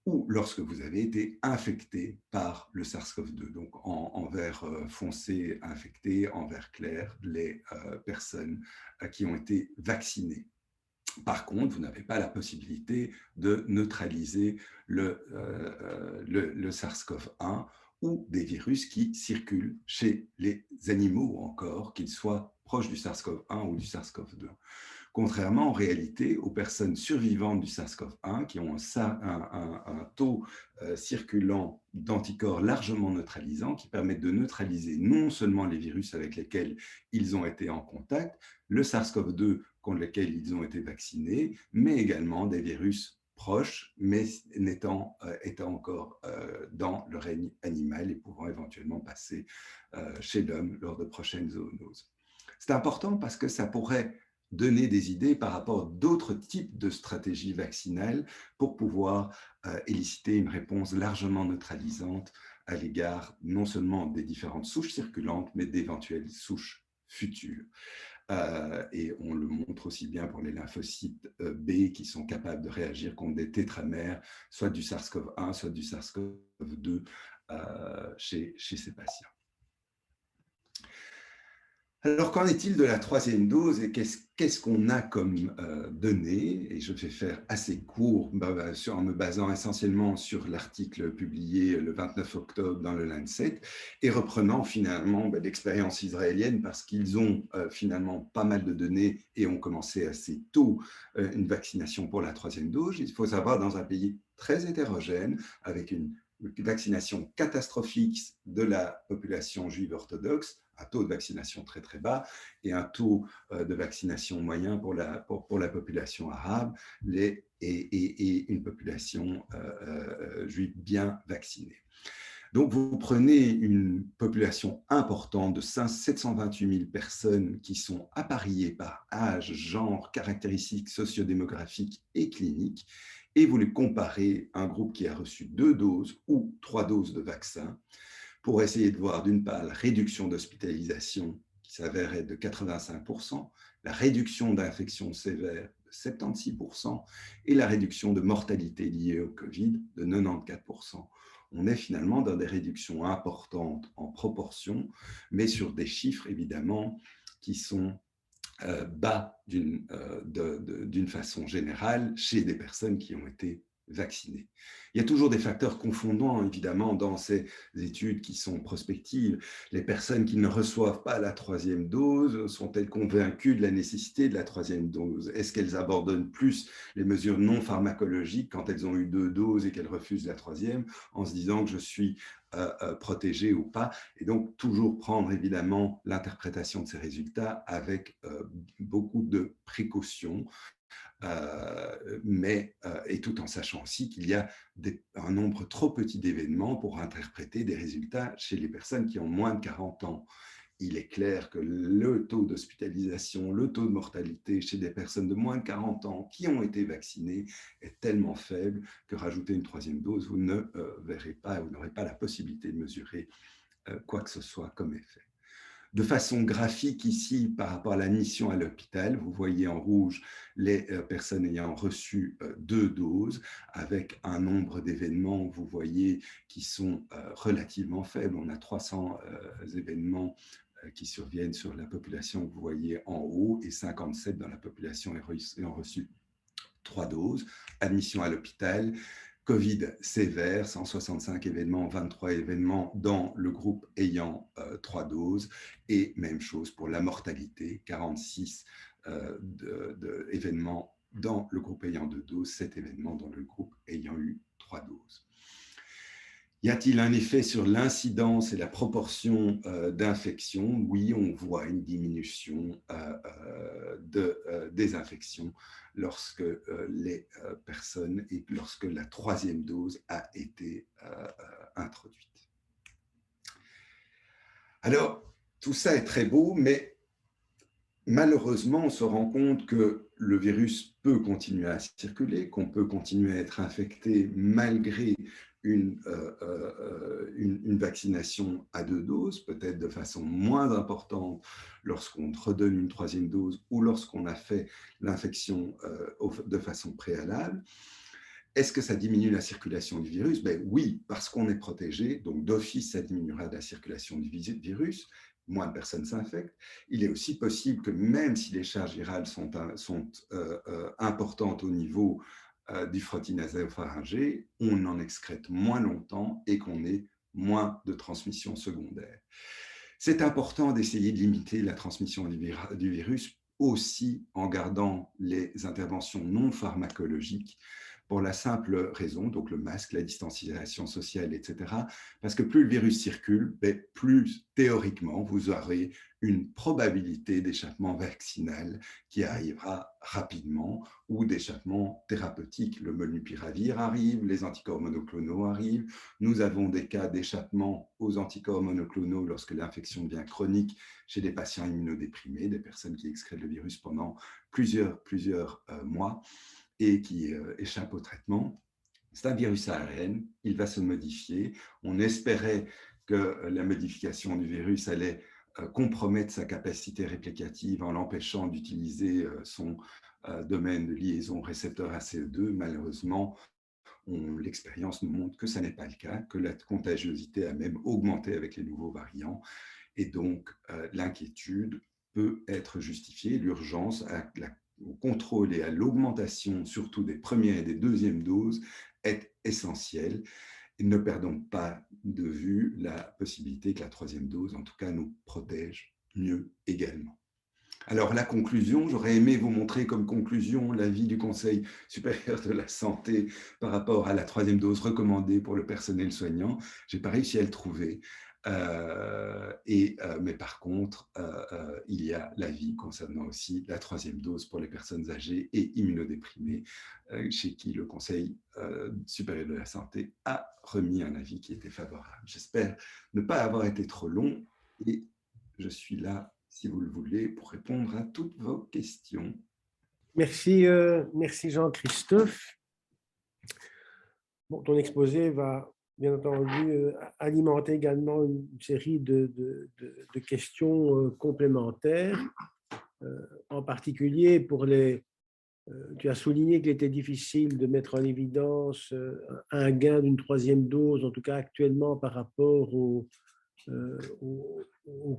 ou lorsque vous avez été infecté par le SARS-CoV-2. Donc en vert foncé, infecté, en vert clair, les personnes qui ont été vaccinées. Par contre, vous n'avez pas la possibilité de neutraliser le SARS-CoV-1 ou des virus qui circulent chez les animaux encore, qu'ils soient proches du SARS-CoV-1 ou du SARS-CoV-2. Contrairement en réalité aux personnes survivantes du SARS-CoV-1 qui ont un taux circulant d'anticorps largement neutralisant qui permettent de neutraliser non seulement les virus avec lesquels ils ont été en contact, le SARS-CoV-2 contre lequel ils ont été vaccinés, mais également des virus proches, mais étant encore dans le règne animal et pouvant éventuellement passer chez l'homme lors de prochaines zoonoses. C'est important parce que ça pourrait donner des idées par rapport à d'autres types de stratégies vaccinales pour pouvoir éliciter une réponse largement neutralisante à l'égard non seulement des différentes souches circulantes, mais d'éventuelles souches futures. Et on le montre aussi bien pour les lymphocytes B qui sont capables de réagir contre des tétramères, soit du SARS-CoV-1, soit du SARS-CoV-2 chez ces patients. Alors, qu'en est-il de la troisième dose et qu'est-ce qu'on a comme données? Et je vais faire assez court en me basant essentiellement sur l'article publié le 29 octobre dans le Lancet et reprenant finalement l'expérience israélienne parce qu'ils ont finalement pas mal de données et ont commencé assez tôt une vaccination pour la troisième dose. Il faut savoir, dans un pays très hétérogène, avec une vaccination catastrophique de la population juive orthodoxe, un taux de vaccination très très bas et un taux de vaccination moyen pour la population arabe et une population juive bien vaccinée. Donc, vous prenez une population importante de 728 000 personnes qui sont appariées par âge, genre, caractéristiques sociodémographiques et cliniques, et vous les comparez à un groupe qui a reçu 2 doses ou 3 doses de vaccin, pour essayer de voir d'une part la réduction d'hospitalisation qui s'avère être de 85%, la réduction d'infections sévères de 76% et la réduction de mortalité liée au Covid de 94%. On est finalement dans des réductions importantes en proportion, mais sur des chiffres évidemment qui sont bas d'une façon générale chez des personnes qui ont été vaccinés. Il y a toujours des facteurs confondants, évidemment, dans ces études qui sont prospectives. Les personnes qui ne reçoivent pas la troisième dose, sont-elles convaincues de la nécessité de la troisième dose? Est-ce qu'elles abandonnent plus les mesures non pharmacologiques quand elles ont eu 2 doses et qu'elles refusent la troisième, en se disant que je suis protégé ou pas? Et donc, toujours prendre, évidemment, l'interprétation de ces résultats avec beaucoup de précautions, et tout en sachant aussi qu'il y a un nombre trop petit d'événements pour interpréter des résultats chez les personnes qui ont moins de 40 ans. Il est clair que le taux d'hospitalisation, le taux de mortalité chez des personnes de moins de 40 ans qui ont été vaccinées est tellement faible que rajouter une troisième dose, vous ne verrez pas, vous n'aurez pas la possibilité de mesurer quoi que ce soit comme effet. De façon graphique ici, par rapport à l'admission à l'hôpital, vous voyez en rouge les personnes ayant reçu 2 doses, avec un nombre d'événements, vous voyez, qui sont relativement faibles. On a 300 événements qui surviennent sur la population que vous voyez en haut et 57 dans la population ayant reçu 3 doses. Admission à l'hôpital, Covid sévère, 165 événements, 23 événements dans le groupe ayant 3 doses, et même chose pour la mortalité, 46 événements dans le groupe ayant 2 doses, 7 événements dans le groupe ayant eu 3 doses. Y a-t-il un effet sur l'incidence et la proportion d'infections? Oui, on voit une diminution des infections lorsque les personnes et lorsque la 3e dose a été introduite. Alors, tout ça est très beau, mais malheureusement, on se rend compte que le virus peut continuer à circuler, qu'on peut continuer à être infecté malgré une vaccination à 2 doses, peut-être de façon moins importante lorsqu'on redonne une 3e dose ou lorsqu'on a fait l'infection de façon préalable. Est-ce que ça diminue la circulation du virus? Ben oui, parce qu'on est protégé, donc d'office, ça diminuera la circulation du virus. Moins de personnes s'infectent. Il est aussi possible que même si les charges virales sont importantes au niveau du frottis nasopharyngé, on en excrète moins longtemps et qu'on ait moins de transmission secondaire. C'est important d'essayer de limiter la transmission du virus aussi en gardant les interventions non pharmacologiques, pour la simple raison, donc le masque, la distanciation sociale, etc. Parce que plus le virus circule, plus théoriquement, vous aurez une probabilité d'échappement vaccinal qui arrivera rapidement ou d'échappement thérapeutique. Le molnupiravir arrive, les anticorps monoclonaux arrivent. Nous avons des cas d'échappement aux anticorps monoclonaux lorsque l'infection devient chronique chez des patients immunodéprimés, des personnes qui excrètent le virus pendant plusieurs mois et qui échappe au traitement. C'est un virus ARN, il va se modifier. On espérait que la modification du virus allait compromettre sa capacité réplicative en l'empêchant d'utiliser son domaine de liaison récepteur ACE2. Malheureusement, l'expérience nous montre que ça n'est pas le cas, que la contagiosité a même augmenté avec les nouveaux variants. Et donc, l'inquiétude peut être justifiée, l'urgence au contrôle et à l'augmentation, surtout des premières et des 2e doses, est essentielle. Et ne perdons pas de vue la possibilité que la 3e dose, en tout cas, nous protège mieux également. Alors, la conclusion, j'aurais aimé vous montrer comme conclusion l'avis du Conseil supérieur de la santé par rapport à la 3e dose recommandée pour le personnel soignant. Je n'ai pas réussi à le trouver. Mais par contre, il y a l'avis concernant aussi la 3e dose pour les personnes âgées et immunodéprimées, chez qui le Conseil supérieur de la santé a remis un avis qui était favorable. J'espère ne pas avoir été trop long et je suis là, si vous le voulez, pour répondre à toutes vos questions. Merci, merci Jean-Christophe. Bon, ton exposé va bien entendu alimenter également une série de questions complémentaires, en particulier pour les... tu as souligné qu'il était difficile de mettre en évidence un gain d'une 3e dose, en tout cas actuellement par rapport aux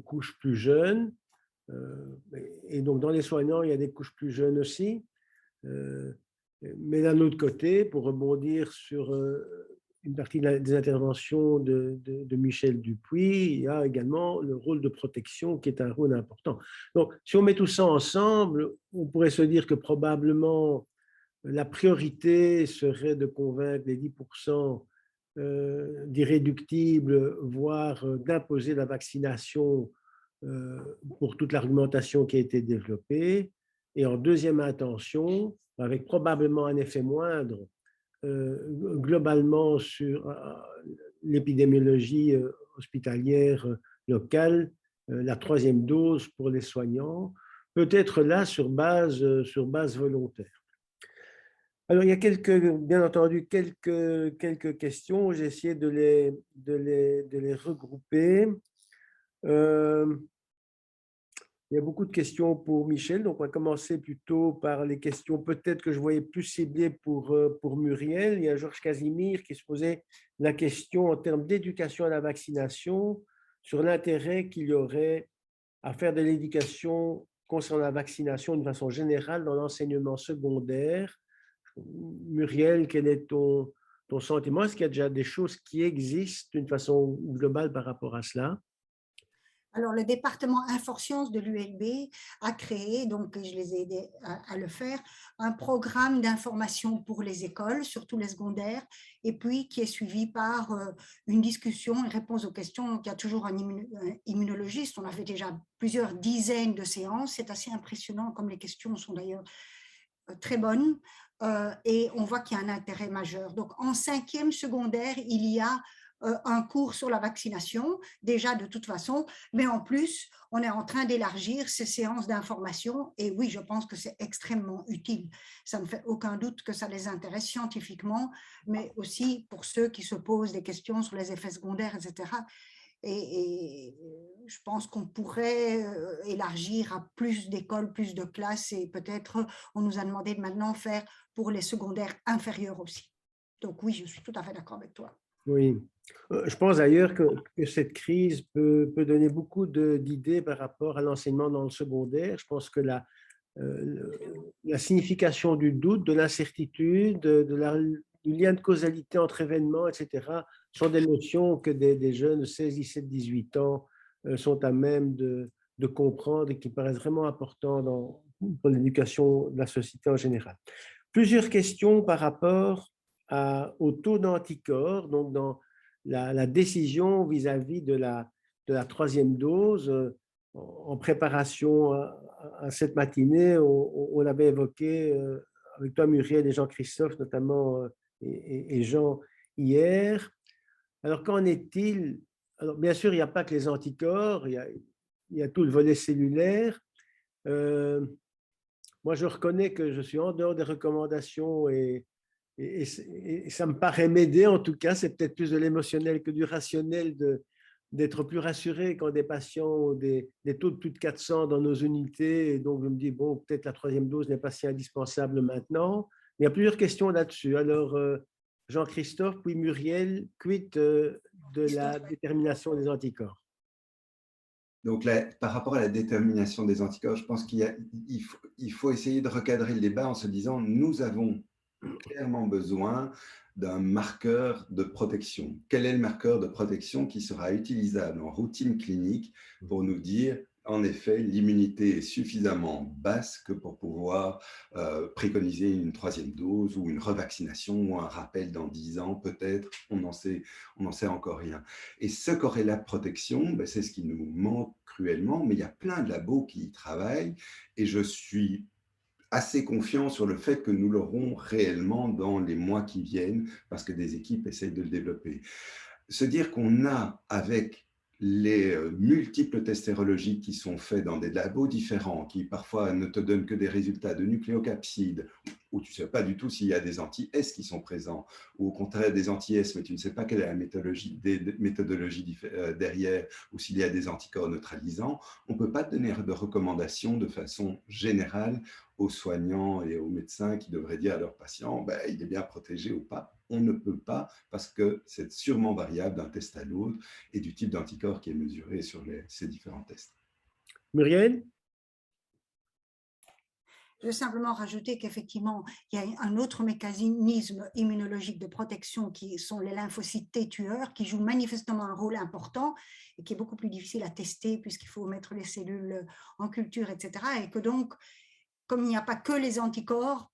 couches plus jeunes. Et donc dans les soignants, il y a des couches plus jeunes aussi. Mais d'un autre côté, pour rebondir sur une partie des interventions de Michel Dupuis, il y a également le rôle de protection qui est un rôle important. Donc, si on met tout ça ensemble, on pourrait se dire que probablement la priorité serait de convaincre les 10% d'irréductibles, voire d'imposer la vaccination pour toute l'argumentation qui a été développée. Et en deuxième intention, avec probablement un effet moindre, globalement sur l'épidémiologie hospitalière locale, la 3e dose pour les soignants, peut-être là sur base volontaire. Alors, il y a bien entendu quelques questions. J'ai essayé de les regrouper. Il y a beaucoup de questions pour Michel, donc on va commencer plutôt par les questions peut-être que je voyais plus ciblées pour Muriel. Il y a Georges Casimir qui se posait la question en termes d'éducation à la vaccination, sur l'intérêt qu'il y aurait à faire de l'éducation concernant la vaccination d'une façon générale dans l'enseignement secondaire. Muriel, quel est ton ton sentiment? Est-ce qu'il y a déjà des choses qui existent d'une façon globale par rapport à cela? Alors, le département Infosciences de l'ULB a créé, donc je les ai aidés à le faire, un programme d'information pour les écoles, surtout les secondaires, et puis qui est suivi par une discussion, une réponse aux questions. Donc, il y a toujours un immunologiste. On a fait déjà plusieurs dizaines de séances. C'est assez impressionnant, comme les questions sont d'ailleurs très bonnes. Et on voit qu'il y a un intérêt majeur. Donc, en 5e secondaire, il y a un cours sur la vaccination, déjà de toute façon, mais en plus, on est en train d'élargir ces séances d'information et oui, je pense que c'est extrêmement utile. Ça ne fait aucun doute que ça les intéresse scientifiquement, mais aussi pour ceux qui se posent des questions sur les effets secondaires, etc. Et je pense qu'on pourrait élargir à plus d'écoles, plus de classes et peut-être on nous a demandé de maintenant faire pour les secondaires inférieurs aussi. Donc oui, je suis tout à fait d'accord avec toi. Oui. Je pense d'ailleurs que cette crise peut donner beaucoup d'idées par rapport à l'enseignement dans le secondaire. Je pense que la signification du doute, de l'incertitude, du lien de causalité entre événements, etc., sont des notions que des jeunes de 16, 17, 18 ans sont à même de comprendre et qui paraissent vraiment importants pour l'éducation de la société en général. Plusieurs questions par rapport au taux d'anticorps, donc dans la décision vis-à-vis de la 3e dose. En préparation à cette matinée, on avait évoqué avec toi, Muriel, et Jean-Christophe notamment, et Jean hier. Alors, qu'en est-il? Alors, bien sûr, il n'y a pas que les anticorps, il y a tout le volet cellulaire. Moi, je reconnais que je suis en dehors des recommandations et ça me paraît m'aider, en tout cas, c'est peut-être plus de l'émotionnel que du rationnel d'être plus rassuré quand des patients ont des taux de plus de 400 dans nos unités. Et donc, je me dis, bon, peut-être la 3e dose n'est pas si indispensable maintenant. Mais il y a plusieurs questions là-dessus. Alors, Jean-Christophe, puis Muriel, quid de la détermination des anticorps? Donc, là, par rapport à la détermination des anticorps, je pense qu'il faut essayer de recadrer le débat en se disant, nous avons clairement besoin d'un marqueur de protection. Quel est le marqueur de protection qui sera utilisable en routine clinique pour nous dire, en effet, l'immunité est suffisamment basse que pour pouvoir préconiser une 3e dose ou une revaccination ou un rappel dans 10 ans peut-être, on n'en sait encore rien. Et ce corrélat de protection, ben, c'est ce qui nous manque cruellement, mais il y a plein de labos qui y travaillent et je suis assez confiant sur le fait que nous l'aurons réellement dans les mois qui viennent parce que des équipes essayent de le développer. Se dire qu'on a, avec les multiples tests sérologiques qui sont faits dans des labos différents, qui parfois ne te donnent que des résultats de nucléocapsides, où tu ne sais pas du tout s'il y a des anti-S qui sont présents, ou au contraire des anti-S, mais tu ne sais pas quelle est la méthodologie derrière, ou s'il y a des anticorps neutralisants, on ne peut pas donner de recommandations de façon générale aux soignants et aux médecins qui devraient dire à leurs patients, ben, il est bien protégé ou pas. On ne peut pas parce que c'est sûrement variable d'un test à l'autre et du type d'anticorps qui est mesuré sur ces différents tests. Muriel? Je veux simplement rajouter qu'effectivement, il y a un autre mécanisme immunologique de protection qui sont les lymphocytes T tueurs qui jouent manifestement un rôle important et qui est beaucoup plus difficile à tester puisqu'il faut mettre les cellules en culture, etc. Et que donc, comme il n'y a pas que les anticorps,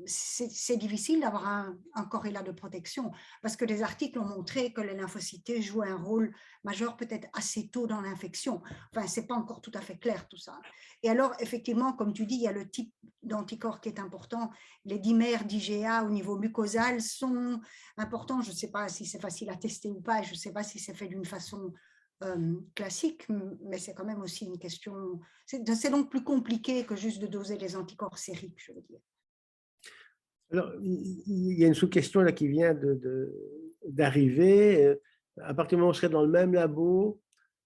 c'est difficile d'avoir un corrélat de protection parce que des articles ont montré que les lymphocytes T jouent un rôle majeur peut-être assez tôt dans l'infection. Enfin, ce n'est pas encore tout à fait clair tout ça. Et alors, effectivement, comme tu dis, il y a le type d'anticorps qui est important. Les dimères d'IgA au niveau mucosal sont importants. Je ne sais pas si c'est facile à tester ou pas. Je ne sais pas si c'est fait d'une façon classique, mais c'est quand même aussi une question. C'est donc plus compliqué que juste de doser les anticorps sériques, je veux dire. Alors, il y a une sous-question là qui vient d'arriver. À partir du moment où on serait dans le même labo,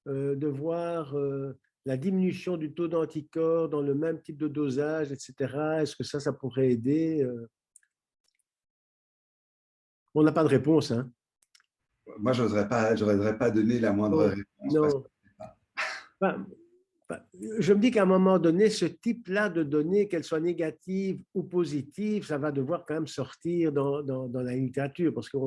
de voir la diminution du taux d'anticorps dans le même type de dosage, etc. Est-ce que ça pourrait aider? On n'a pas de réponse. Hein. Moi, je n'oserais pas donner la moindre réponse. Non. Enfin, je me dis qu'à un moment donné, ce type-là de données, qu'elles soient négatives ou positives, ça va devoir quand même sortir dans la littérature, parce qu'il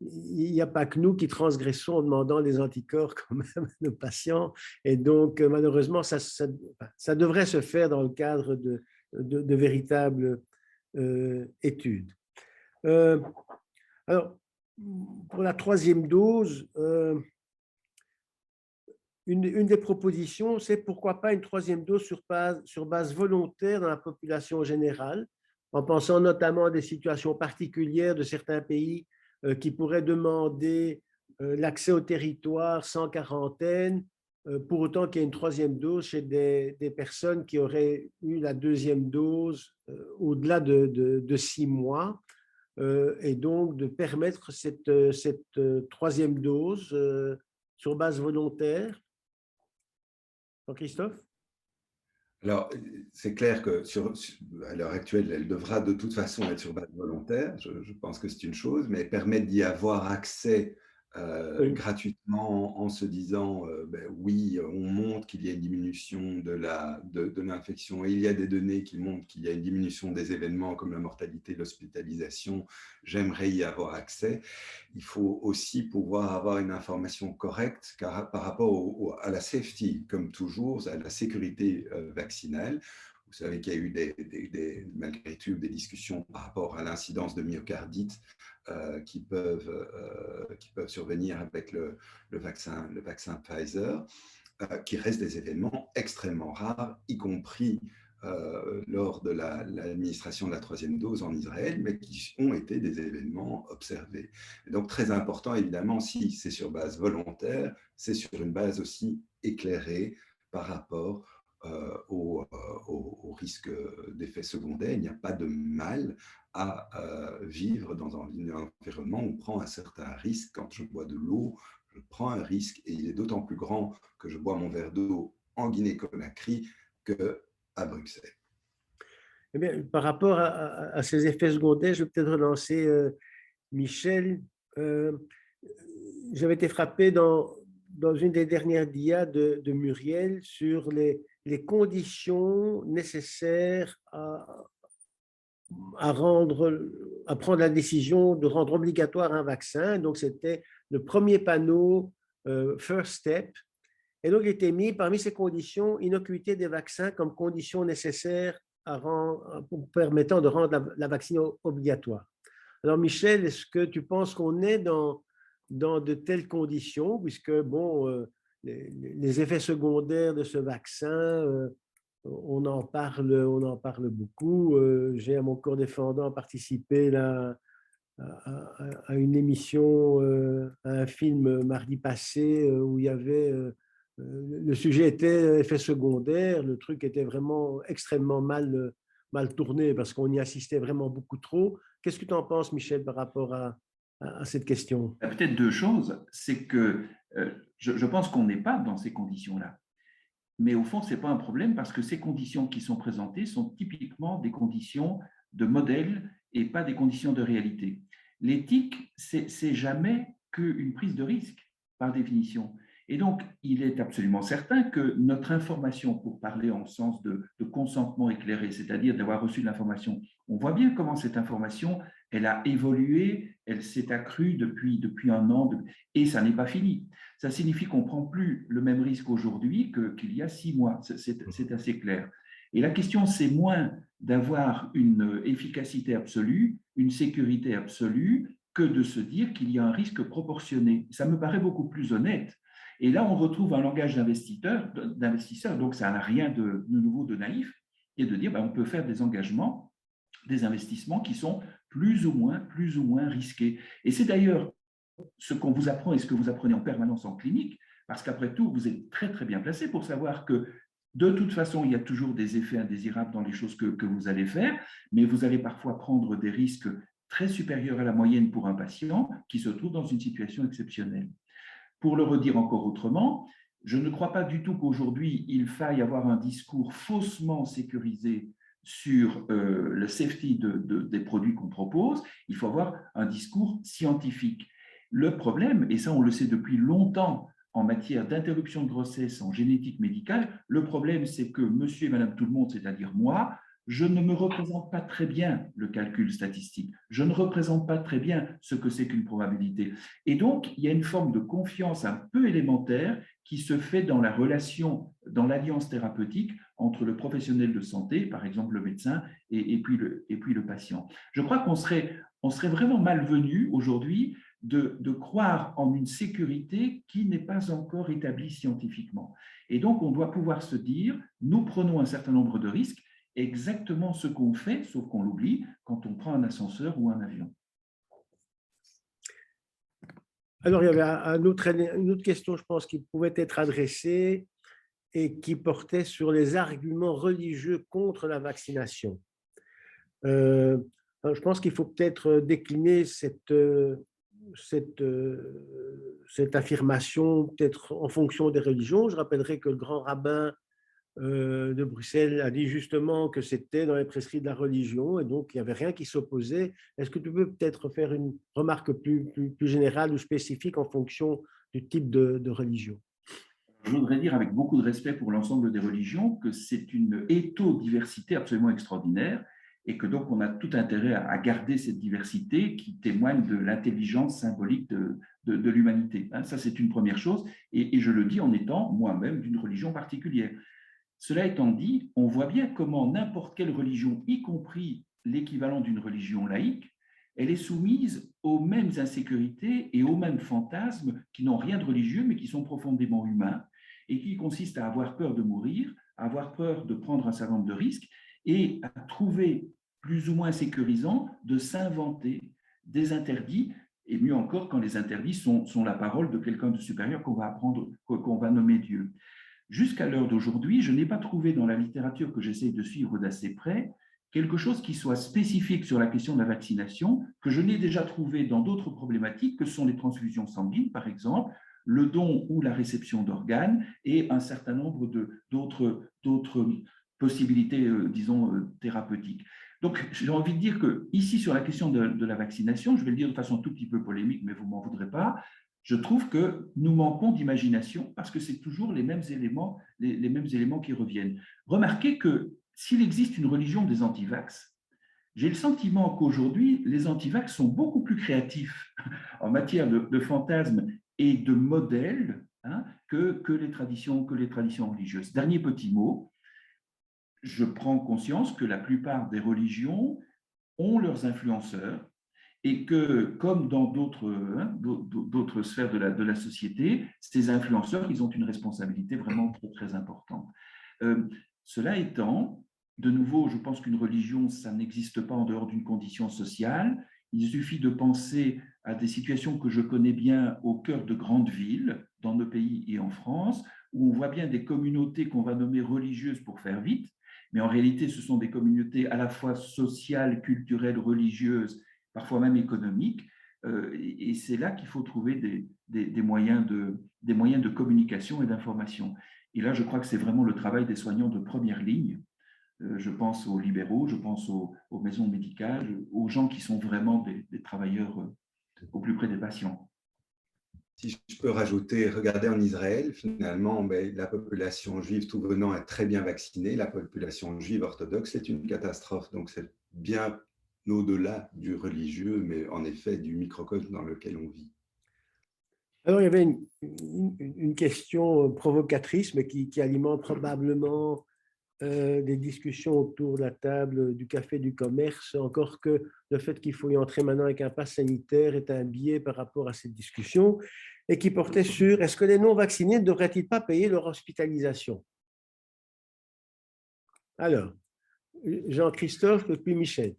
n'y a pas que nous qui transgressons en demandant les anticorps quand même à nos patients. Et donc, malheureusement, ça devrait se faire dans le cadre de véritables études. Alors, pour la 3e dose, une des propositions, c'est pourquoi pas une 3e dose sur base volontaire dans la population générale, en pensant notamment à des situations particulières de certains pays qui pourraient demander l'accès au territoire sans quarantaine, pour autant qu'il y ait une 3e dose chez des personnes qui auraient eu la 2e dose au-delà de 6 mois, et donc de permettre cette 3e dose sur base volontaire. Jean-Christophe? Alors, c'est clair que à l'heure actuelle, elle devra de toute façon être sur base volontaire. Je pense que c'est une chose, mais permettre d'y avoir accès Oui. gratuitement en se disant oui, on montre qu'il y a une diminution de l'infection et il y a des données qui montrent qu'il y a une diminution des événements comme la mortalité, l'hospitalisation, j'aimerais y avoir accès. Il faut aussi pouvoir avoir une information correcte par rapport à la safety, comme toujours, à la sécurité vaccinale. Vous savez qu'il y a eu malgré tout des discussions par rapport à l'incidence de myocardite qui peuvent survenir avec le vaccin Pfizer, qui restent des événements extrêmement rares, y compris lors de l'administration de la 3e dose en Israël, mais qui ont été des événements observés. Et donc, très important, évidemment, si c'est sur base volontaire, c'est sur une base aussi éclairée par rapport au risque d'effets secondaires. Il n'y a pas de mal à vivre dans un environnement où on prend un certain risque. Quand je bois de l'eau, je prends un risque et il est d'autant plus grand que je bois mon verre d'eau en Guinée-Conakry qu'à Bruxelles. Eh bien, par rapport à ces effets secondaires, je vais peut-être relancer Michel. J'avais été frappé dans une des dernières dias de Muriel sur les conditions nécessaires à prendre la décision de rendre obligatoire un vaccin. Donc, c'était le premier panneau First Step. Et donc, il était mis parmi ces conditions, innocuité des vaccins comme condition nécessaire permettant de rendre la vaccination obligatoire. Alors, Michel, est-ce que tu penses qu'on est dans de telles conditions, puisque, bon, les effets secondaires de ce vaccin, on en parle beaucoup. J'ai à mon corps défendant participé à une émission, à un film mardi passé où il y avait, le sujet était effets secondaires, le truc était vraiment extrêmement mal tourné parce qu'on y assistait vraiment beaucoup trop. Qu'est-ce que tu en penses, Michel, par rapport à cette question? Peut-être 2 choses. C'est que je pense qu'on n'est pas dans ces conditions-là. Mais au fond, ce n'est pas un problème parce que ces conditions qui sont présentées sont typiquement des conditions de modèle et pas des conditions de réalité. L'éthique, c'est jamais qu'une prise de risque, par définition. Et donc, il est absolument certain que notre information, pour parler en sens de consentement éclairé, c'est-à-dire d'avoir reçu de l'information, on voit bien comment cette information, elle a évolué, elle s'est accrue depuis un an, et ça n'est pas fini. Ça signifie qu'on ne prend plus le même risque aujourd'hui qu'il y a 6 mois. C'est assez clair. Et la question, c'est moins d'avoir une efficacité absolue, une sécurité absolue, que de se dire qu'il y a un risque proportionné. Ça me paraît beaucoup plus honnête. Et là, on retrouve un langage d'investisseur, donc ça n'a rien de nouveau, de naïf, et de dire on peut faire des engagements, des investissements qui sont plus ou moins risqués. Et c'est d'ailleurs ce qu'on vous apprend et ce que vous apprenez en permanence en clinique, parce qu'après tout, vous êtes très, très bien placé pour savoir que de toute façon, il y a toujours des effets indésirables dans les choses que vous allez faire, mais vous allez parfois prendre des risques très supérieurs à la moyenne pour un patient qui se trouve dans une situation exceptionnelle. Pour le redire encore autrement, je ne crois pas du tout qu'aujourd'hui, il faille avoir un discours faussement sécurisé sur le safety des produits qu'on propose. Il faut avoir un discours scientifique. Le problème, et ça on le sait depuis longtemps en matière d'interruption de grossesse en génétique médicale. Le problème, c'est que monsieur et madame tout le monde, c'est-à-dire moi, je ne me représente pas très bien le calcul statistique. Je ne représente pas très bien ce que c'est qu'une probabilité. Et donc, il y a une forme de confiance un peu élémentaire qui se fait dans la relation, dans l'alliance thérapeutique entre le professionnel de santé, par exemple le médecin, et puis le patient. Je crois qu'on serait vraiment malvenu aujourd'hui de croire en une sécurité qui n'est pas encore établie scientifiquement. Et donc, on doit pouvoir se dire, nous prenons un certain nombre de risques, exactement ce qu'on fait, sauf qu'on l'oublie, quand on prend un ascenseur ou un avion. Alors, il y avait une autre question, je pense, qui pouvait être adressée et qui portait sur les arguments religieux contre la vaccination. Je pense qu'il faut peut-être décliner cette affirmation peut-être en fonction des religions. Je rappellerai que le grand rabbin de Bruxelles a dit justement que c'était dans les prescrits de la religion et donc il n'y avait rien qui s'opposait. Est-ce que tu peux peut-être faire une remarque plus générale ou spécifique en fonction du type de religion? Je voudrais dire avec beaucoup de respect pour l'ensemble des religions que c'est une hétodiversité absolument extraordinaire et que donc on a tout intérêt à garder cette diversité qui témoigne de l'intelligence symbolique de l'humanité. Ça, c'est une première chose et je le dis en étant moi-même d'une religion particulière. Cela étant dit, on voit bien comment n'importe quelle religion, y compris l'équivalent d'une religion laïque, elle est soumise aux mêmes insécurités et aux mêmes fantasmes qui n'ont rien de religieux, mais qui sont profondément humains et qui consistent à avoir peur de mourir, à avoir peur de prendre un certain nombre de risques et à trouver plus ou moins sécurisant de s'inventer des interdits, et mieux encore quand les interdits sont la parole de quelqu'un de supérieur qu'on va apprendre, qu'on va nommer Dieu. Jusqu'à l'heure d'aujourd'hui, je n'ai pas trouvé dans la littérature que j'essaie de suivre d'assez près quelque chose qui soit spécifique sur la question de la vaccination, que je n'ai déjà trouvé dans d'autres problématiques, que sont les transfusions sanguines, par exemple, le don ou la réception d'organes et un certain nombre d'autres possibilités, disons, thérapeutiques. Donc, j'ai envie de dire que ici, sur la question de la vaccination, je vais le dire de façon tout petit peu polémique, mais vous ne m'en voudrez pas, je trouve que nous manquons d'imagination parce que c'est toujours les mêmes éléments qui reviennent. Remarquez que s'il existe une religion des antivax, j'ai le sentiment qu'aujourd'hui, les antivax sont beaucoup plus créatifs en matière de fantasmes et de modèles que les traditions religieuses. Dernier petit mot, je prends conscience que la plupart des religions ont leurs influenceurs, et que, comme dans d'autres sphères de la société, ces influenceurs, ils ont une responsabilité vraiment très, très importante. Cela étant, de nouveau, je pense qu'une religion, ça n'existe pas en dehors d'une condition sociale. Il suffit de penser à des situations que je connais bien au cœur de grandes villes, dans nos pays et en France, où on voit bien des communautés qu'on va nommer religieuses pour faire vite, mais en réalité, ce sont des communautés à la fois sociales, culturelles, religieuses, parfois même économiques, et c'est là qu'il faut trouver des moyens de communication et d'information. Et là, je crois que c'est vraiment le travail des soignants de première ligne. Je pense aux libéraux, je pense aux maisons médicales, aux gens qui sont vraiment des travailleurs au plus près des patients. Si je peux rajouter, regardez en Israël, finalement, la population juive tout venant est très bien vaccinée. La population juive orthodoxe est une catastrophe. Donc, c'est bien au-delà du religieux, mais en effet du microcosme dans lequel on vit. Alors, il y avait une question provocatrice, mais qui alimente probablement des discussions autour de la table du café du commerce, encore que le fait qu'il faut y entrer maintenant avec un pass sanitaire est un biais par rapport à cette discussion, et qui portait sur est-ce que les non-vaccinés ne devraient-ils pas payer leur hospitalisation? Alors, Jean-Christophe puis Michel.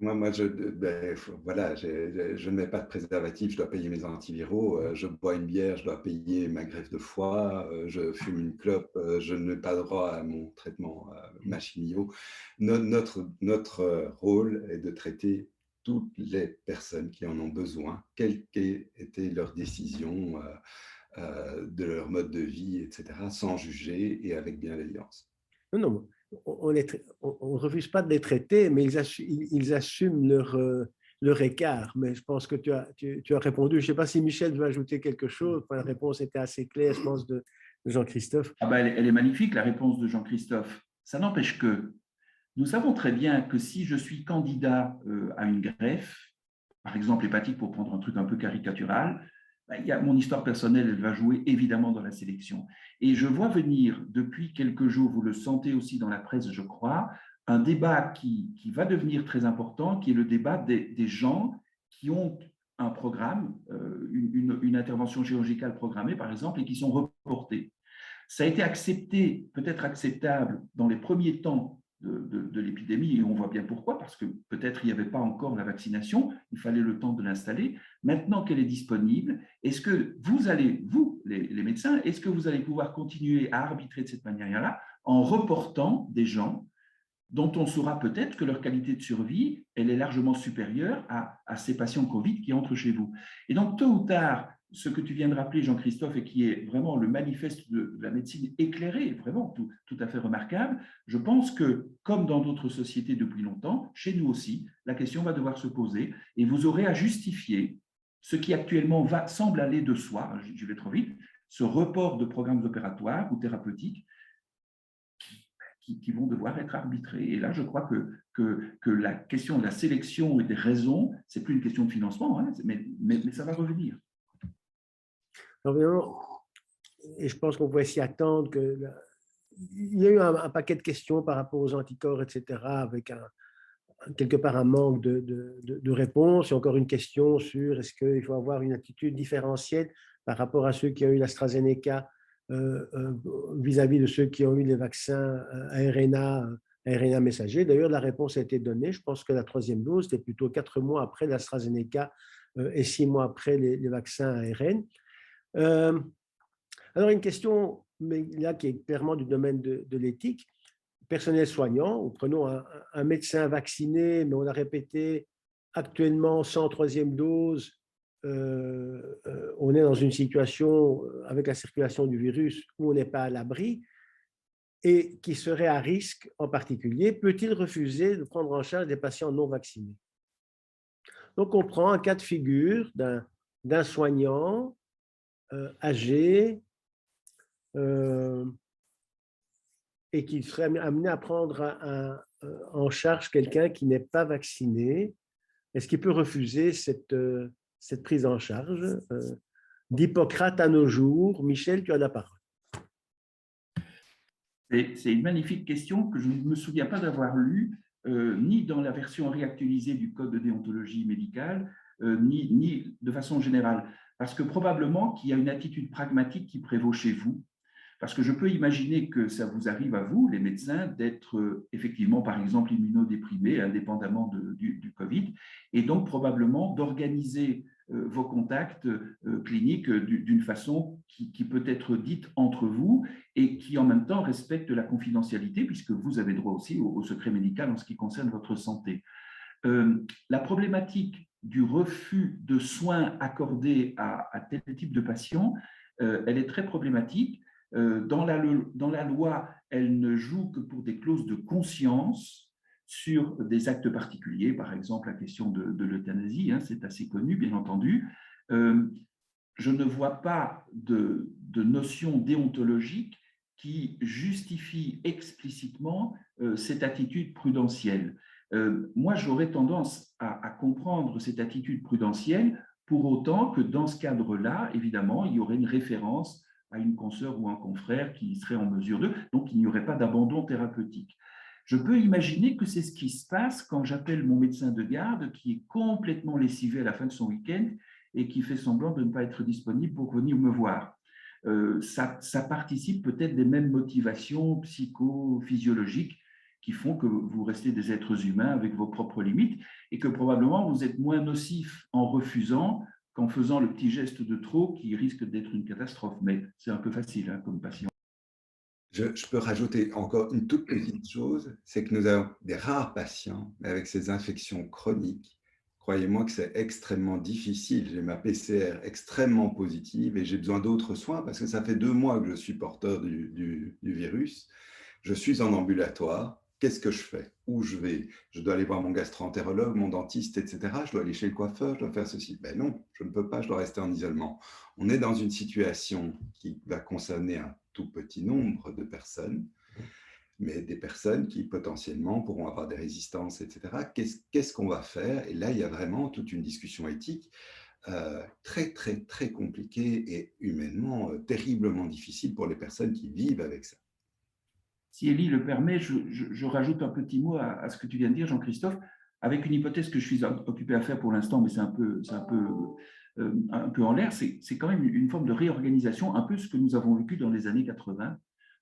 Moi je ne mets pas de préservatif, je dois payer mes antiviraux, je bois une bière, je dois payer ma greffe de foie, je fume une clope, je n'ai pas droit à mon traitement machimio. Notre rôle est de traiter toutes les personnes qui en ont besoin, quelle qu'ait été leur décision, de leur mode de vie, etc., sans juger et avec bienveillance. Non, on ne refuse pas de les traiter, mais ils assument leur écart. Mais je pense que tu as répondu. Je ne sais pas si Michel veut ajouter quelque chose. La réponse était assez claire, je pense, de Jean-Christophe. Ah ben, elle est magnifique, la réponse de Jean-Christophe. Ça n'empêche que nous savons très bien que si je suis candidat à une greffe, par exemple hépatique pour prendre un truc un peu caricatural, mon histoire personnelle, elle va jouer évidemment dans la sélection. Et je vois venir depuis quelques jours, vous le sentez aussi dans la presse, je crois, un débat qui va devenir très important, qui est le débat des gens qui ont un programme, une intervention chirurgicale programmée, par exemple, et qui sont reportés. Ça a été accepté, peut-être acceptable dans les premiers temps de l'épidémie, et on voit bien pourquoi, parce que peut-être il n'y avait pas encore la vaccination, il fallait le temps de l'installer. Maintenant qu'elle est disponible, est-ce que vous allez, vous, les médecins, est-ce que vous allez pouvoir continuer à arbitrer de cette manière-là en reportant des gens dont on saura peut-être que leur qualité de survie, elle est largement supérieure à ces patients Covid qui entrent chez vous. Et donc, tôt ou tard, ce que tu viens de rappeler, Jean-Christophe, et qui est vraiment le manifeste de la médecine éclairée, vraiment tout à fait remarquable, je pense que, comme dans d'autres sociétés depuis longtemps, chez nous aussi, la question va devoir se poser et vous aurez à justifier ce qui actuellement semble aller de soi, je vais trop vite, ce report de programmes opératoires ou thérapeutiques qui vont devoir être arbitrés. Et là, je crois que la question de la sélection et des raisons, ce n'est plus une question de financement, hein, mais ça va revenir. Et je pense qu'on pourrait s'y attendre. Il y a eu un paquet de questions par rapport aux anticorps, etc., avec quelque part un manque de réponse. Et encore une question sur est-ce qu'il faut avoir une attitude différentielle par rapport à ceux qui ont eu l'AstraZeneca vis-à-vis de ceux qui ont eu les vaccins ARNA messager. D'ailleurs, la réponse a été donnée. Je pense que la troisième dose, c'était plutôt 4 mois après l'AstraZeneca et 6 mois après les vaccins ARN. Alors, une question, mais là, qui est clairement du domaine de l'éthique. Personnel soignant, prenons un médecin vacciné, mais on a répété actuellement sans troisième dose, on est dans une situation avec la circulation du virus où on n'est pas à l'abri et qui serait à risque en particulier, peut-il refuser de prendre en charge des patients non vaccinés? Donc, on prend un cas de figure d'un soignant âgé et qui serait amené à prendre en charge quelqu'un qui n'est pas vacciné. Est-ce qu'il peut refuser cette prise en charge d'Hippocrate à nos jours? Michel, tu as la parole. C'est une magnifique question que je ne me souviens pas d'avoir lue, ni dans la version réactualisée du Code de déontologie médicale, ni de façon générale. Parce que probablement qu'il y a une attitude pragmatique qui prévaut chez vous. Parce que je peux imaginer que ça vous arrive à vous, les médecins, d'être effectivement, par exemple, immunodéprimés, indépendamment du Covid, et donc probablement d'organiser vos contacts cliniques d'une façon qui peut être dite entre vous et qui en même temps respecte la confidentialité, puisque vous avez droit aussi au secret médical en ce qui concerne votre santé. La problématique du refus de soins accordés à tel type de patient, elle est très problématique. Dans la loi, elle ne joue que pour des clauses de conscience sur des actes particuliers, par exemple la question de l'euthanasie, hein, c'est assez connu, bien entendu. Je ne vois pas de notion déontologique qui justifie explicitement cette attitude prudentielle. Moi, j'aurais tendance à comprendre cette attitude prudentielle pour autant que dans ce cadre-là, évidemment, il y aurait une référence à une consoeur ou un confrère qui serait en mesure de, donc il n'y aurait pas d'abandon thérapeutique. Je peux imaginer que c'est ce qui se passe quand j'appelle mon médecin de garde qui est complètement lessivé à la fin de son week-end et qui fait semblant de ne pas être disponible pour venir me voir. Ça participe peut-être des mêmes motivations psychophysiologiques qui font que vous restez des êtres humains avec vos propres limites et que probablement vous êtes moins nocif en refusant qu'en faisant le petit geste de trop qui risque d'être une catastrophe. Mais c'est un peu facile hein, comme patient. Je peux rajouter encore une toute petite chose, c'est que nous avons des rares patients avec ces infections chroniques. Croyez-moi que c'est extrêmement difficile. J'ai ma PCR extrêmement positive et j'ai besoin d'autres soins parce que ça fait 2 mois que je suis porteur du virus. Je suis en ambulatoire qu'est-ce que je fais? Où je vais? Je dois aller voir mon gastro-entérologue, mon dentiste, etc. Je dois aller chez le coiffeur, je dois faire ceci. Ben non, je ne peux pas, je dois rester en isolement. On est dans une situation qui va concerner un tout petit nombre de personnes, mais des personnes qui potentiellement pourront avoir des résistances, etc. Qu'est-ce qu'on va faire? Et là, il y a vraiment toute une discussion éthique très, très, très compliquée et humainement terriblement difficile pour les personnes qui vivent avec ça. Si Élie le permet, je rajoute un petit mot à ce que tu viens de dire, Jean-Christophe, avec une hypothèse que je suis occupé à faire pour l'instant, mais c'est un peu en l'air. C'est quand même une forme de réorganisation, un peu ce que nous avons vécu dans les années 80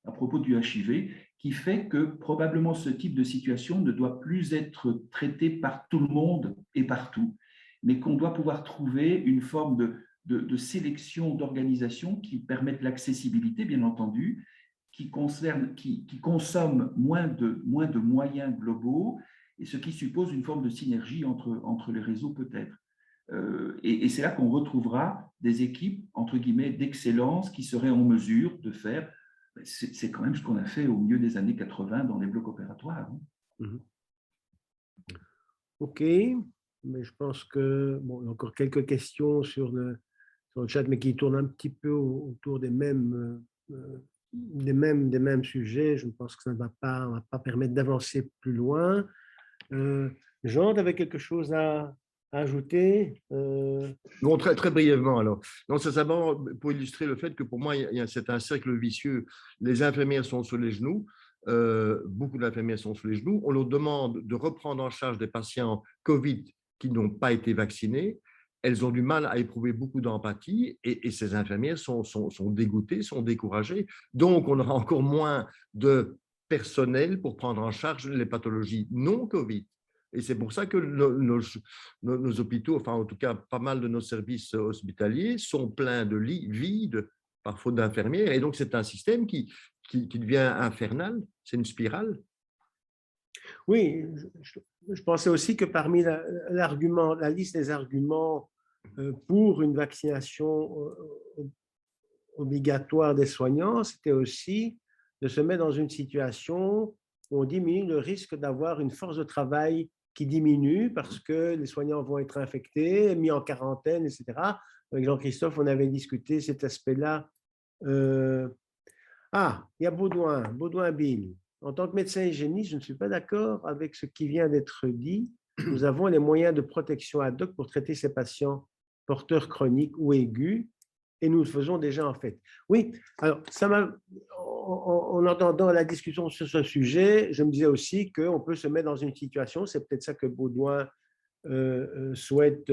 à propos du HIV, qui fait que probablement ce type de situation ne doit plus être traité par tout le monde et partout, mais qu'on doit pouvoir trouver une forme de sélection, d'organisation qui permette l'accessibilité, bien entendu, qui consomme moins de moyens globaux, et ce qui suppose une forme de synergie entre les réseaux peut-être. Et c'est là qu'on retrouvera des équipes, entre guillemets, d'excellence qui seraient en mesure de faire, c'est quand même ce qu'on a fait au milieu des années 80 dans les blocs opératoires. OK, mais je pense que, bon, il y a encore quelques questions sur le chat, mais qui tournent un petit peu autour des mêmes sujets. Je pense que ça ne va pas permettre d'avancer plus loin. Jean, tu avais quelque chose à ajouter? Bon, très, très brièvement, alors. Non, c'est simplement pour illustrer le fait que pour moi, c'est un cercle vicieux. Les infirmières sont sur les genoux. Beaucoup d'infirmières sont sur les genoux. On leur demande de reprendre en charge des patients COVID qui n'ont pas été vaccinés. Elles ont du mal à éprouver beaucoup d'empathie et ces infirmières sont dégoûtées, sont découragées. Donc, on aura encore moins de personnel pour prendre en charge les pathologies non COVID. Et c'est pour ça que nos hôpitaux, enfin en tout cas pas mal de nos services hospitaliers, sont pleins de lits vides, par faute d'infirmières. Et donc c'est un système qui devient infernal, c'est une spirale. Oui, je pensais aussi que parmi la liste des arguments pour une vaccination obligatoire des soignants, c'était aussi de se mettre dans une situation où on diminue le risque d'avoir une force de travail qui diminue parce que les soignants vont être infectés, mis en quarantaine, etc. Avec Jean-Christophe, on avait discuté cet aspect-là. Ah, il y a Baudouin Bill. En tant que médecin hygiéniste, je ne suis pas d'accord avec ce qui vient d'être dit. Nous avons les moyens de protection ad hoc pour traiter ces patients porteurs chroniques ou aigus, et nous le faisons déjà en fait. Oui, alors en entendant la discussion sur ce sujet, je me disais aussi qu'on peut se mettre dans une situation, c'est peut-être ça que Baudouin souhaite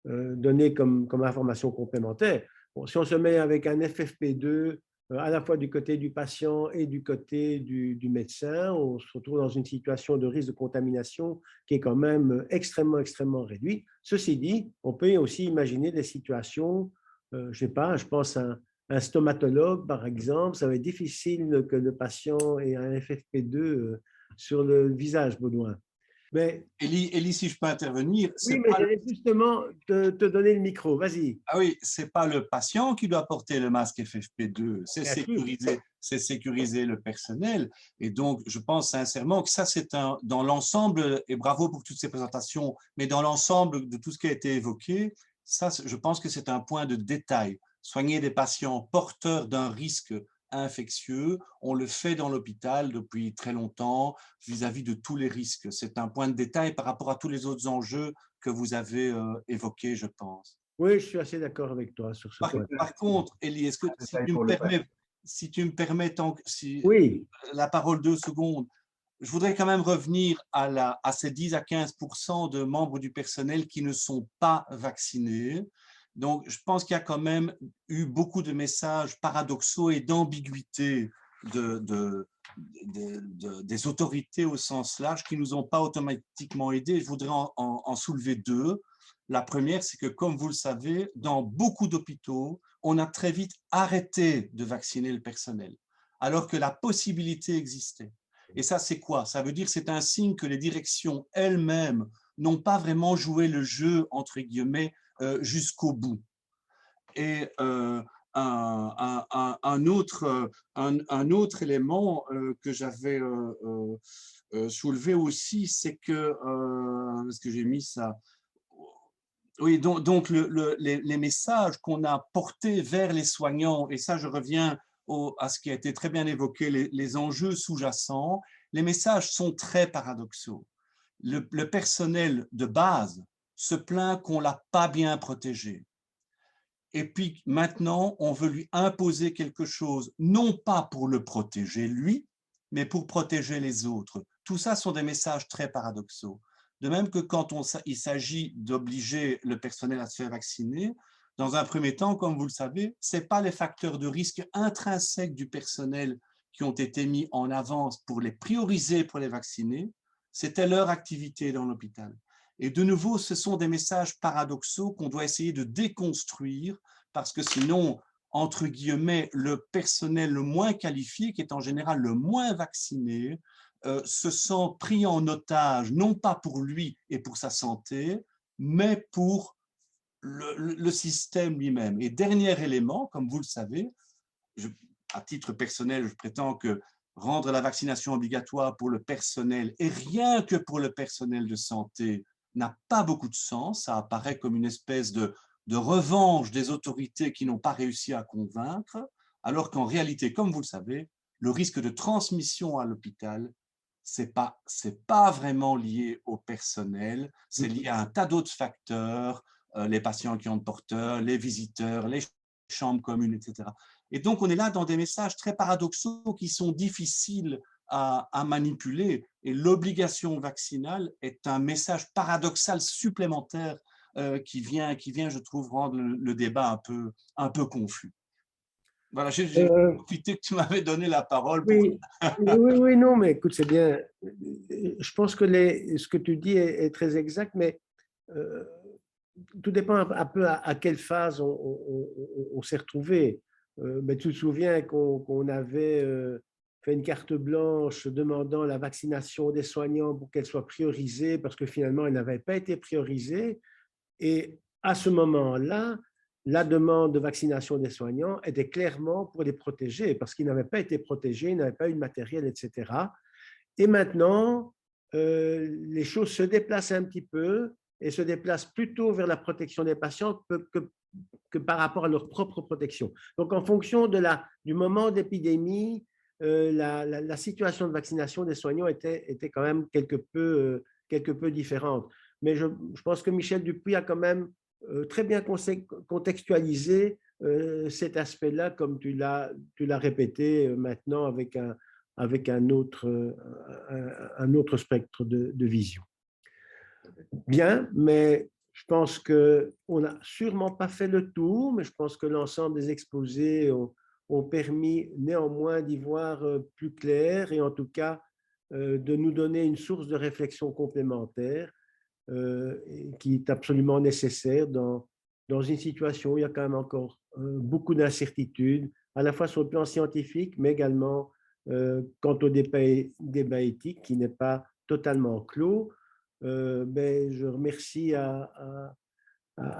donner comme information complémentaire. Bon, si on se met avec un FFP2 à la fois du côté du patient et du côté du médecin, on se retrouve dans une situation de risque de contamination qui est quand même extrêmement, extrêmement réduite. Ceci dit, on peut aussi imaginer des situations, je ne sais pas, je pense à un stomatologue, par exemple, ça va être difficile que le patient ait un FFP2 sur le visage, Baudouin. Mais, Élie, si je peux intervenir. Oui, mais j'allais justement te donner le micro. Vas-y. Ah oui, ce n'est pas le patient qui doit porter le masque FFP2, c'est sécuriser le personnel. Et donc, je pense sincèrement que ça, c'est dans l'ensemble, et bravo pour toutes ces présentations, mais dans l'ensemble de tout ce qui a été évoqué, ça, je pense que c'est un point de détail. Soigner des patients porteurs d'un risque infectieux, on le fait dans l'hôpital depuis très longtemps vis-à-vis de tous les risques. C'est un point de détail par rapport à tous les autres enjeux que vous avez évoqués, je pense. Oui, je suis assez d'accord avec toi sur ce point. Par contre, Élie, est-ce que si tu me permets oui. La parole 2 secondes, je voudrais quand même revenir à ces 10 à 15% de membres du personnel qui ne sont pas vaccinés. Donc, je pense qu'il y a quand même eu beaucoup de messages paradoxaux et d'ambiguïté des autorités au sens large qui ne nous ont pas automatiquement aidés. Je voudrais en soulever 2. La première, c'est que, comme vous le savez, dans beaucoup d'hôpitaux, on a très vite arrêté de vacciner le personnel, alors que la possibilité existait. Et ça, c'est quoi? Ça veut dire que c'est un signe que les directions elles-mêmes n'ont pas vraiment joué le jeu, entre guillemets, jusqu'au bout. Et un autre élément que j'avais soulevé aussi, c'est que, est-ce que j'ai mis ça? Oui, donc les messages qu'on a portés vers les soignants, et ça je reviens à ce qui a été très bien évoqué, les enjeux sous-jacents, les messages sont très paradoxaux. Le personnel de base se plaint qu'on ne l'a pas bien protégé. Et puis maintenant, on veut lui imposer quelque chose, non pas pour le protéger lui, mais pour protéger les autres. Tout ça sont des messages très paradoxaux. De même que quand il s'agit d'obliger le personnel à se faire vacciner, dans un premier temps, comme vous le savez, ce n'est pas les facteurs de risque intrinsèques du personnel qui ont été mis en avance pour les prioriser pour les vacciner, c'était leur activité dans l'hôpital. Et de nouveau, ce sont des messages paradoxaux qu'on doit essayer de déconstruire parce que sinon, entre guillemets, le personnel le moins qualifié, qui est en général le moins vacciné, se sent pris en otage, non pas pour lui et pour sa santé, mais pour le système lui-même. Et dernier élément, comme vous le savez, à titre personnel, je prétends que rendre la vaccination obligatoire pour le personnel, et rien que pour le personnel de santé, n'a pas beaucoup de sens. Ça apparaît comme une espèce de revanche des autorités qui n'ont pas réussi à convaincre, alors qu'en réalité, comme vous le savez, le risque de transmission à l'hôpital, c'est pas vraiment lié au personnel, c'est lié à un tas d'autres facteurs, les patients qui ont de porteurs, les visiteurs, les chambres communes, etc. Et donc, on est là dans des messages très paradoxaux qui sont difficiles à manipuler. Et l'obligation vaccinale est un message paradoxal supplémentaire qui vient, je trouve, rendre le débat un peu confus. Voilà, j'ai profité que tu m'avais donné la parole. Oui, non, mais écoute, c'est bien. Je pense que ce que tu dis est très exact, mais tout dépend un peu à quelle phase on s'est retrouvé. Mais tu te souviens qu'on avait fait une carte blanche demandant la vaccination des soignants pour qu'elle soit priorisée, parce que finalement, elle n'avait pas été priorisée. Et à ce moment-là, la demande de vaccination des soignants était clairement pour les protéger, parce qu'ils n'avaient pas été protégés, ils n'avaient pas eu de matériel, etc. Et maintenant, les choses se déplacent un petit peu et se déplacent plutôt vers la protection des patients que par rapport à leur propre protection. Donc, en fonction du moment d'épidémie, la situation de vaccination des soignants était quand même quelque peu différente. Mais je pense que Michel Dupuy a quand même très bien contextualisé cet aspect-là, comme tu l'as répété maintenant avec un autre spectre de vision. Bien, mais je pense qu'on n'a sûrement pas fait le tour, mais je pense que l'ensemble des exposés ont permis néanmoins d'y voir plus clair et en tout cas de nous donner une source de réflexion complémentaire qui est absolument nécessaire dans une situation où il y a quand même encore beaucoup d'incertitudes, à la fois sur le plan scientifique, mais également quant au débat éthique qui n'est pas totalement clos. Je remercie à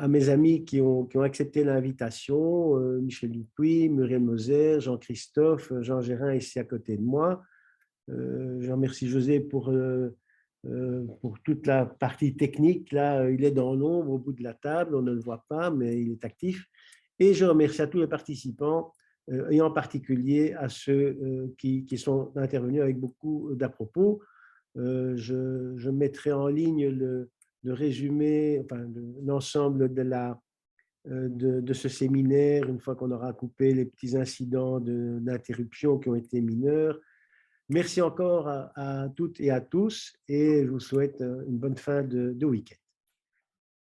mes amis qui ont accepté l'invitation, Michel Dupuy, Muriel Moser, Jean-Christophe, Jean Gérin ici à côté de moi. Je remercie José pour toute la partie technique. Là, il est dans l'ombre au bout de la table, on ne le voit pas, mais il est actif. Et je remercie à tous les participants, et en particulier à ceux qui sont intervenus avec beaucoup d'à-propos. Je mettrai en ligne le résumé, enfin, l'ensemble de ce séminaire, une fois qu'on aura coupé les petits incidents d'interruption qui ont été mineurs. Merci encore à toutes et à tous et je vous souhaite une bonne fin de week-end.